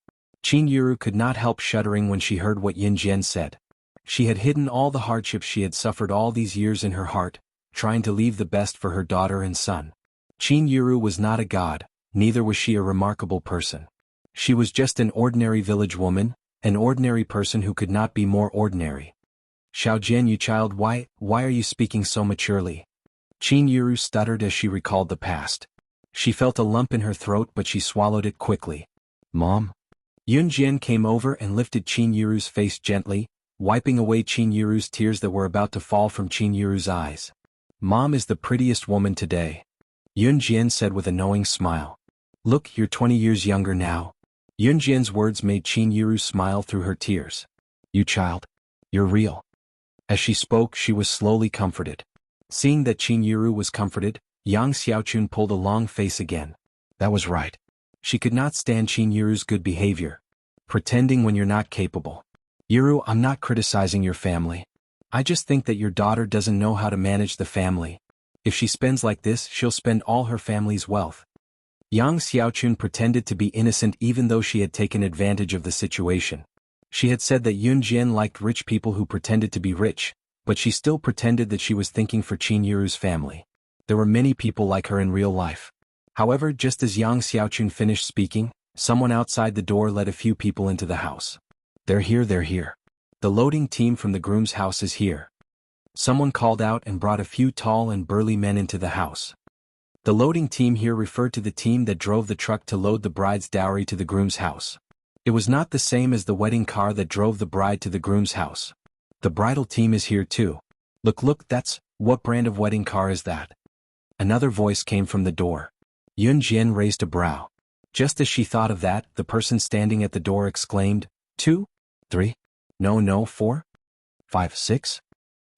Qin Yiru could not help shuddering when she heard what Yun Jian said. She had hidden all the hardships she had suffered all these years in her heart, trying to leave the best for her daughter and son. Qin Yiru was not a god, neither was she a remarkable person. She was just an ordinary village woman, an ordinary person who could not be more ordinary. Xiao Jian, you child, why are you speaking so maturely? Qin Yiru stuttered as she recalled the past. She felt a lump in her throat, but she swallowed it quickly. Mom? Yun Jian came over and lifted Qin Yiru's face gently, wiping away Qin Yiru's tears that were about to fall from Qin Yiru's eyes. Mom is the prettiest woman today. Yun Jian said with a knowing smile. Look, you're 20 years younger now. Yun Jian's words made Qin Yiru smile through her tears. You child. You're real. As she spoke, she was slowly comforted. Seeing that Qin Yiru was comforted, Yang Xiaochun pulled a long face again. That was right. She could not stand Qin Yiru's good behavior. Pretending when you're not capable. Yiru, I'm not criticizing your family. I just think that your daughter doesn't know how to manage the family. If she spends like this, she'll spend all her family's wealth. Yang Xiaochun pretended to be innocent even though she had taken advantage of the situation. She had said that Yun Jian liked rich people who pretended to be rich, but she still pretended that she was thinking for Qin Yiru's family. There were many people like her in real life. However, just as Yang Xiaochun finished speaking, someone outside the door led a few people into the house. They're here, they're here. The loading team from the groom's house is here. Someone called out and brought a few tall and burly men into the house. The loading team here referred to the team that drove the truck to load the bride's dowry to the groom's house. It was not the same as the wedding car that drove the bride to the groom's house. The bridal team is here too. Look, what brand of wedding car is that? Another voice came from the door. Yun Jian raised a brow. Just as she thought of that, the person standing at the door exclaimed, 2, 3, no, 4, 5, 6,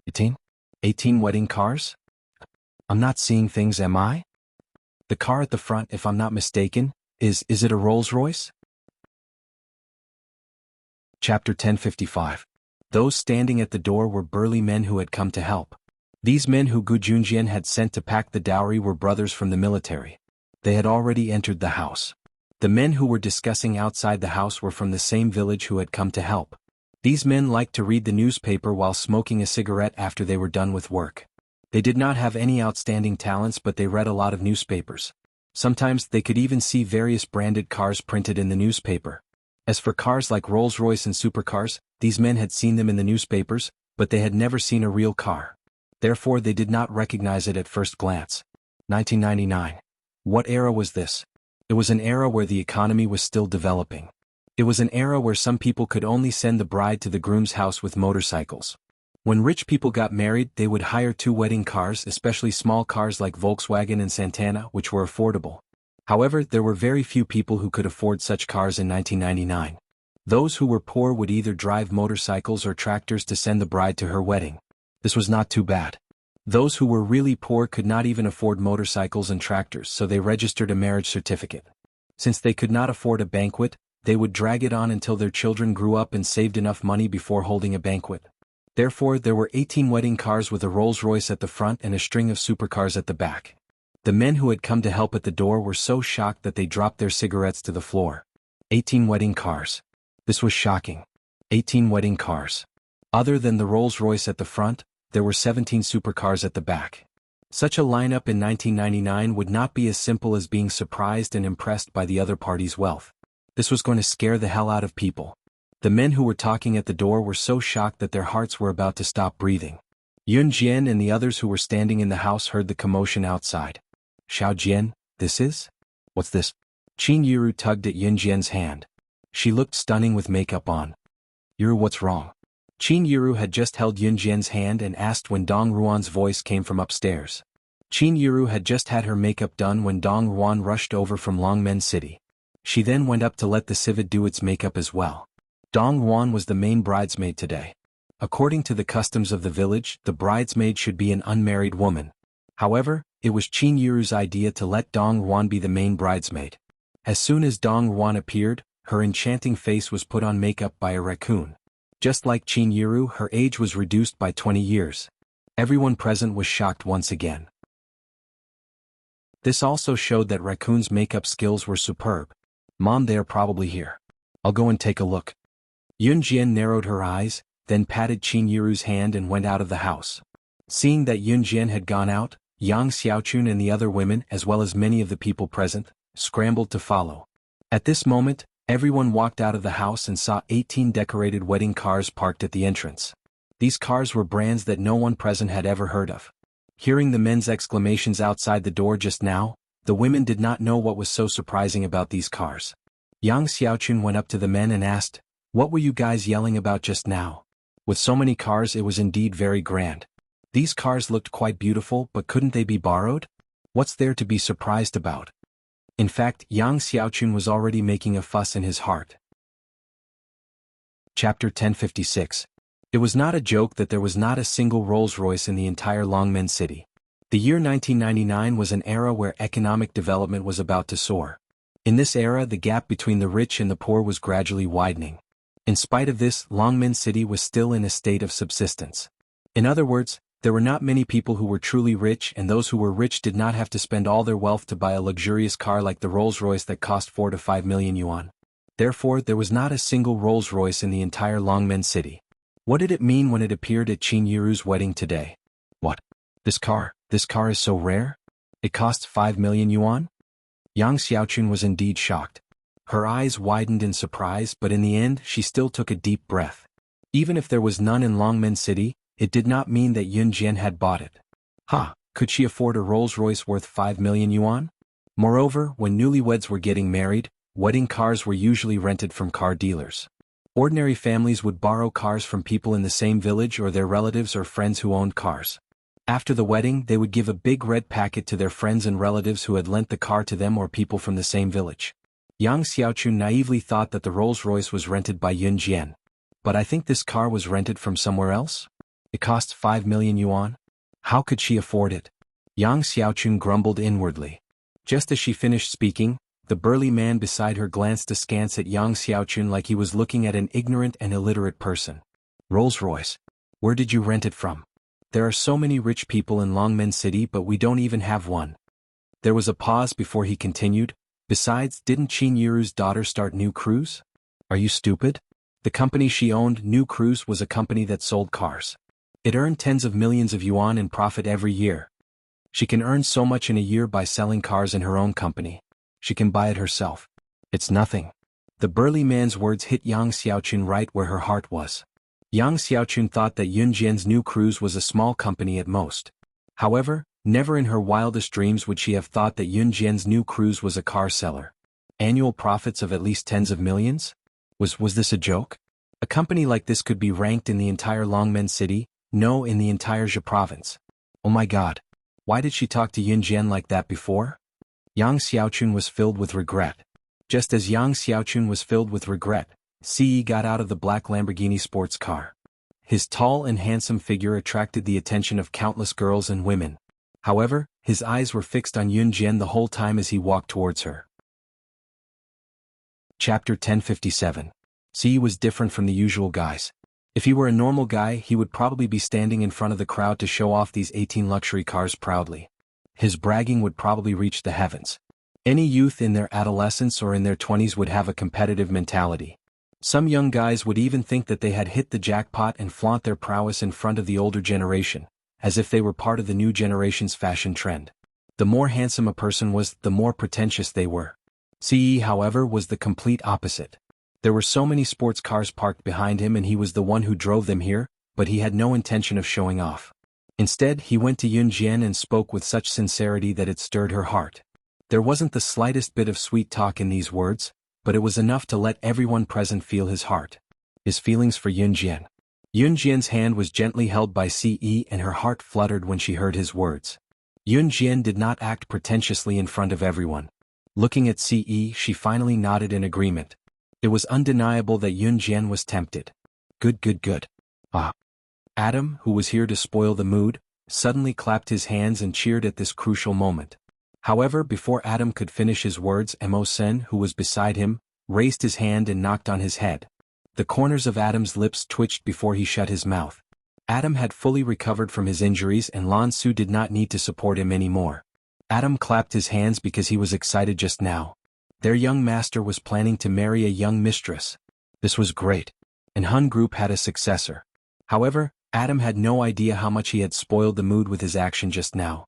18? 18 wedding cars? I'm not seeing things, am I? The car at the front, if I'm not mistaken, is it a Rolls-Royce? Chapter 1055. Those standing at the door were burly men who had come to help. These men who Gu Junjian had sent to pack the dowry were brothers from the military. They had already entered the house. The men who were discussing outside the house were from the same village who had come to help. These men liked to read the newspaper while smoking a cigarette after they were done with work. They did not have any outstanding talents, but they read a lot of newspapers. Sometimes they could even see various branded cars printed in the newspaper. As for cars like Rolls-Royce and supercars, these men had seen them in the newspapers, but they had never seen a real car. Therefore they did not recognize it at first glance. 1999. What era was this? It was an era where the economy was still developing. It was an era where some people could only send the bride to the groom's house with motorcycles. When rich people got married, they would hire 2 wedding cars, especially small cars like Volkswagen and Santana, which were affordable. However, there were very few people who could afford such cars in 1999. Those who were poor would either drive motorcycles or tractors to send the bride to her wedding. This was not too bad. Those who were really poor could not even afford motorcycles and tractors, so they registered a marriage certificate. Since they could not afford a banquet, they would drag it on until their children grew up and saved enough money before holding a banquet. Therefore, there were 18 wedding cars with a Rolls-Royce at the front and a string of supercars at the back. The men who had come to help at the door were so shocked that they dropped their cigarettes to the floor. 18 wedding cars. This was shocking. 18 wedding cars. Other than the Rolls-Royce at the front, there were 17 supercars at the back. Such a lineup in 1999 would not be as simple as being surprised and impressed by the other party's wealth. This was going to scare the hell out of people. The men who were talking at the door were so shocked that their hearts were about to stop breathing. Yun Jian and the others who were standing in the house heard the commotion outside. Xiao Jian, this is? What's this? Qin Yiru tugged at Yun Jian's hand. She looked stunning with makeup on. Yiru, what's wrong? Qin Yiru had just held Yun Jian's hand and asked when Dong Ruan's voice came from upstairs. Qin Yiru had just had her makeup done when Dong Ruan rushed over from Longmen City. She then went up to let the civet do its makeup as well. Dong Ruan was the main bridesmaid today. According to the customs of the village, the bridesmaid should be an unmarried woman. However, it was Qin Yiru's idea to let Dong Ruan be the main bridesmaid. As soon as Dong Ruan appeared, her enchanting face was put on makeup by a raccoon. Just like Qin Yiru, her age was reduced by 20 years. Everyone present was shocked once again. This also showed that Raccoon's makeup skills were superb. Mom, they are probably here. I'll go and take a look. Yun Jian narrowed her eyes, then patted Qin Yiru's hand and went out of the house. Seeing that Yun Jian had gone out, Yang Xiaochun and the other women, as well as many of the people present, scrambled to follow. At this moment, everyone walked out of the house and saw 18 decorated wedding cars parked at the entrance. These cars were brands that no one present had ever heard of. Hearing the men's exclamations outside the door just now, the women did not know what was so surprising about these cars. Yang Xiaochun went up to the men and asked, "What were you guys yelling about just now?" With so many cars, it was indeed very grand. These cars looked quite beautiful, but couldn't they be borrowed? What's there to be surprised about? In fact, Yang Xiaochun was already making a fuss in his heart. Chapter 1056. It was not a joke that there was not a single Rolls-Royce in the entire Longmen City. The year 1999 was an era where economic development was about to soar. In this era, the gap between the rich and the poor was gradually widening. In spite of this, Longmen City was still in a state of subsistence. In other words, There were not many people who were truly rich, and those who were rich did not have to spend all their wealth to buy a luxurious car like the Rolls-Royce that cost 4 to 5 million yuan. Therefore, there was not a single Rolls-Royce in the entire Longmen city. What did it mean when it appeared at Qin Yiru's wedding today? What? This car is so rare? It costs 5 million yuan? Yang Xiaochun was indeed shocked. Her eyes widened in surprise, but in the end she still took a deep breath. Even if there was none in Longmen City, it did not mean that Yun Jian had bought it. Could she afford a Rolls-Royce worth 5 million yuan? Moreover, when newlyweds were getting married, wedding cars were usually rented from car dealers. Ordinary families would borrow cars from people in the same village or their relatives or friends who owned cars. After the wedding, they would give a big red packet to their friends and relatives who had lent the car to them or people from the same village. Yang Xiaochun naively thought that the Rolls-Royce was rented by Yun Jian. But I think this car was rented from somewhere else? It costs 5 million yuan? How could she afford it? Yang Xiaochun grumbled inwardly. Just as she finished speaking, the burly man beside her glanced askance at Yang Xiaochun like he was looking at an ignorant and illiterate person. Rolls-Royce? Where did you rent it from? There are so many rich people in Longmen City, but we don't even have one. There was a pause before he continued. Besides, didn't Qin Yiru's daughter start New Cruise? Are you stupid? The company she owned, New Cruise, was a company that sold cars. It earned tens of millions of yuan in profit every year. She can earn so much in a year by selling cars in her own company. She can buy it herself. It's nothing. The burly man's words hit Yang Xiaochun right where her heart was. Yang Xiaochun thought that Yun Jian's New Cruise was a small company at most. However, never in her wildest dreams would she have thought that Yun Jian's New Cruise was a car seller. Annual profits of at least tens of millions? Was this a joke? A company like this could be ranked in the entire Longmen City? No, in the entire Zhe province. Oh my god. Why did she talk to Yun Jian like that before? Yang Xiaochun was filled with regret. Just as Yang Xiaochun was filled with regret, Ce got out of the black Lamborghini sports car. His tall and handsome figure attracted the attention of countless girls and women. However, his eyes were fixed on Yun Jian the whole time as he walked towards her. Chapter 1057. Ce was different from the usual guys. If he were a normal guy, he would probably be standing in front of the crowd to show off these 18 luxury cars proudly. His bragging would probably reach the heavens. Any youth in their adolescence or in their 20s would have a competitive mentality. Some young guys would even think that they had hit the jackpot and flaunt their prowess in front of the older generation, as if they were part of the new generation's fashion trend. The more handsome a person was, the more pretentious they were. Ce, however, was the complete opposite. There were so many sports cars parked behind him and he was the one who drove them here, but he had no intention of showing off. Instead, he went to Yun Jian and spoke with such sincerity that it stirred her heart. There wasn't the slightest bit of sweet talk in these words, but it was enough to let everyone present feel his heart. His feelings for Yun Jian. Yun Jian's hand was gently held by Ce and her heart fluttered when she heard his words. Yun Jian did not act pretentiously in front of everyone. Looking at Ce, she finally nodded in agreement. It was undeniable that Yun Jian was tempted. Good. Adam, who was here to spoil the mood, suddenly clapped his hands and cheered at this crucial moment. However, before Adam could finish his words, Mo Sen, who was beside him, raised his hand and knocked on his head. The corners of Adam's lips twitched before he shut his mouth. Adam had fully recovered from his injuries and Lan Su did not need to support him anymore. Adam clapped his hands because he was excited just now. Their young master was planning to marry a young mistress. This was great. And Hun Group had a successor. However, Adam had no idea how much he had spoiled the mood with his action just now.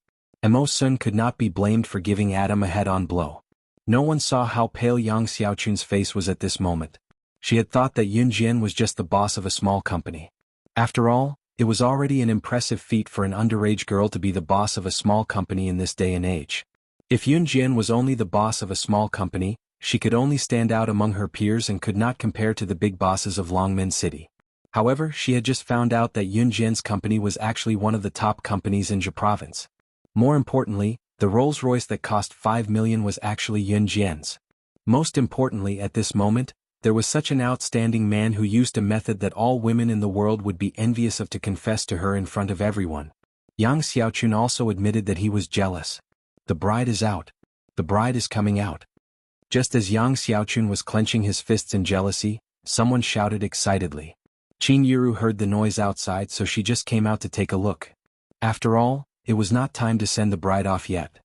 Mo Sun could not be blamed for giving Adam a head-on blow. No one saw how pale Yang Xiaochun's face was at this moment. She had thought that Yun Jian was just the boss of a small company. After all, it was already an impressive feat for an underage girl to be the boss of a small company in this day and age. If Yun Jian was only the boss of a small company, she could only stand out among her peers and could not compare to the big bosses of Longmen City. However, she had just found out that Yun Jian's company was actually one of the top companies in Zhe province. More importantly, the Rolls-Royce that cost 5 million was actually Yun Jian's. Most importantly at this moment, there was such an outstanding man who used a method that all women in the world would be envious of to confess to her in front of everyone. Yang Xiaochun also admitted that he was jealous. The bride is out. The bride is coming out. Just as Yang Xiaochun was clenching his fists in jealousy, someone shouted excitedly. Qin Yiru heard the noise outside so she just came out to take a look. After all, it was not time to send the bride off yet.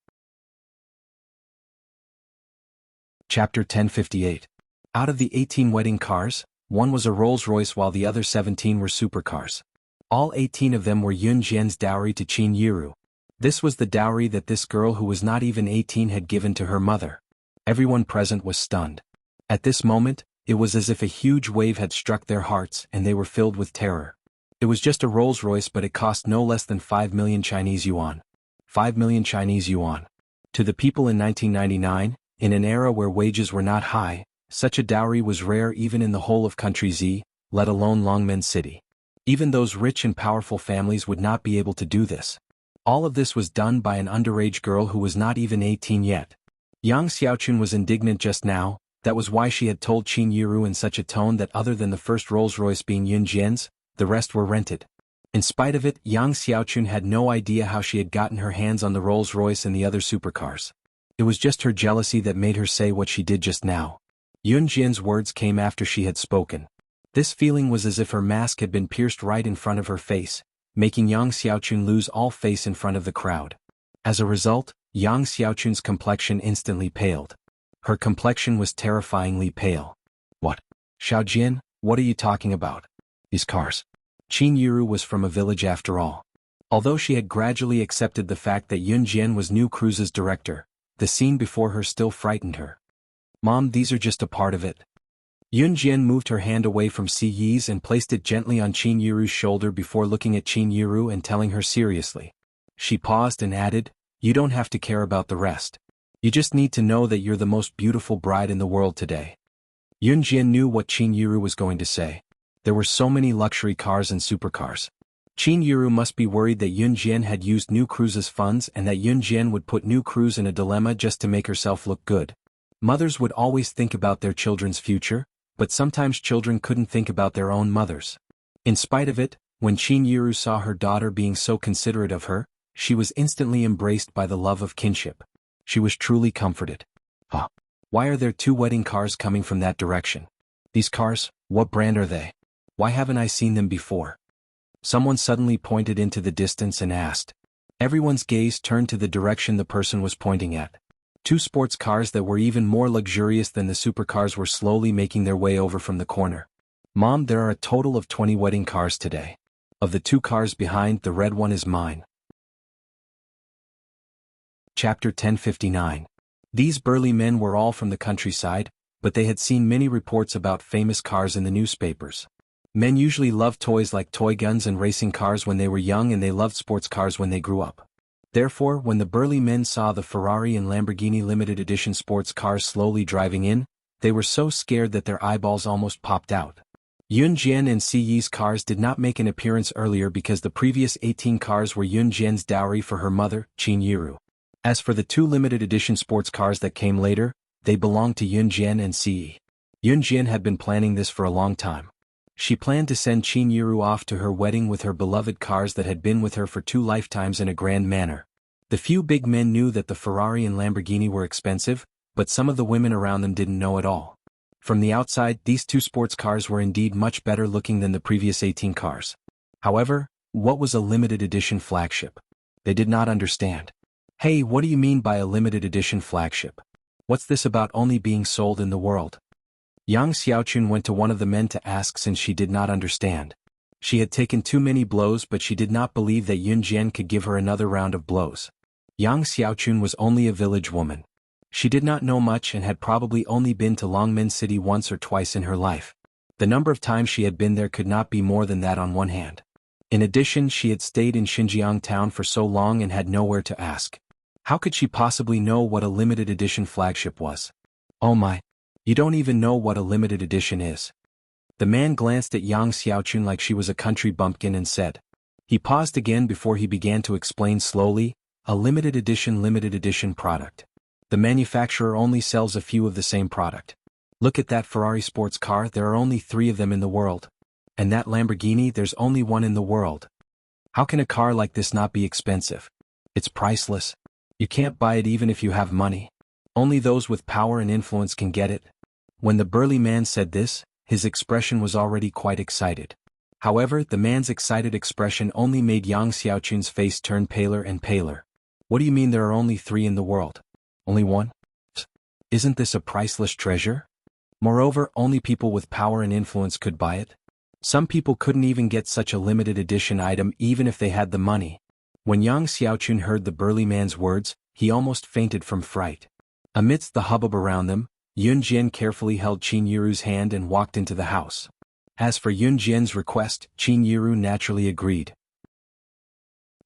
Chapter 1058. Out of the 18 wedding cars, one was a Rolls-Royce while the other 17 were supercars. All 18 of them were Yun Jian's dowry to Qin Yiru. This was the dowry that this girl who was not even 18 had given to her mother. Everyone present was stunned. At this moment, it was as if a huge wave had struck their hearts and they were filled with terror. It was just a Rolls-Royce, but it cost no less than 5 million Chinese yuan. 5 million Chinese yuan. To the people in 1999, in an era where wages were not high, such a dowry was rare even in the whole of country Z, let alone Longmen City. Even those rich and powerful families would not be able to do this. All of this was done by an underage girl who was not even 18 yet. Yang Xiaochun was indignant just now. That was why she had told Qin Yiru in such a tone that other than the first Rolls-Royce being Yun Jian's, the rest were rented. In spite of it, Yang Xiaochun had no idea how she had gotten her hands on the Rolls-Royce and the other supercars. It was just her jealousy that made her say what she did just now. Yun Jian's words came after she had spoken. This feeling was as if her mask had been pierced right in front of her face, making Yang Xiaochun lose all face in front of the crowd. As a result, Yang Xiaochun's complexion instantly paled. Her complexion was terrifyingly pale. What? Xiaojian, what are you talking about? These cars. Qin Yiru was from a village after all. Although she had gradually accepted the fact that Yun Jian was New Cruise's director, the scene before her still frightened her. Mom, these are just a part of it. Yun Jian moved her hand away from Si Yi's and placed it gently on Qin Yiru's shoulder before looking at Qin Yiru and telling her seriously. She paused and added, "You don't have to care about the rest. You just need to know that you're the most beautiful bride in the world today." Yun Jian knew what Qin Yiru was going to say. There were so many luxury cars and supercars. Qin Yiru must be worried that Yun Jian had used New Cruise's funds and that Yun Jian would put New Cruise in a dilemma just to make herself look good. Mothers would always think about their children's future, but sometimes children couldn't think about their own mothers. In spite of it, when Qin Yiru saw her daughter being so considerate of her, she was instantly embraced by the love of kinship. She was truly comforted. Huh. Why are there 2 wedding cars coming from that direction? These cars, what brand are they? Why haven't I seen them before? Someone suddenly pointed into the distance and asked. Everyone's gaze turned to the direction the person was pointing at. 2 sports cars that were even more luxurious than the supercars were slowly making their way over from the corner. Mom, there are a total of 20 wedding cars today. Of the 2 cars behind, the red one is mine. Chapter 1059. These burly men were all from the countryside, but they had seen many reports about famous cars in the newspapers. Men usually loved toys like toy guns and racing cars when they were young, and they loved sports cars when they grew up. Therefore, when the burly men saw the Ferrari and Lamborghini limited edition sports cars slowly driving in, they were so scared that their eyeballs almost popped out. Yun Jian and Si Yi's cars did not make an appearance earlier because the previous 18 cars were Yun Jian's dowry for her mother, Qin Yiru. As for the 2 limited edition sports cars that came later, they belonged to Yun Jian and Si Yi. Yun Jian had been planning this for a long time. She planned to send Qin Yiru off to her wedding with her beloved cars that had been with her for 2 lifetimes in a grand manner. The few big men knew that the Ferrari and Lamborghini were expensive, but some of the women around them didn't know at all. From the outside, these 2 sports cars were indeed much better looking than the previous 18 cars. However, what was a limited edition flagship? They did not understand. Hey, what do you mean by a limited edition flagship? What's this about only being sold in the world? Yang Xiaochun went to one of the men to ask, since she did not understand. She had taken too many blows, but she did not believe that Yun Jian could give her another round of blows. Yang Xiaochun was only a village woman. She did not know much and had probably only been to Longmen City once or twice in her life. The number of times she had been there could not be more than that on one hand. In addition, she had stayed in Xinjiang town for so long and had nowhere to ask. How could she possibly know what a limited edition flagship was? Oh my! You don't even know what a limited edition is. The man glanced at Yang Xiaochun like she was a country bumpkin and said. He paused again before he began to explain slowly, a limited edition product. The manufacturer only sells a few of the same product. Look at that Ferrari sports car, there are only 3 of them in the world. And that Lamborghini, there's only 1 in the world. How can a car like this not be expensive? It's priceless. You can't buy it even if you have money. Only those with power and influence can get it. When the burly man said this, his expression was already quite excited. However, the man's excited expression only made Yang Xiaochun's face turn paler and paler. What do you mean there are only 3 in the world? Only one? Isn't this a priceless treasure? Moreover, only people with power and influence could buy it. Some people couldn't even get such a limited edition item even if they had the money. When Yang Xiaochun heard the burly man's words, he almost fainted from fright. Amidst the hubbub around them, Yun Jian carefully held Qin Yiru's hand and walked into the house. As for Yun Jian's request, Qin Yiru naturally agreed.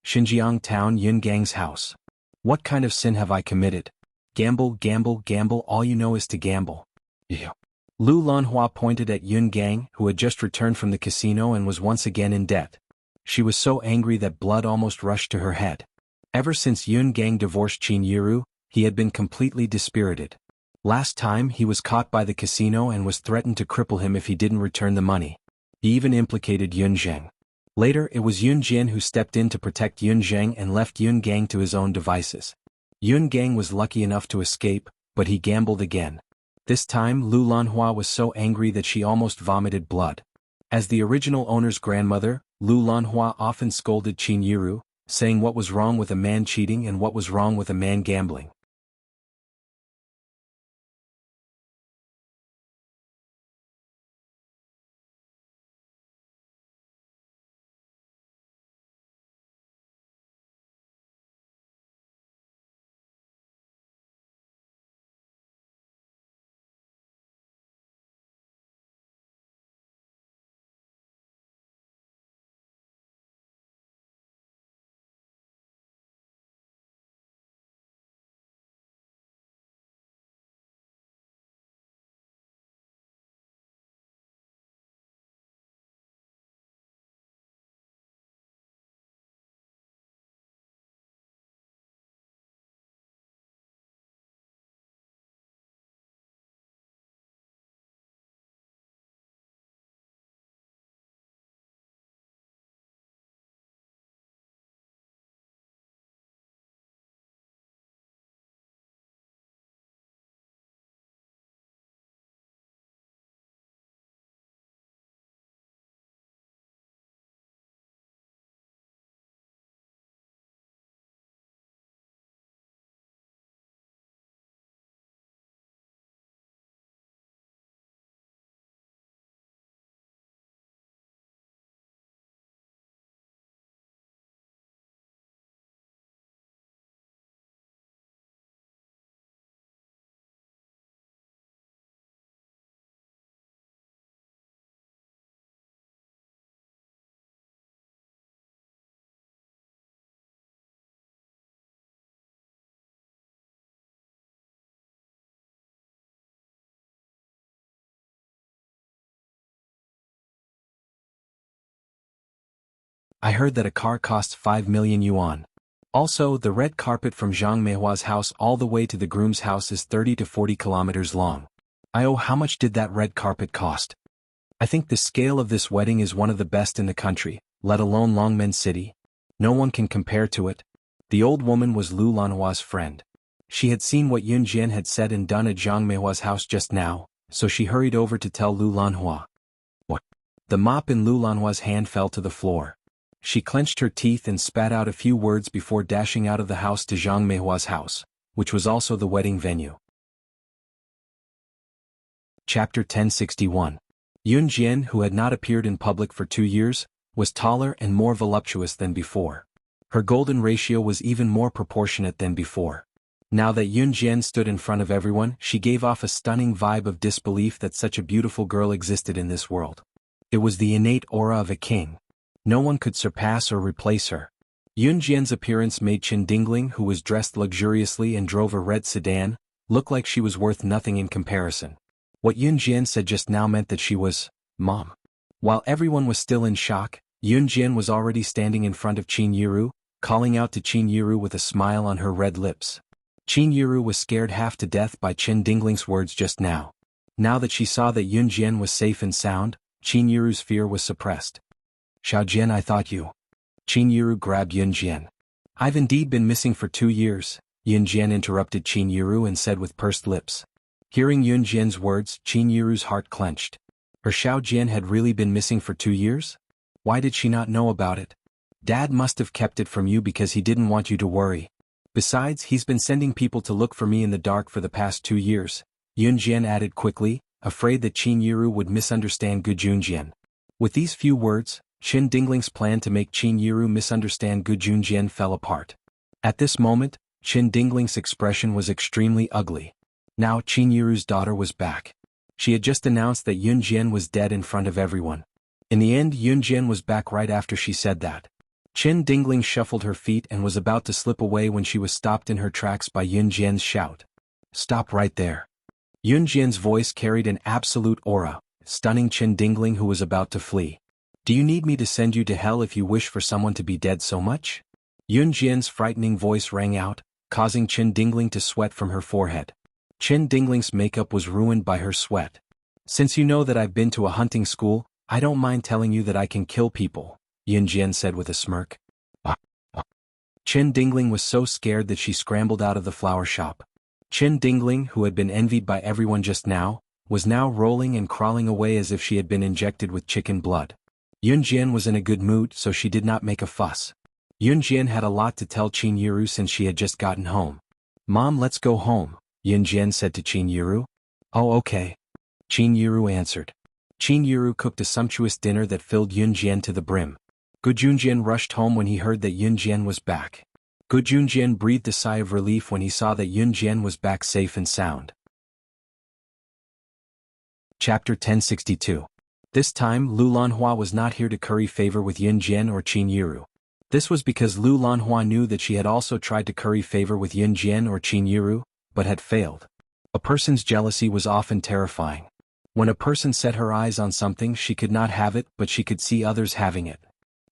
Xinjiang Town, Yun Gang's house. What kind of sin have I committed? Gamble, gamble, gamble, all you know is to gamble. Ew. Lu Lanhua pointed at Yun Gang, who had just returned from the casino and was once again in debt. She was so angry that blood almost rushed to her head. Ever since Yun Gang divorced Qin Yiru, he had been completely dispirited. Last time he was caught by the casino and was threatened to cripple him if he didn't return the money. He even implicated Yun Zheng. Later it was Yun Jian who stepped in to protect Yun Zheng and left Yun Gang to his own devices. Yun Gang was lucky enough to escape, but he gambled again. This time Lu Lanhua was so angry that she almost vomited blood. As the original owner's grandmother, Lu Lanhua often scolded Qin Yiru, saying what was wrong with a man cheating and what was wrong with a man gambling. I heard that a car costs 5 million yuan. Also, the red carpet from Zhang Meihua's house all the way to the groom's house is 30 to 40 kilometers long. How much did that red carpet cost? I think the scale of this wedding is one of the best in the country, let alone Longmen City. No one can compare to it. The old woman was Lu Lanhua's friend. She had seen what Yun Jian had said and done at Zhang Meihua's house just now, so she hurried over to tell Lu Lanhua. What? The mop in Lu Lanhua's hand fell to the floor. She clenched her teeth and spat out a few words before dashing out of the house to Zhang Meihua's house, which was also the wedding venue. Chapter 1061. Yun Jian, who had not appeared in public for 2 years, was taller and more voluptuous than before. Her golden ratio was even more proportionate than before. Now that Yun Jian stood in front of everyone, she gave off a stunning vibe of disbelief that such a beautiful girl existed in this world. It was the innate aura of a king. No one could surpass or replace her. Yun Jian's appearance made Qin Dingling, who was dressed luxuriously and drove a red sedan, look like she was worth nothing in comparison. What Yun Jian said just now meant that she was, Mom. While everyone was still in shock, Yun Jian was already standing in front of Qin Yiru, calling out to Qin Yiru with a smile on her red lips. Qin Yiru was scared half to death by Qin Dingling's words just now. Now that she saw that Yun Jian was safe and sound, Qin Yiru's fear was suppressed. Xiao Jian, I thought you. Qin Yiru grabbed Yun Jian. I've indeed been missing for 2 years, Yun Jian interrupted Qin Yiru and said with pursed lips. Hearing Yun Jian's words, Qin Yiru's heart clenched. Her Xiao Jian had really been missing for 2 years? Why did she not know about it? Dad must have kept it from you because he didn't want you to worry. Besides, he's been sending people to look for me in the dark for the past 2 years, Yunjian added quickly, afraid that Qin Yiru would misunderstand Gu Junjian. With these few words, Qin Dingling's plan to make Qin Yiru misunderstand Gu Junjian fell apart. At this moment, Qin Dingling's expression was extremely ugly. Now Qin Yiru's daughter was back. She had just announced that Yunjian was dead in front of everyone. In the end, Yunjian was back right after she said that. Qin Dingling shuffled her feet and was about to slip away when she was stopped in her tracks by Yunjian's shout. Stop right there. Yunjian's voice carried an absolute aura, stunning Qin Dingling, who was about to flee. Do you need me to send you to hell if you wish for someone to be dead so much? Yunjian's frightening voice rang out, causing Qin Dingling to sweat from her forehead. Qin Dingling's makeup was ruined by her sweat. Since you know that I've been to a hunting school, I don't mind telling you that I can kill people, Yunjian said with a smirk. Qin Dingling was so scared that she scrambled out of the flower shop. Qin Dingling, who had been envied by everyone just now, was now rolling and crawling away as if she had been injected with chicken blood. Yunjian was in a good mood, so she did not make a fuss. Yunjian had a lot to tell Qin Yiru since she had just gotten home. Mom, let's go home, Yunjian said to Qin Yiru. Oh, okay. Qin Yiru answered. Qin Yiru cooked a sumptuous dinner that filled Yunjian to the brim. Gu Junjian rushed home when he heard that Yunjian was back. Gu Junjian breathed a sigh of relief when he saw that Yunjian was back safe and sound. Chapter 1062. This time Lu Lanhua was not here to curry favor with Yunjian or Qin Yiru. This was because Lu Lanhua knew that she had also tried to curry favor with Yunjian or Qin Yiru, but had failed. A person's jealousy was often terrifying. When a person set her eyes on something, she could not have it, but she could see others having it.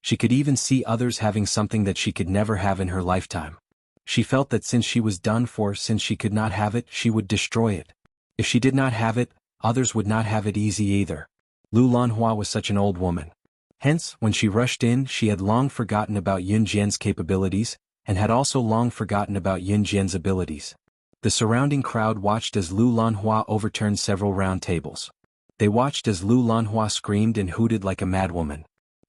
She could even see others having something that she could never have in her lifetime. She felt that since she was done for, since she could not have it, she would destroy it. If she did not have it, others would not have it easy either. Lu Lanhua was such an old woman. Hence, when she rushed in, she had long forgotten about Yunjian's capabilities, and had also long forgotten about Yunjian's abilities. The surrounding crowd watched as Lu Lanhua overturned several round tables. They watched as Lu Lanhua screamed and hooted like a madwoman.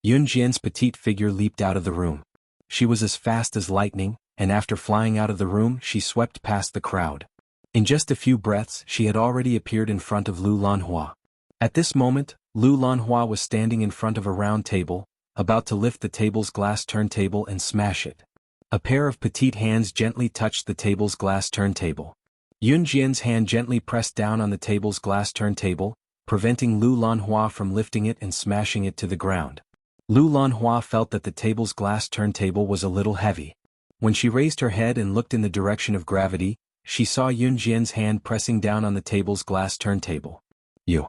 Yunjian's petite figure leaped out of the room. She was as fast as lightning, and after flying out of the room, she swept past the crowd. In just a few breaths, she had already appeared in front of Lu Lanhua. At this moment, Lu Lanhua was standing in front of a round table, about to lift the table's glass turntable and smash it. A pair of petite hands gently touched the table's glass turntable. Yunjian's hand gently pressed down on the table's glass turntable, preventing Lu Lanhua from lifting it and smashing it to the ground. Lu Lanhua felt that the table's glass turntable was a little heavy. When she raised her head and looked in the direction of gravity, she saw Yunjian's hand pressing down on the table's glass turntable. You.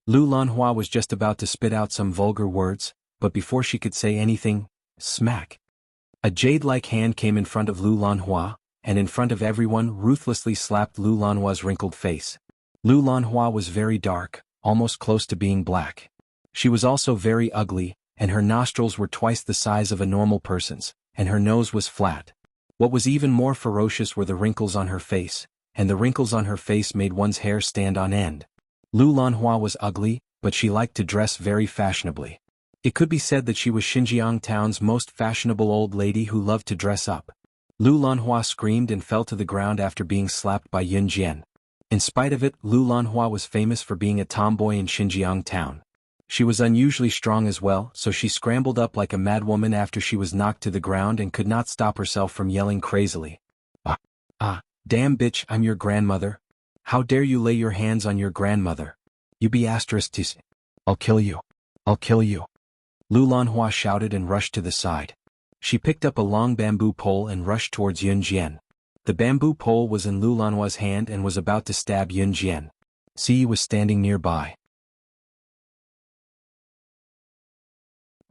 Lu Lanhua was just about to spit out some vulgar words, but before she could say anything, smack. A jade-like hand came in front of Lu Lanhua, and in front of everyone ruthlessly slapped Lu Lanhua's wrinkled face. Lu Lanhua was very dark, almost close to being black. She was also very ugly, and her nostrils were twice the size of a normal person's, and her nose was flat. What was even more ferocious were the wrinkles on her face, and the wrinkles on her face made one's hair stand on end. Lu Lanhua was ugly, but she liked to dress very fashionably. It could be said that she was Xinjiang town's most fashionable old lady who loved to dress up. Lu Lanhua screamed and fell to the ground after being slapped by Yunjian. In spite of it, Lu Lanhua was famous for being a tomboy in Xinjiang town. She was unusually strong as well, so she scrambled up like a madwoman after she was knocked to the ground and could not stop herself from yelling crazily. Damn bitch, I'm your grandmother. How dare you lay your hands on your grandmother? You be asterisk tis. I'll kill you. I'll kill you. Lu Lanhua shouted and rushed to the side. She picked up a long bamboo pole and rushed towards Yunjian. The bamboo pole was in Lu Lanhua's hand and was about to stab Yunjian. Si was standing nearby.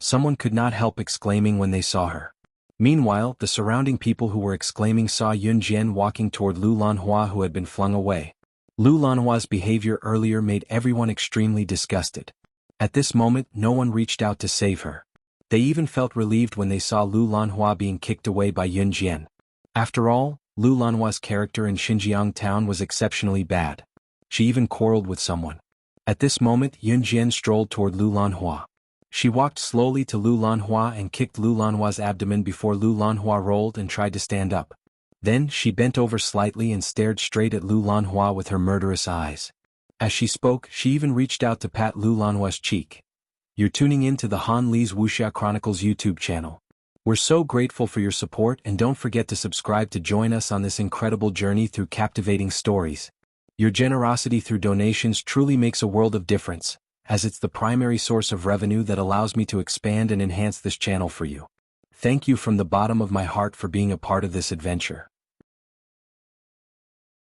Someone could not help exclaiming when they saw her. Meanwhile, the surrounding people who were exclaiming saw Yunjian walking toward Lu Lanhua, who had been flung away. Lu Lanhua's behavior earlier made everyone extremely disgusted. At this moment, no one reached out to save her. They even felt relieved when they saw Lu Lanhua being kicked away by Yunjian. After all, Lu Lanhua's character in Xinjiang town was exceptionally bad. She even quarreled with someone. At this moment, Yunjian strolled toward Lu Lanhua. She walked slowly to Lu Lanhua and kicked Lu Lanhua's abdomen before Lu Lanhua rolled and tried to stand up. Then she bent over slightly and stared straight at Lu Lanhua with her murderous eyes. As she spoke, she even reached out to pat Lu Lanhua's cheek. You're tuning in to the Han Li's Wuxia Chronicles YouTube channel. We're so grateful for your support, and don't forget to subscribe to join us on this incredible journey through captivating stories. Your generosity through donations truly makes a world of difference, as it's the primary source of revenue that allows me to expand and enhance this channel for you. Thank you from the bottom of my heart for being a part of this adventure.